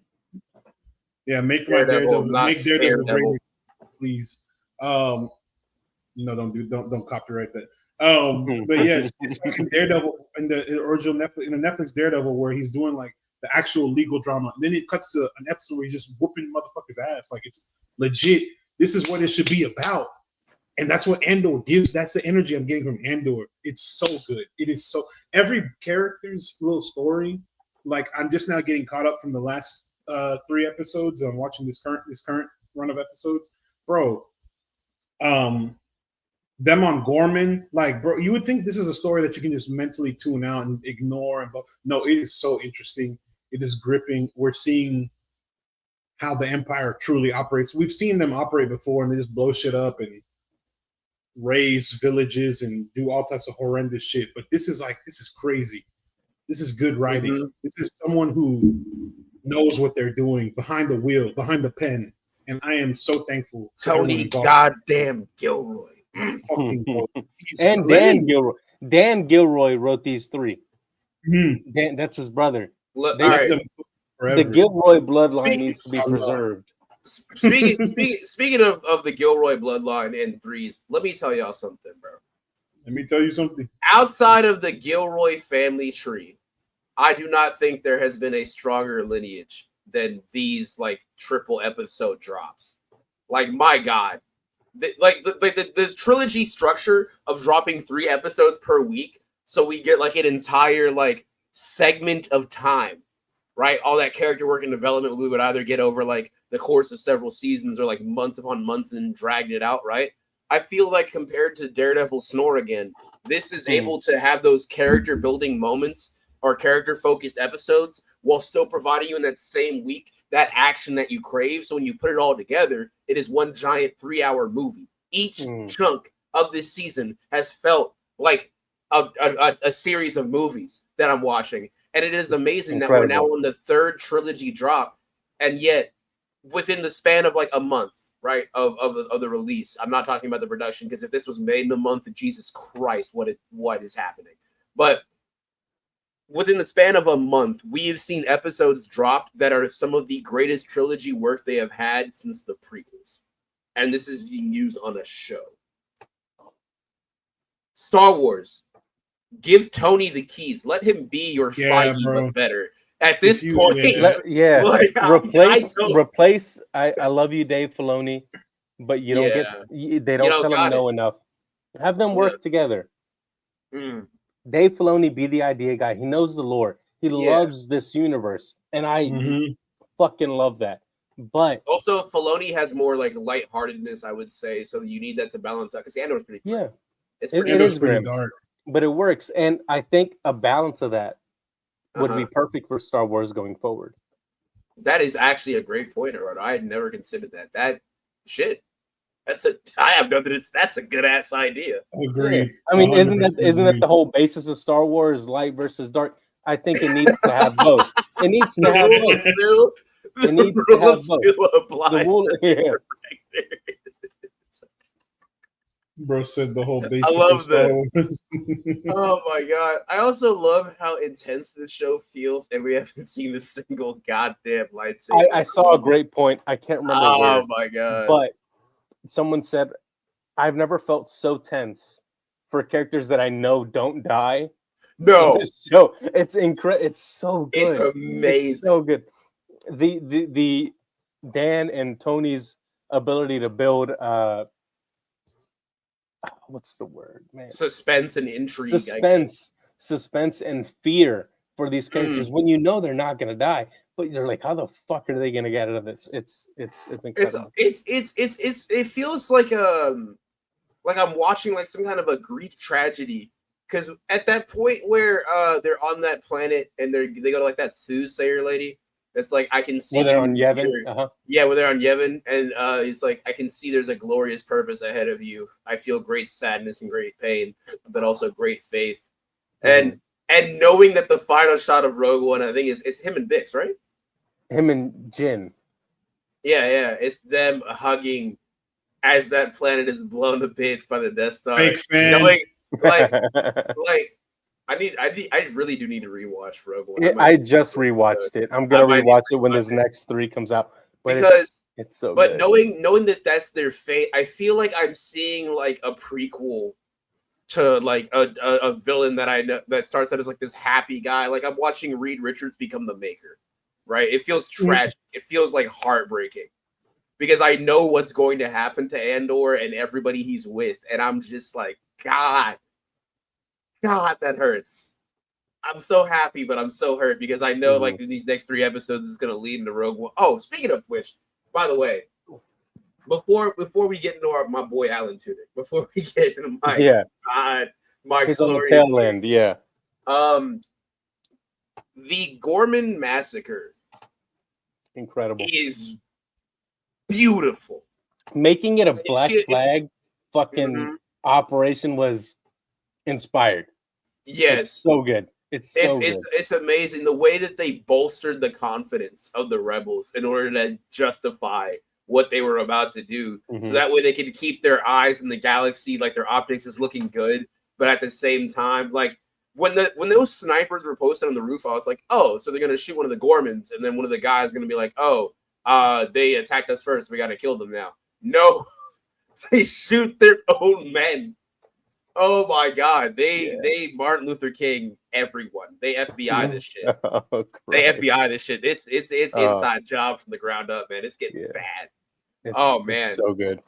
[SPEAKER 2] Yeah, make
[SPEAKER 1] Daredevil,
[SPEAKER 2] my Daredevil,
[SPEAKER 1] not
[SPEAKER 2] make Daredevil
[SPEAKER 1] Daredevil.
[SPEAKER 2] great, please. No, don't copyright that. But yes, it's like in Daredevil in the original Netflix in the Netflix Daredevil where he's doing like the actual legal drama. And then it cuts to an episode where he's just whooping motherfuckers' ass. Like it's legit. This is what it should be about. And that's what Andor gives. That's the energy I'm getting from Andor. It's so good. It is so every character's little story. Like I'm just now getting caught up from the last 3 episodes. I'm watching this current run of episodes, bro. Them on Gorman, like, bro, you would think this is a story that you can just mentally tune out and ignore, and no, it is so interesting. It is gripping. We're seeing how the Empire truly operates. We've seen them operate before, and they just blow shit up and raise villages and do all types of horrendous shit. But this is crazy. This is good writing.
[SPEAKER 1] Mm-hmm.
[SPEAKER 2] This is someone who knows what they're doing behind the wheel, behind the pen, and I am so thankful.
[SPEAKER 1] Tony goddamn Gilroy.
[SPEAKER 2] Fucking
[SPEAKER 4] And Dan Gilroy wrote these 3. Dan, that's his brother.
[SPEAKER 1] Look,
[SPEAKER 4] They-
[SPEAKER 1] all right.
[SPEAKER 4] The Gilroy bloodline needs to be preserved.
[SPEAKER 1] Speaking of the Gilroy bloodline and 3s, let me tell y'all something, bro.
[SPEAKER 2] Let me tell you something.
[SPEAKER 1] Outside of the Gilroy family tree, I do not think there has been a stronger lineage than these like triple episode drops. Like, my God. The trilogy structure of dropping 3 episodes per week, so we get like an entire like segment of time, right? All that character work and development we would either get over like the course of several seasons or like months upon months and dragged it out, right? I feel like compared to Daredevil Snore Again, this is able to have those character building moments or character focused episodes while still providing you in that same week that action that you crave. So when you put it all together, it is one giant 3-hour movie. Each chunk of this season has felt like a series of movies that I'm watching. And it is amazing that we're now on the 3rd trilogy drop. And yet within the span of like a month, right, of the release, I'm not talking about the production, because if this was made in the month of Jesus Christ, what is happening? But within the span of a month, we have seen episodes dropped that are some of the greatest trilogy work they have had since the prequels. And this is being used on a show. Star Wars. Give Tony the keys. Let him be your Feige, but better. At this point,
[SPEAKER 4] replace. I love you, Dave Filoni, but you don't they don't tell him no enough. Have them work together. Dave Filoni be the idea guy. He knows the lore. He loves this universe, and I fucking love that. But
[SPEAKER 1] also, Filoni has more like lightheartedness, I would say. So you need that to balance out, because Andor's pretty grim.
[SPEAKER 4] It is pretty dark, but it works, and I think a balance of that would be perfect for Star Wars going forward.
[SPEAKER 1] That is actually a great point, Gerardo. I had never considered that. That's a good ass idea.
[SPEAKER 2] Agreed.
[SPEAKER 4] Yeah. I mean, isn't that the whole basis of Star Wars, light versus dark? I think it needs to have both. It needs to have both. It needs to have both. The rule,
[SPEAKER 2] Bro said the whole basis.
[SPEAKER 1] I love that. Oh my god! I also love how intense this show feels, and we haven't seen a single goddamn lightsaber.
[SPEAKER 4] I saw a great point. I can't remember.
[SPEAKER 1] Oh my god!
[SPEAKER 4] But someone said, "I've never felt so tense for characters that I know don't die
[SPEAKER 1] No,
[SPEAKER 4] This show, it's incredible. It's so good.
[SPEAKER 1] it's amazing.
[SPEAKER 4] It's so good. The Dan and Tony's ability to build what's the word, man?
[SPEAKER 1] Suspense and intrigue. I guess.
[SPEAKER 4] Suspense and fear for these characters when you know they're not gonna die, but you're like, how the fuck are they gonna get out of this? It's incredible.
[SPEAKER 1] It feels like I'm watching like some kind of a Greek tragedy, because at that point where they're on that planet and they go to like that soothsayer lady. It's like I can see
[SPEAKER 4] where they're on Yevon.
[SPEAKER 1] Yeah, where they're on Yevon, and he's like, I can see there's a glorious purpose ahead of you. I feel great sadness and great pain, but also great faith. And knowing that the final shot of Rogue One, I think it's him and Bix, right?
[SPEAKER 4] Him and Jin.
[SPEAKER 1] Yeah, it's them hugging as that planet is blown to bits by the Death Star.
[SPEAKER 2] Fake fan.
[SPEAKER 1] Knowing, like I really do need to rewatch Rogue One.
[SPEAKER 4] I just rewatched it. I'm gonna rewatch it when this next 3 comes out. But
[SPEAKER 1] because
[SPEAKER 4] it's so
[SPEAKER 1] but
[SPEAKER 4] good.
[SPEAKER 1] knowing that that's their fate, I feel like I'm seeing like a prequel to like a villain that I know that starts out as like this happy guy. Like I'm watching Reed Richards become the Maker, right? It feels tragic. It feels like heartbreaking because I know what's going to happen to Andor and everybody he's with, and I'm just like, God, that hurts. I'm so happy, but I'm so hurt because I know like in these next 3 episodes is going to lead into Rogue One. Oh, speaking of which, by the way, before we get into my boy Alan Tudyk, before we get into my
[SPEAKER 4] he's on the tail end,
[SPEAKER 1] the Gorman massacre,
[SPEAKER 4] incredible,
[SPEAKER 1] is beautiful.
[SPEAKER 4] Making it a Black Flag fucking operation was inspired.
[SPEAKER 1] Yes,
[SPEAKER 4] it's so good. It's
[SPEAKER 1] amazing the way that they bolstered the confidence of the rebels in order to justify what they were about to do, so that way they could keep their eyes in the galaxy, like their optics is looking good, but at the same time, like when those snipers were posted on the roof, I was like, oh, so they're gonna shoot one of the Gormans, and then one of the guys is gonna be like, oh, they attacked us first, we gotta kill them now. No, they shoot their own men. Oh my God, they Martin Luther King everyone. They FBI this shit. They FBI this shit. It's inside job from the ground up, man. It's getting bad. Man,
[SPEAKER 4] it's so good.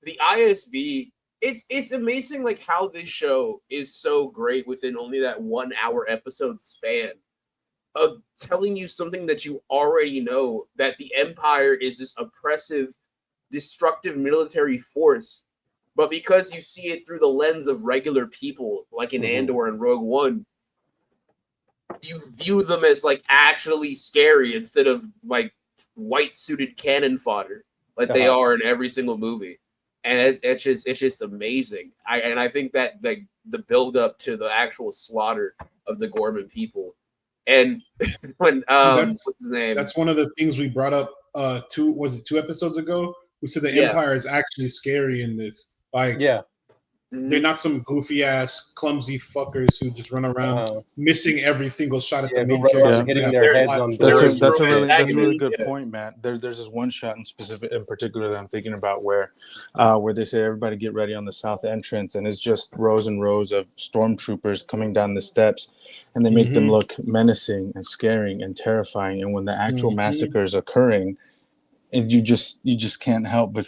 [SPEAKER 1] The ISB, it's amazing like how this show is so great within only that 1 hour episode span of telling you something that you already know, that the Empire is this oppressive, destructive military force. But because you see it through the lens of regular people, like in Andor and Rogue One, you view them as like actually scary instead of like white suited cannon fodder, like they are in every single movie. And it's just amazing. I think that like the build up to the actual slaughter of the Gorman people, and when what's his name?
[SPEAKER 2] That's one of the things we brought up 2 episodes ago. We said the Empire is actually scary in this. Like, they're not some goofy ass, clumsy fuckers who just run around missing every single shot at the main character.
[SPEAKER 4] Hitting their heads on
[SPEAKER 5] that's a really good point, Matt. There's this one shot in particular that I'm thinking about where they say everybody get ready on the south entrance, and it's just rows and rows of stormtroopers coming down the steps, and they make them look menacing and scaring and terrifying. And when the actual massacre is occurring, and you just can't help but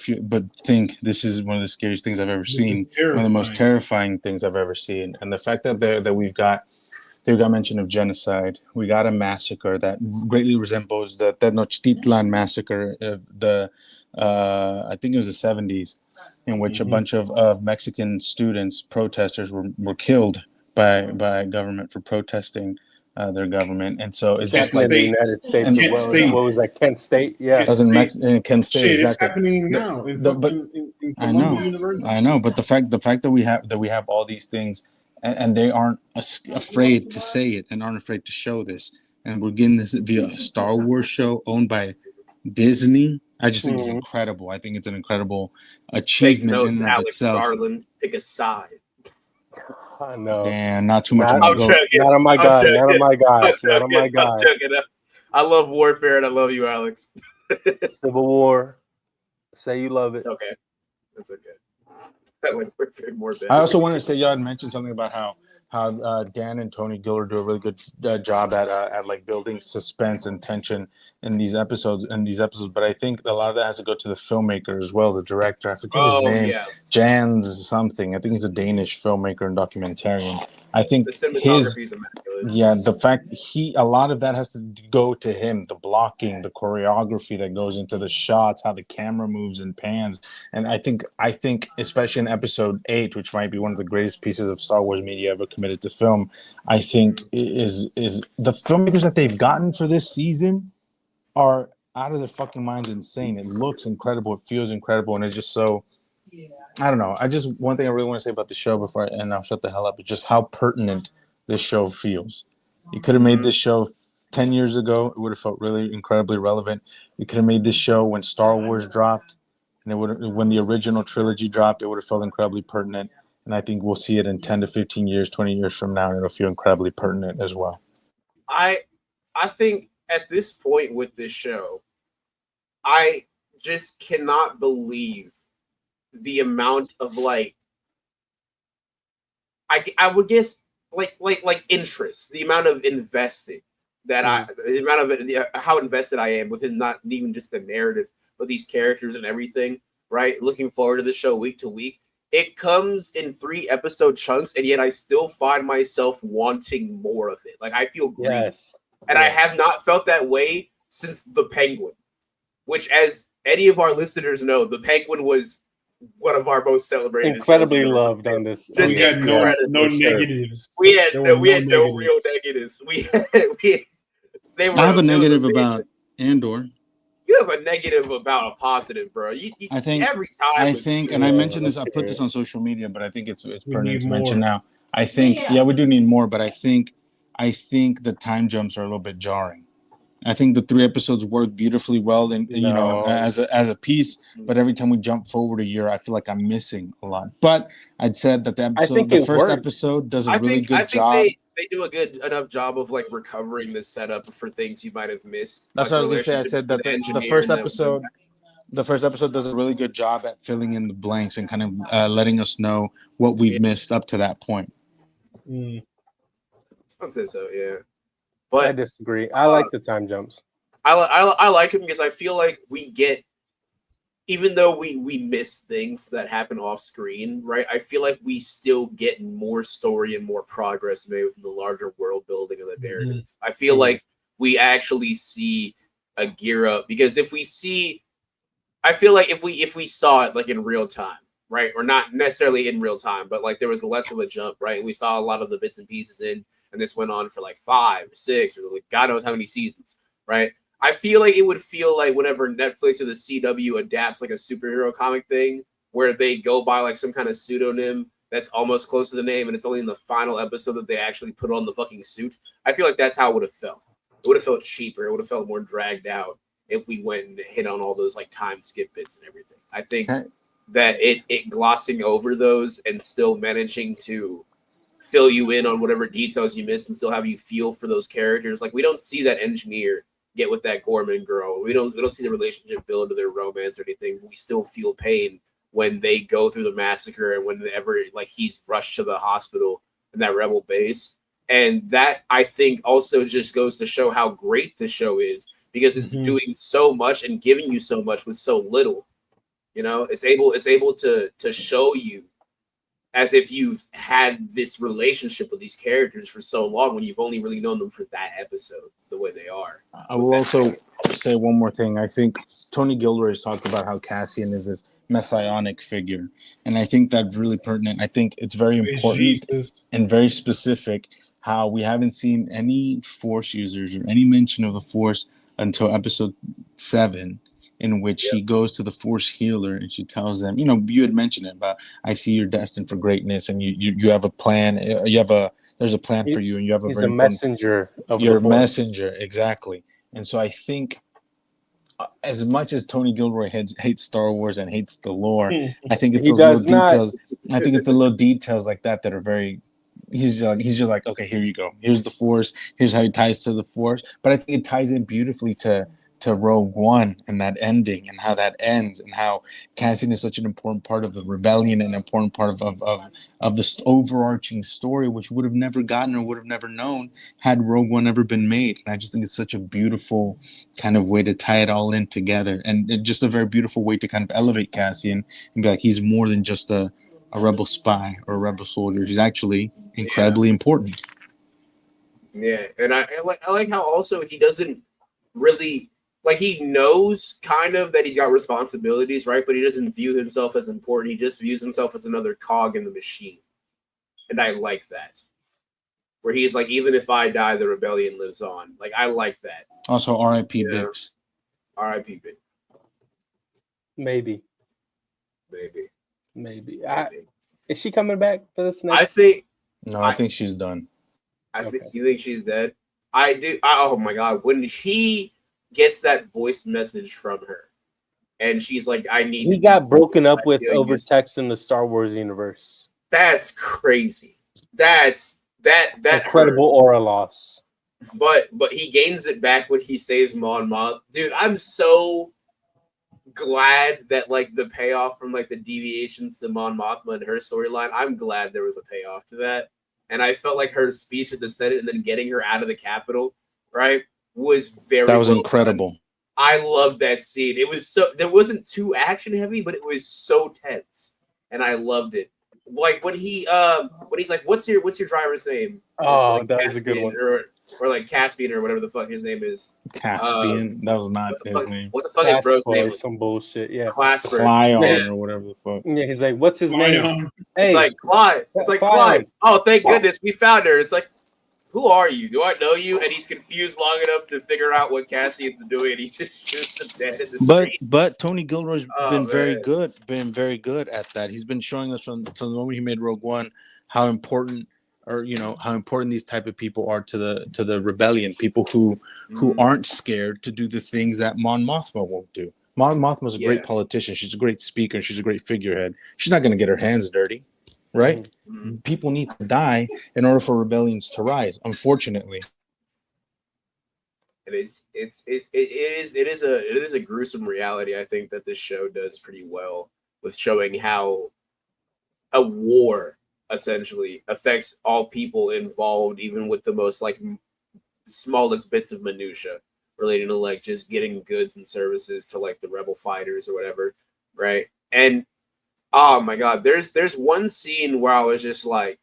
[SPEAKER 5] think this is one of the scariest things I've ever seen, one of the most terrifying things I've ever seen. And the fact that we've got mention of genocide, we got a massacre that greatly resembles the Tenochtitlan massacre of the I think it was the 70s, in which a bunch of Mexican students, protesters, were killed by government for protesting their government. And so it's just like
[SPEAKER 4] the United States as well. What was that? Kent State? Yeah.
[SPEAKER 2] In
[SPEAKER 5] Kent State.
[SPEAKER 2] Shit,
[SPEAKER 5] exactly.
[SPEAKER 2] It's happening now in Columbia University.
[SPEAKER 5] I know, but the fact that we have all these things, and they aren't afraid to say it and aren't afraid to show this, and we're getting this via a Star Wars show owned by Disney. I just think it's incredible. I think it's an incredible achievement in and of
[SPEAKER 1] Alex
[SPEAKER 5] itself.
[SPEAKER 1] Garland, pick a side.
[SPEAKER 4] I know.
[SPEAKER 5] Damn, not too much.
[SPEAKER 4] Not on my guy. Not on my guy. Not on my guy.
[SPEAKER 1] I love warfare and I love you, Alex.
[SPEAKER 4] Civil War. Say you love it.
[SPEAKER 1] It's okay. It's okay. I like warfare more.
[SPEAKER 5] I also wanted to say y'all had mentioned something about how how Dan and Tony Gilroy do a really good job at like building suspense and tension in these episodes. But I think a lot of that has to go to the filmmaker as well, the director. I forget his name,
[SPEAKER 1] yeah.
[SPEAKER 5] Jans something. I think he's a Danish filmmaker and documentarian. I think
[SPEAKER 1] The cinematography is immaculate.
[SPEAKER 5] yeah, the fact a lot of that has to go to him, the blocking, the choreography that goes into the shots, how the camera moves and pans. And I think especially in episode 8, which might be one of the greatest pieces of Star Wars media ever committed to film, I think is the filmmakers that they've gotten for this season are out of their fucking minds insane. It looks incredible, it feels incredible, and it's just so I don't know. One thing I really want to say about the show and I'll shut the hell up, is just how pertinent this show feels. You could have made this show 10 years ago. It would have felt really incredibly relevant. You could have made this show when Star Wars dropped, and when the original trilogy dropped, it would have felt incredibly pertinent. And I think we'll see it in 10 to 15 years, 20 years from now, and it'll feel incredibly pertinent as well.
[SPEAKER 1] I think at this point with this show, I just cannot believe the amount of I would guess like interest, the amount of invested that the amount of how invested I am within not even just the narrative, but these characters and everything, right? Looking forward to the show week to week. It comes in 3-episode chunks, and yet I still find myself wanting more of it. Like, I feel greedy.
[SPEAKER 4] Yes.
[SPEAKER 1] And I have not felt that way since The Penguin, which, as any of our listeners know, The Penguin was one of our most celebrated,
[SPEAKER 4] incredibly loved on this.
[SPEAKER 2] We had no negatives.
[SPEAKER 1] We had no real negatives. They were.
[SPEAKER 6] I have a negative about Andor.
[SPEAKER 1] You have a negative about a positive, bro.
[SPEAKER 6] I think
[SPEAKER 1] every time.
[SPEAKER 6] And I mentioned this. I put this on social media, but I think it's pertinent to mention now. I think we do need more, but I think the time jumps are a little bit jarring. I think the 3 episodes work beautifully well, and you know, as a piece. But every time we jump forward a year, I feel like I'm missing a lot. But I'd said that the first episode does a really good job.
[SPEAKER 1] They do a good enough job of like recovering the setup for things you might have missed.
[SPEAKER 5] That's what I was gonna say. I said that the first episode does a really good job at filling in the blanks and kind of letting us know what we've missed up to that point.
[SPEAKER 1] I'd say so, yeah. But
[SPEAKER 4] I disagree. I like the time jumps.
[SPEAKER 1] I like it because I feel like we get, even though we miss things that happen off screen, right? I feel like we still get more story and more progress made within the larger world building of the narrative. I feel like we actually see a gear up, because I feel like if we saw it like in real time, right? Or not necessarily in real time, but like there was less of a jump, right? And we saw a lot of the bits and pieces and this went on for like 5 or 6 or like God knows how many seasons, right? I feel like it would feel like whenever Netflix or the CW adapts like a superhero comic thing where they go by like some kind of pseudonym that's almost close to the name and it's only in the final episode that they actually put on the fucking suit. I feel like that's how it would have felt. It would have felt cheaper. It would have felt more dragged out if we went and hit on all those like time skip bits and everything. I think that it glossing over those and still managing to fill you in on whatever details you missed and still have you feel for those characters. Like we don't see that engineer get with that Gorman girl. We don't see the relationship build to their romance or anything. We still feel pain when they go through the massacre and whenever like he's rushed to the hospital in that rebel base. And that I think also just goes to show how great the show is, because it's doing so much and giving you so much with so little. You know, it's able to show you as if you've had this relationship with these characters for so long when you've only really known them for that episode the way they are.
[SPEAKER 5] I will also say one more thing. I think Tony Gilroy has talked about how Cassian is this messianic figure, and I think that's really pertinent. I think it's very important and very specific how we haven't seen any Force users or any mention of the Force until episode 7, in which he goes to the Force healer and she tells them, you know, you had mentioned it about, I see you're destined for greatness and you have a plan. There's a plan for you, and you have
[SPEAKER 4] he's a messenger of
[SPEAKER 5] your messenger. Exactly. And so I think as much as Tony Gilroy hates Star Wars and hates the lore, I think it's those little details. I think it's the little details like that are very, he's just like, okay, here you go. Here's the Force. Here's how he ties to the Force. But I think it ties in beautifully to
[SPEAKER 6] to Rogue One and that ending and how that ends and how Cassian is such an important part of the rebellion and an important part of this overarching story, which would have never gotten or would have never known had Rogue One ever been made. And I just think it's such a beautiful kind of way to tie it all in together, and just a very beautiful way to kind of elevate Cassian and be like, he's more than just a rebel spy or a rebel soldier. He's actually incredibly important.
[SPEAKER 1] Yeah, and I like how also he doesn't really, like, he knows kind of that he's got responsibilities, right? But he doesn't view himself as important. He just views himself as another cog in the machine. And I like that. Where he's like, even if I die, the rebellion lives on. Like, I like that.
[SPEAKER 6] Also, R.I.P. Biggs.
[SPEAKER 1] R.I.P. Biggs.
[SPEAKER 4] Maybe. Is she coming back for this next?
[SPEAKER 1] I think.
[SPEAKER 6] No, I think she's done.
[SPEAKER 1] You think she's dead? I do. Oh my God. When he gets that voice message from her and she's like, I need.
[SPEAKER 4] He got broken up with over text in the Star Wars universe.
[SPEAKER 1] That's crazy. That
[SPEAKER 4] incredible aura loss.
[SPEAKER 1] But he gains it back when he saves Mon Mothma. Dude, I'm so glad that like the payoff from like the deviations to Mon Mothma and her storyline. I'm glad there was a payoff to that. And I felt like her speech at the Senate and then getting her out of the Capitol, right, was very.
[SPEAKER 6] That was incredible.
[SPEAKER 1] Done. I loved that scene. It was so, there wasn't too action heavy, but it was so tense, and I loved it. Like when he's like, "What's your driver's name?"
[SPEAKER 4] Oh,
[SPEAKER 1] like
[SPEAKER 4] that was a good one.
[SPEAKER 1] Or like Caspian or whatever the fuck his name is.
[SPEAKER 6] Caspian. That was not his name.
[SPEAKER 1] What the fuck is bro's name?
[SPEAKER 4] Some bullshit. Yeah.
[SPEAKER 6] Clyon or whatever the fuck.
[SPEAKER 4] Yeah, he's like, what's his name?
[SPEAKER 1] Hey, it's like Clyde. It's like Clyde. Oh, thank goodness we found her. It's like, who are you? Do I know you? And he's confused long enough to figure out what Cassian's doing, and he just shoots him dead in the street.
[SPEAKER 6] But Tony Gilroy's been very good at that. He's been showing us from the moment he made Rogue One how important these type of people are to the rebellion. People who aren't scared to do the things that Mon Mothma won't do. Mon Mothma's a great politician. She's a great speaker. She's a great figurehead. She's not going to get her hands dirty, right? Mm-hmm. People need to die in order for rebellions to rise. Unfortunately,
[SPEAKER 1] it is a gruesome reality. I think that this show does pretty well with showing how a war essentially affects all people involved, even with the most like smallest bits of minutia relating to like just getting goods and services to like the rebel fighters or whatever, right? And oh my God, there's one scene where I was just like,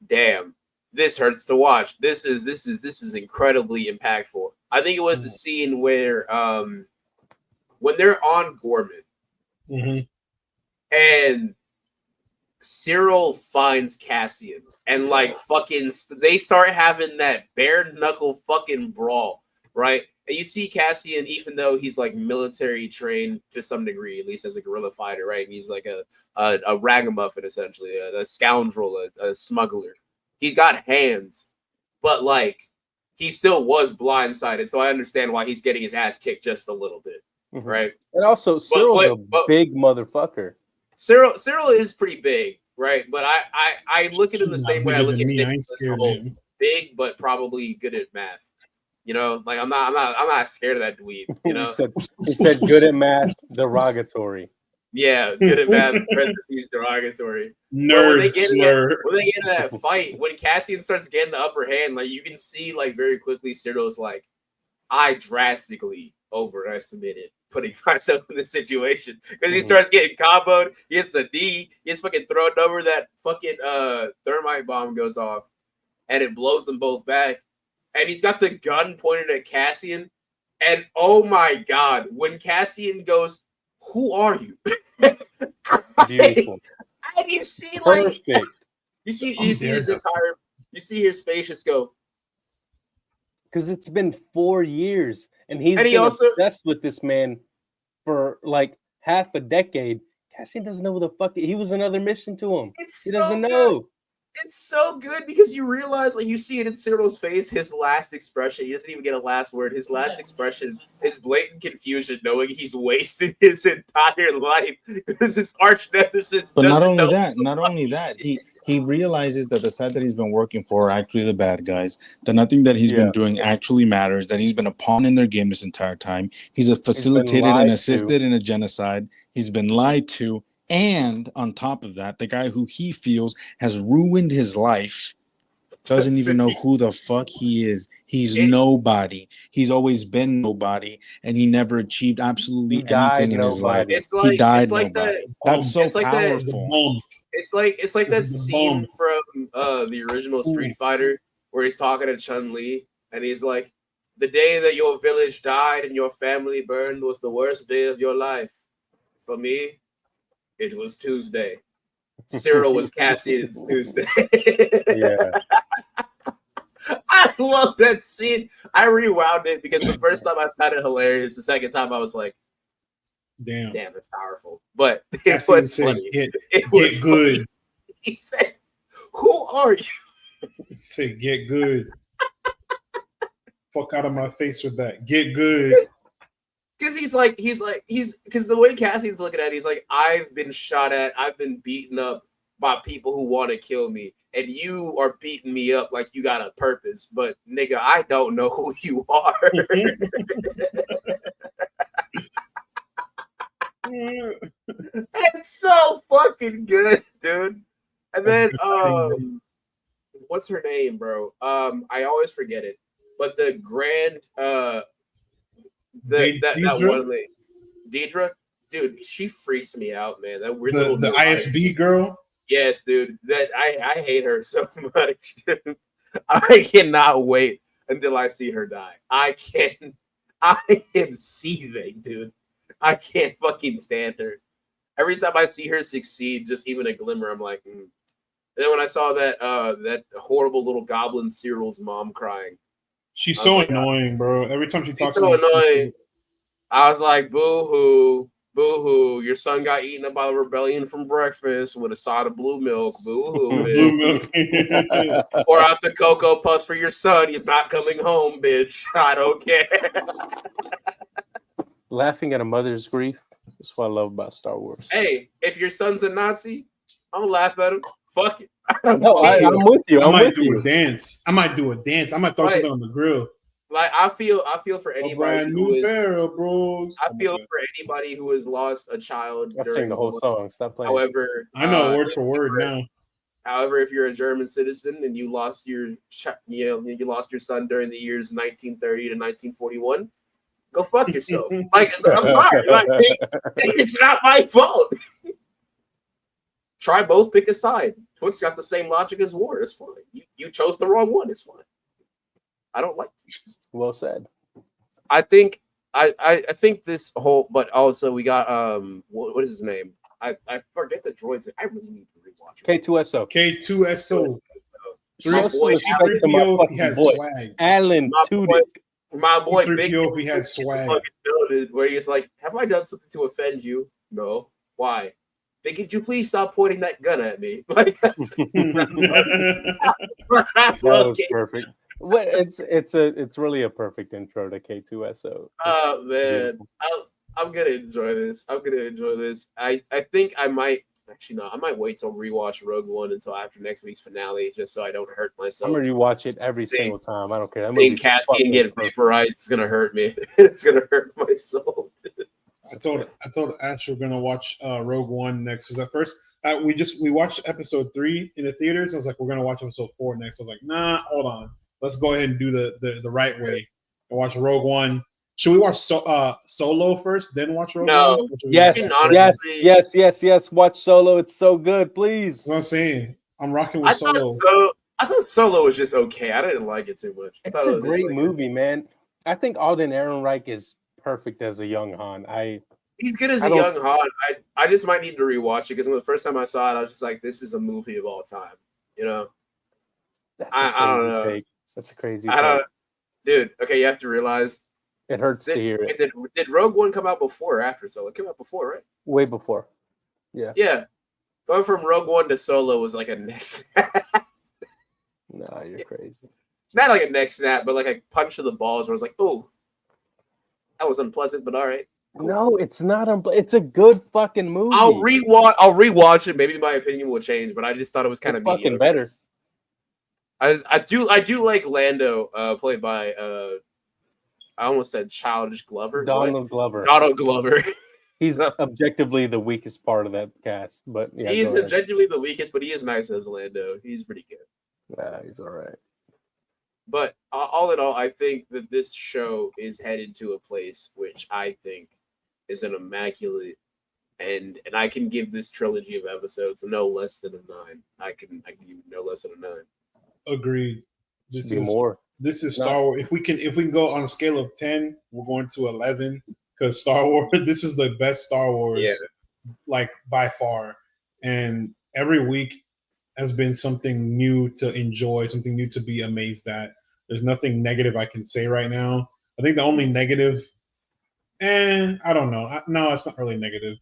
[SPEAKER 1] damn, this hurts to watch. This is incredibly impactful. I think it was the scene where when they're on Gorman and Cyril finds Cassian and like fucking they start having that bare knuckle fucking brawl, right? And you see Cassian, even though he's like military trained to some degree, at least as a guerrilla fighter, right? And he's like a ragamuffin essentially, a scoundrel, a smuggler. He's got hands, but like he still was blindsided. So I understand why he's getting his ass kicked just a little bit, right?
[SPEAKER 4] And also Cyril's a big motherfucker.
[SPEAKER 1] Cyril is pretty big, right? But I look at him the same way I look at Nick. Big, but probably good at math. You know, like I'm not scared of that dweeb. You know,
[SPEAKER 4] he said good at math, derogatory.
[SPEAKER 1] Yeah, good at math, parentheses, derogatory.
[SPEAKER 2] Nerd
[SPEAKER 1] when they get into that fight, when Cassian starts getting the upper hand, like you can see, like very quickly, Cyril's like, I drastically overestimated putting myself in this situation because he starts getting comboed. He hits a knee. He gets fucking thrown over. That fucking thermite bomb goes off, and it blows them both back. And he's got the gun pointed at Cassian. And oh my God, when Cassian goes, "Who are you?"
[SPEAKER 4] Beautiful.
[SPEAKER 1] And you see like
[SPEAKER 4] perfect.
[SPEAKER 1] you see his face just go.
[SPEAKER 4] Because it's been 4 years, and he's been obsessed with this man for like half a decade. Cassian doesn't know who the fuck he was. Another mission to him. He doesn't know.
[SPEAKER 1] It's so good because you realize, like, you see it in Cyril's face. His last expression, he doesn't even get a last word. His last expression is blatant confusion, knowing he's wasted his entire life because his arch nemesis.
[SPEAKER 6] But not only that, he he realizes that the side that he's been working for are actually the bad guys, that nothing that he's been doing actually matters, that he's been a pawn in their game this entire time. He's facilitated and assisted in a genocide. He's been lied to. And on top of that, the guy who he feels has ruined his life doesn't even know who the fuck he is. He's nobody. He's always been nobody, and he never achieved absolutely anything in his life. He died nobody. That's so powerful.
[SPEAKER 1] It's like that scene from the original Street Fighter where he's talking to Chun-Li, and he's like, "The day that your village died and your family burned was the worst day of your life. For me, it was Tuesday. Cyril was Cassian's Tuesday."
[SPEAKER 4] Yeah.
[SPEAKER 1] I love that scene. I rewound it because the first time I found it hilarious. The second time I was like, damn, that's powerful. But it was funny.
[SPEAKER 2] Get
[SPEAKER 1] funny.
[SPEAKER 2] good.
[SPEAKER 1] He said, "Who are you?"
[SPEAKER 2] He said, "Get good." Fuck out of my face with that. Get good.
[SPEAKER 1] Because because the way Cassian's looking at it, he's like, I've been shot at, I've been beaten up by people who want to kill me, and you are beating me up like you got a purpose, but nigga, I don't know who you are. It's so fucking good, dude. And then what's her name, bro? I always forget it, but the grand that one lady, Deidre, dude, she freaks me out, man. That weird little
[SPEAKER 2] the ISB girl.
[SPEAKER 1] Yes, dude. That I hate her so much, dude. I cannot wait until I see her die. I am seething, dude. I can't fucking stand her. Every time I see her succeed, just even a glimmer, I'm like, And then when I saw that horrible little goblin Cyril's mom crying.
[SPEAKER 2] She's so annoying, bro. Every time she talks,
[SPEAKER 1] so annoying. I was like, boo-hoo. Boo-hoo. Your son got eaten up by the rebellion from breakfast with a side of blue milk. Boo-hoo, bitch. Pour out the Cocoa Puffs for your son. He's not coming home, bitch. I don't care.
[SPEAKER 4] Laughing at a mother's grief. That's what I love about Star Wars.
[SPEAKER 1] Hey, if your son's a Nazi, I'm gonna laugh at him. Fuck it.
[SPEAKER 4] I'm with you.
[SPEAKER 2] I might do a dance. I might throw something on the grill.
[SPEAKER 1] Like I feel for anybody who is
[SPEAKER 2] Pharaoh, bros.
[SPEAKER 1] I feel for anybody who has lost a child.
[SPEAKER 4] I sing the whole song. Stop playing.
[SPEAKER 1] However,
[SPEAKER 2] I know word for word now.
[SPEAKER 1] However, if you're a German citizen and you lost your you lost your son during the years 1930 to 1941, go fuck yourself. Like I'm sorry, like it's not my fault. Try both, pick a side. Twix got the same logic as war. It's fine. You chose the wrong one. It's fine. I don't like it.
[SPEAKER 4] Well said.
[SPEAKER 1] I think I think this whole, but also we got what is his name? I forget the droid's name. I really need to rewatch it.
[SPEAKER 4] K2SO.
[SPEAKER 2] K2SO.
[SPEAKER 4] He has swag. Alan Tudyk.
[SPEAKER 1] My boy Big
[SPEAKER 2] P.O. he had swag.
[SPEAKER 1] Where he's like, have I done something to offend you? No. Why? Then could you please stop pointing that gun at me? Like that
[SPEAKER 4] was perfect. Well, it's really a perfect intro to K2SO.
[SPEAKER 1] Oh man, I'm gonna enjoy this. I think I might I might wait till rewatch Rogue One until after next week's finale, just so I don't hurt myself.
[SPEAKER 4] I'm gonna rewatch it every single time. I don't care.
[SPEAKER 1] Seeing Cassian get vaporized is gonna hurt me. It's gonna hurt my soul.
[SPEAKER 2] I told Ash we're gonna watch Rogue One next. Because at first we watched episode 3 in the theaters. I was like, we're gonna watch episode 4 next. I was like, nah, hold on. Let's go ahead and do the right way and watch Rogue One. Should we watch Solo first, then watch Rogue One?
[SPEAKER 4] Yes. Watch Solo. It's so good. Please.
[SPEAKER 2] That's what I'm saying. I'm rocking with Solo.
[SPEAKER 1] I thought Solo was just okay. I didn't like it too much.
[SPEAKER 4] It's a great movie, man. I think Alden Ehrenreich is perfect as a young Han.
[SPEAKER 1] He's good as a young Han. I just might need to rewatch it because the first time I saw it, I was just like, this is a movie of all time. You know? I don't know.
[SPEAKER 4] Take. That's a crazy
[SPEAKER 1] dude, okay, you have to realize.
[SPEAKER 4] It hurts to hear it.
[SPEAKER 1] Did Rogue One come out before or after Solo? It came out before, right?
[SPEAKER 4] Way before. Yeah.
[SPEAKER 1] Yeah. Going from Rogue One to Solo was like a next.
[SPEAKER 4] No, you're crazy.
[SPEAKER 1] Not like a neck snap, but like a punch to the balls where I was like, oh, that was unpleasant, but all right.
[SPEAKER 4] No, it's not. It's a good fucking movie.
[SPEAKER 1] I'll rewatch it. Maybe my opinion will change, but I just thought it was kind of
[SPEAKER 4] fucking better.
[SPEAKER 1] I do like Lando, played by I almost said Childish Glover.
[SPEAKER 4] Donald Glover.
[SPEAKER 1] Donald Glover.
[SPEAKER 4] He's objectively the weakest part of that cast, but yeah,
[SPEAKER 1] he's objectively the weakest, but he is nice as Lando. He's pretty good.
[SPEAKER 4] Yeah, he's all right.
[SPEAKER 1] But all in all, I think that this show is headed to a place which I think is an immaculate end, and I can give this trilogy of episodes no less than a 9. I can give no less than a 9.
[SPEAKER 2] Agreed. This is
[SPEAKER 4] more.
[SPEAKER 2] This is Star Wars. If we can go on a scale of 10, we're going to 11 because Star Wars. This is the best Star Wars, like by far. And every week has been something new to enjoy, something new to be amazed at. There's nothing negative I can say right now. I think the only negative, I don't know. No, it's not really negative.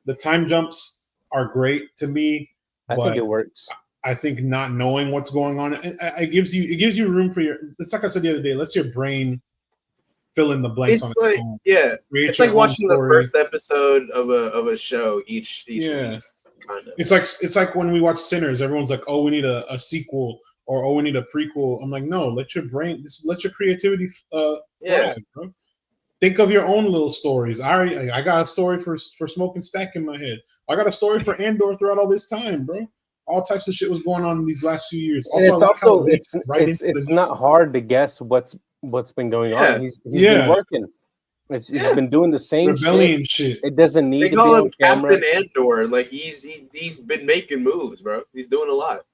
[SPEAKER 2] The time jumps are great to me.
[SPEAKER 4] I think it works.
[SPEAKER 2] I think not knowing what's going on, it gives you room for your. It's like I said the other day. Lets your brain fill in the blanks on its own.
[SPEAKER 1] Yeah, it's like watching the first episode of a show each week. Kind of.
[SPEAKER 2] It's like when we watch Sinners. Everyone's like, "Oh, we need a sequel," or "Oh, we need a prequel." I'm like, no. Let your brain. Let your creativity. Thrive, bro. Think of your own little stories. I got a story for Smoke and Stack in my head. I got a story for Andor throughout all this time, bro. All types of shit was going on in these last few years. Also,
[SPEAKER 4] it's not hard to guess what's been going on. He's been working. He's been doing the same
[SPEAKER 2] rebellion shit.
[SPEAKER 4] It doesn't need
[SPEAKER 1] they
[SPEAKER 4] to
[SPEAKER 1] call
[SPEAKER 4] be
[SPEAKER 1] him
[SPEAKER 4] on camera.
[SPEAKER 1] Captain Andor. Like he's been making moves, bro. He's doing a lot.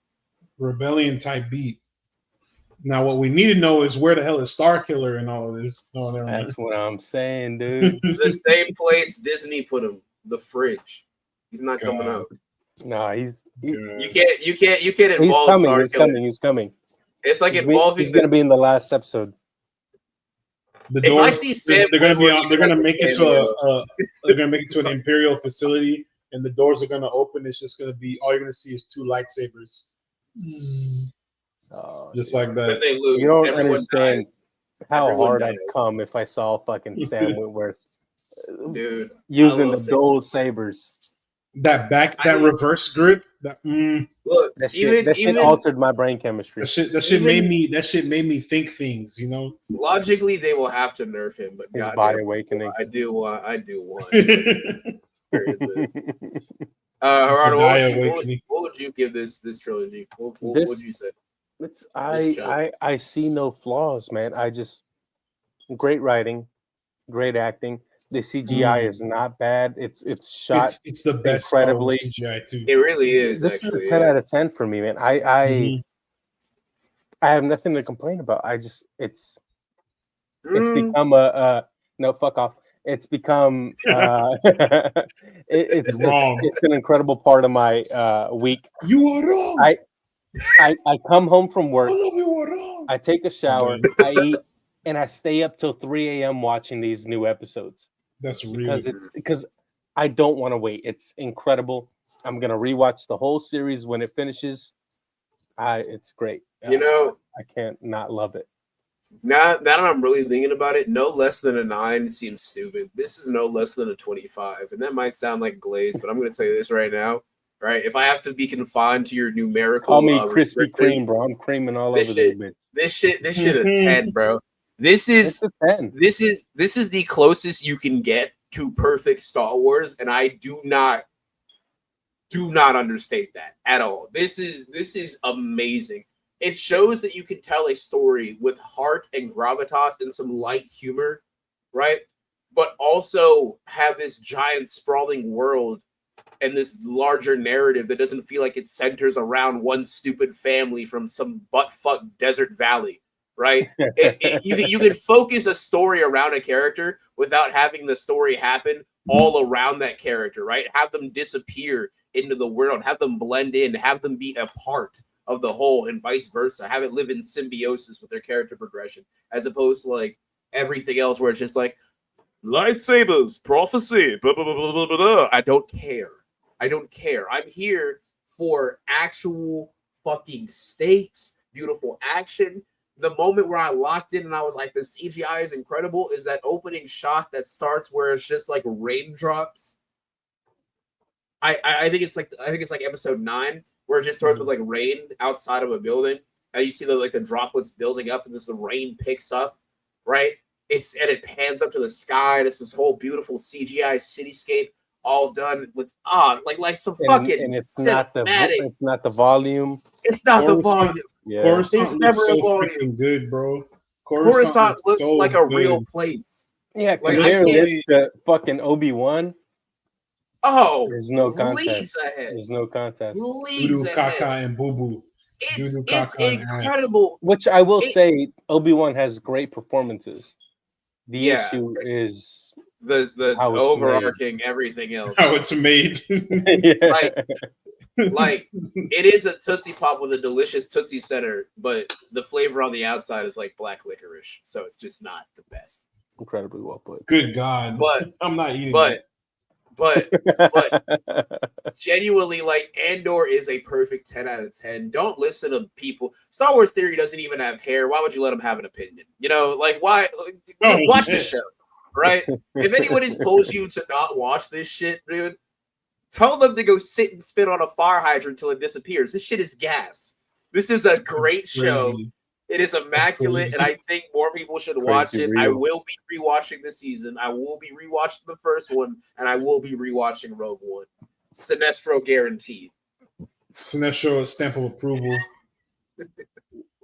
[SPEAKER 2] Rebellion type beat. Now what we need to know is where the hell is Starkiller and all of this. Oh,
[SPEAKER 4] that's what I'm saying, dude.
[SPEAKER 1] The same place Disney put him, the fridge. He's not coming out.
[SPEAKER 4] No,
[SPEAKER 1] you can't involve Starkiller.
[SPEAKER 4] He's coming.
[SPEAKER 1] It's like involving.
[SPEAKER 4] He's gonna be in the last episode.
[SPEAKER 2] The doors, I see Sam, they're gonna make it to an Imperial facility, and the doors are gonna open. It's just gonna be all you're gonna see is 2 lightsabers, just like that.
[SPEAKER 4] You don't understand how hard I'd come if I saw fucking Sam Witwerth,
[SPEAKER 1] dude,
[SPEAKER 4] using the dual sabers.
[SPEAKER 2] That reverse grip.
[SPEAKER 1] Look,
[SPEAKER 4] that shit altered my brain chemistry.
[SPEAKER 2] That shit made me think things. You know,
[SPEAKER 1] logically they will have to nerf him, but
[SPEAKER 4] his body awakening.
[SPEAKER 1] I do want. Gerardo, what would you give this trilogy? What would you say?
[SPEAKER 4] I see no flaws, man. Great writing, great acting. The CGI is not bad. It's shot.
[SPEAKER 2] It's the best
[SPEAKER 4] incredibly
[SPEAKER 2] CGI too.
[SPEAKER 1] It really is.
[SPEAKER 4] This is a 10 out of 10 for me, man. I have nothing to complain about. It's become no, fuck off. It's become it's wrong. It's an incredible part of my week.
[SPEAKER 2] You are wrong.
[SPEAKER 4] I come home from work.
[SPEAKER 2] You are wrong.
[SPEAKER 4] I take a shower. I eat. And I stay up till 3 a.m. watching these new episodes.
[SPEAKER 2] That's really
[SPEAKER 4] because I don't want to wait. It's incredible. I'm gonna rewatch the whole series when it finishes. It's great. I can't not love it.
[SPEAKER 1] Now that I'm really thinking about it, no less than a 9 seems stupid. This is no less than a 25, and that might sound like glaze, but I'm gonna tell you this right now. Right, if I have to be confined to your numerical,
[SPEAKER 4] call me Krispy Kreme, bro. I'm creaming all over
[SPEAKER 1] this shit is 10, bro. This is the closest you can get to perfect Star Wars, and I do not understate that at all. This is amazing. It shows that you can tell a story with heart and gravitas and some light humor, right? But also have this giant sprawling world and this larger narrative that doesn't feel like it centers around one stupid family from some butt-fuck desert valley. Right? You can focus a story around a character without having the story happen all around that character, right? Have them disappear into the world, have them blend in, have them be a part of the whole, and vice versa. Have it live in symbiosis with their character progression, as opposed to like everything else where it's just like lightsabers, prophecy, blah, blah, blah, blah, blah, blah. I don't care. I'm here for actual fucking stakes, beautiful action, the moment where I locked in and I was like, the CGI is incredible, is that opening shot that starts where it's just like raindrops. I think it's like episode 9 where it just starts with like rain outside of a building, and you see the droplets building up, and the rain picks up, right? And it pans up to the sky. It's this whole beautiful CGI cityscape, all done with like some fucking.
[SPEAKER 4] And it's not the volume.
[SPEAKER 1] It's not the volume.
[SPEAKER 2] Yeah. Coruscant looks so freaking good, bro.
[SPEAKER 1] Coruscant looks so like a real place.
[SPEAKER 4] Yeah, compare this to fucking Obi-Wan.
[SPEAKER 1] Oh,
[SPEAKER 4] there's no contest. There's no contest.
[SPEAKER 2] Dudu, Kaka, and Boo Boo.
[SPEAKER 1] It's incredible.
[SPEAKER 4] Which I will say, Obi-Wan has great performances. The issue is
[SPEAKER 1] the overarching everything else.
[SPEAKER 2] How it's made.
[SPEAKER 1] Like it is a Tootsie Pop with a delicious Tootsie center, but the flavor on the outside is like black licorice, so it's just not the best.
[SPEAKER 4] Incredibly well put.
[SPEAKER 2] Good God,
[SPEAKER 1] but
[SPEAKER 2] I'm not eating.
[SPEAKER 1] But genuinely, like, Andor is a perfect 10 out of 10. Don't listen to people. Star Wars Theory doesn't even have hair. Why would you let him have an opinion? You know, like, why? Watch the show, right? If anyone has told you to not watch this shit, dude, tell them to go sit and spit on a fire hydrant until it disappears. This shit is gas. This is a great show. It is immaculate, and I think more people should watch it. Real. I will be rewatching this season. I will be rewatching the first one, and I will be rewatching Rogue One. Sinestro guaranteed.
[SPEAKER 2] Sinestro, stamp of approval.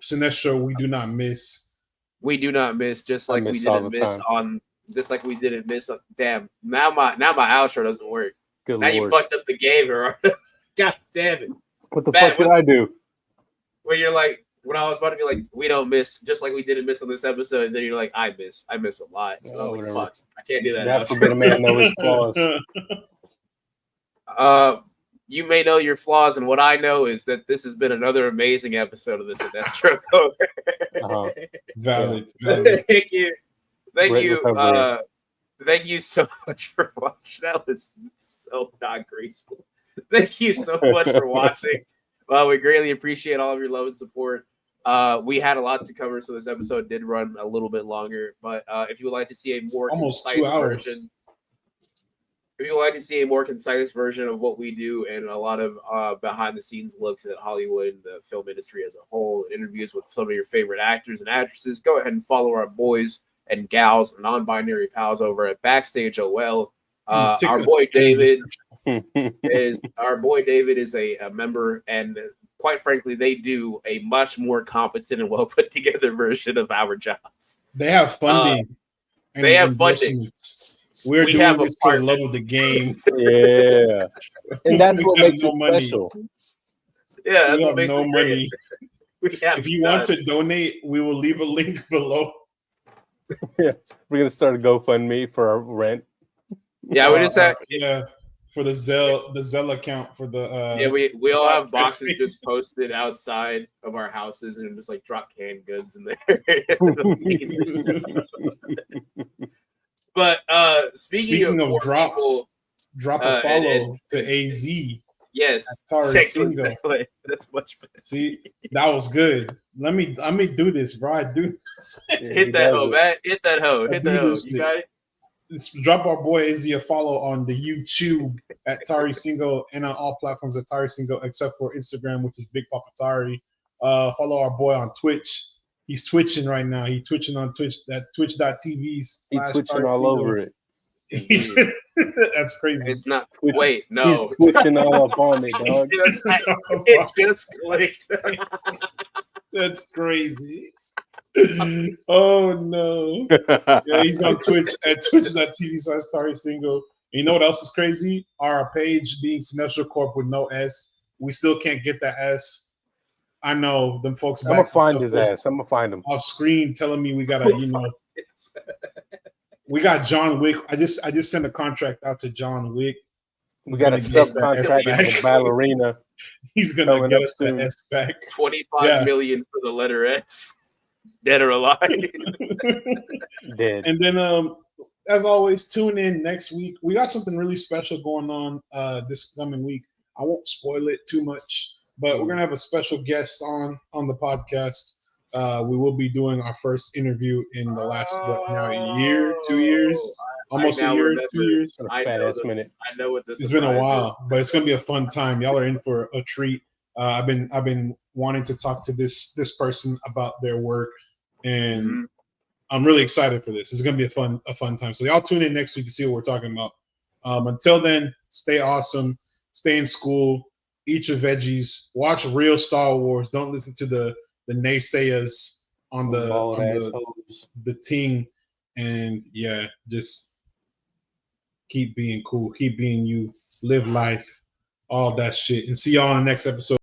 [SPEAKER 2] Sinestro, we do not miss.
[SPEAKER 1] We do not miss, just like we didn't miss on. Just like we didn't miss. Damn, now my outro doesn't work.
[SPEAKER 4] Good
[SPEAKER 1] now
[SPEAKER 4] Lord.
[SPEAKER 1] You fucked up the game, or God damn it!
[SPEAKER 4] What the fuck did I do?
[SPEAKER 1] When you're like. When I was about to be like, we don't miss, just like we didn't miss on this episode, and then you're like, I miss a lot. And I was like, fuck, I can't do that.
[SPEAKER 4] You have to be a man know his flaws.
[SPEAKER 1] You may know your flaws, and what I know is that this has been another amazing episode of the Sinestro.
[SPEAKER 2] Valid.
[SPEAKER 1] Thank you. Thank you so much for watching. That was so not graceful. Thank you so much for watching. We greatly appreciate all of your love and support. We had a lot to cover, so this episode did run a little bit longer. But if you would like to see a more concise version, if you would like to see a more concise version of what we do and a lot of behind-the-scenes looks at Hollywood and the film industry as a whole, and interviews with some of your favorite actors and actresses, go ahead and follow our boys and gals, non-binary pals over at Backstage OL. Our boy David is a member, and quite frankly, they do a much more competent and well put together version of our jobs.
[SPEAKER 2] They have funding.
[SPEAKER 1] They have funding.
[SPEAKER 2] We're doing this for the love of the game.
[SPEAKER 4] Yeah, and that's what makes it special.
[SPEAKER 1] Yeah, that's what makes it
[SPEAKER 2] money. If you want to donate, we will leave a link below.
[SPEAKER 4] Yeah, we're gonna start a GoFundMe for our rent.
[SPEAKER 1] Yeah, we just have
[SPEAKER 2] for the Zelle account for the
[SPEAKER 1] we all have boxes just posted outside of our houses and just like drop canned goods in there. But speaking of
[SPEAKER 2] drops, people, drop a follow to AZ.
[SPEAKER 1] Yes, that's much better.
[SPEAKER 2] See, that was good. Let me do this, bro. I do.
[SPEAKER 1] Hit that hoe, man. Hit that hoe. You got it.
[SPEAKER 2] Drop our boy Izzy a follow on the YouTube at Tari Singo and on all platforms at Tari Singo except for Instagram, which is Big Papa Tari. Follow our boy on Twitch. He's twitching right now. He's twitching on Twitch, that twitch.tv.
[SPEAKER 4] He's twitching all over it.
[SPEAKER 2] That's crazy.
[SPEAKER 1] It's not. Wait, no.
[SPEAKER 4] He's twitching all up on it, dog.
[SPEAKER 1] It's just clicked.
[SPEAKER 2] That's crazy. Oh no. Yeah, he's on Twitch at twitch.tv/TariSingle. You know what else is crazy? Our page being Cinestro Corp with no S. We still can't get that S. I know them folks.
[SPEAKER 4] I'm gonna find his ass. I'm gonna find him
[SPEAKER 2] off screen telling me we gotta, we got John Wick. I just sent a contract out to John Wick.
[SPEAKER 4] We got a subcontract with Ballerina.
[SPEAKER 2] He's gonna get us the S back.
[SPEAKER 1] 25 million for the letter S. Dead or alive.
[SPEAKER 4] Dead.
[SPEAKER 2] And then as always, tune in next week. We got something really special going on this coming week. I won't spoil it too much, but we're gonna have a special guest on the podcast. We will be doing our first interview in the last a year, 2 years, almost a year, 2 years.
[SPEAKER 1] I know what this.
[SPEAKER 2] It's been a while, but it's gonna be a fun time. Y'all are in for a treat. I've been wanting to talk to this person about their work, and I'm really excited for this. It's gonna be a fun time. So y'all tune in next week to see what we're talking about. Until then, stay awesome, stay in school, eat your veggies, watch real Star Wars. Don't listen to the naysayers on the team, and yeah, just keep being cool, keep being you, live life, all that shit, and see y'all on the next episode.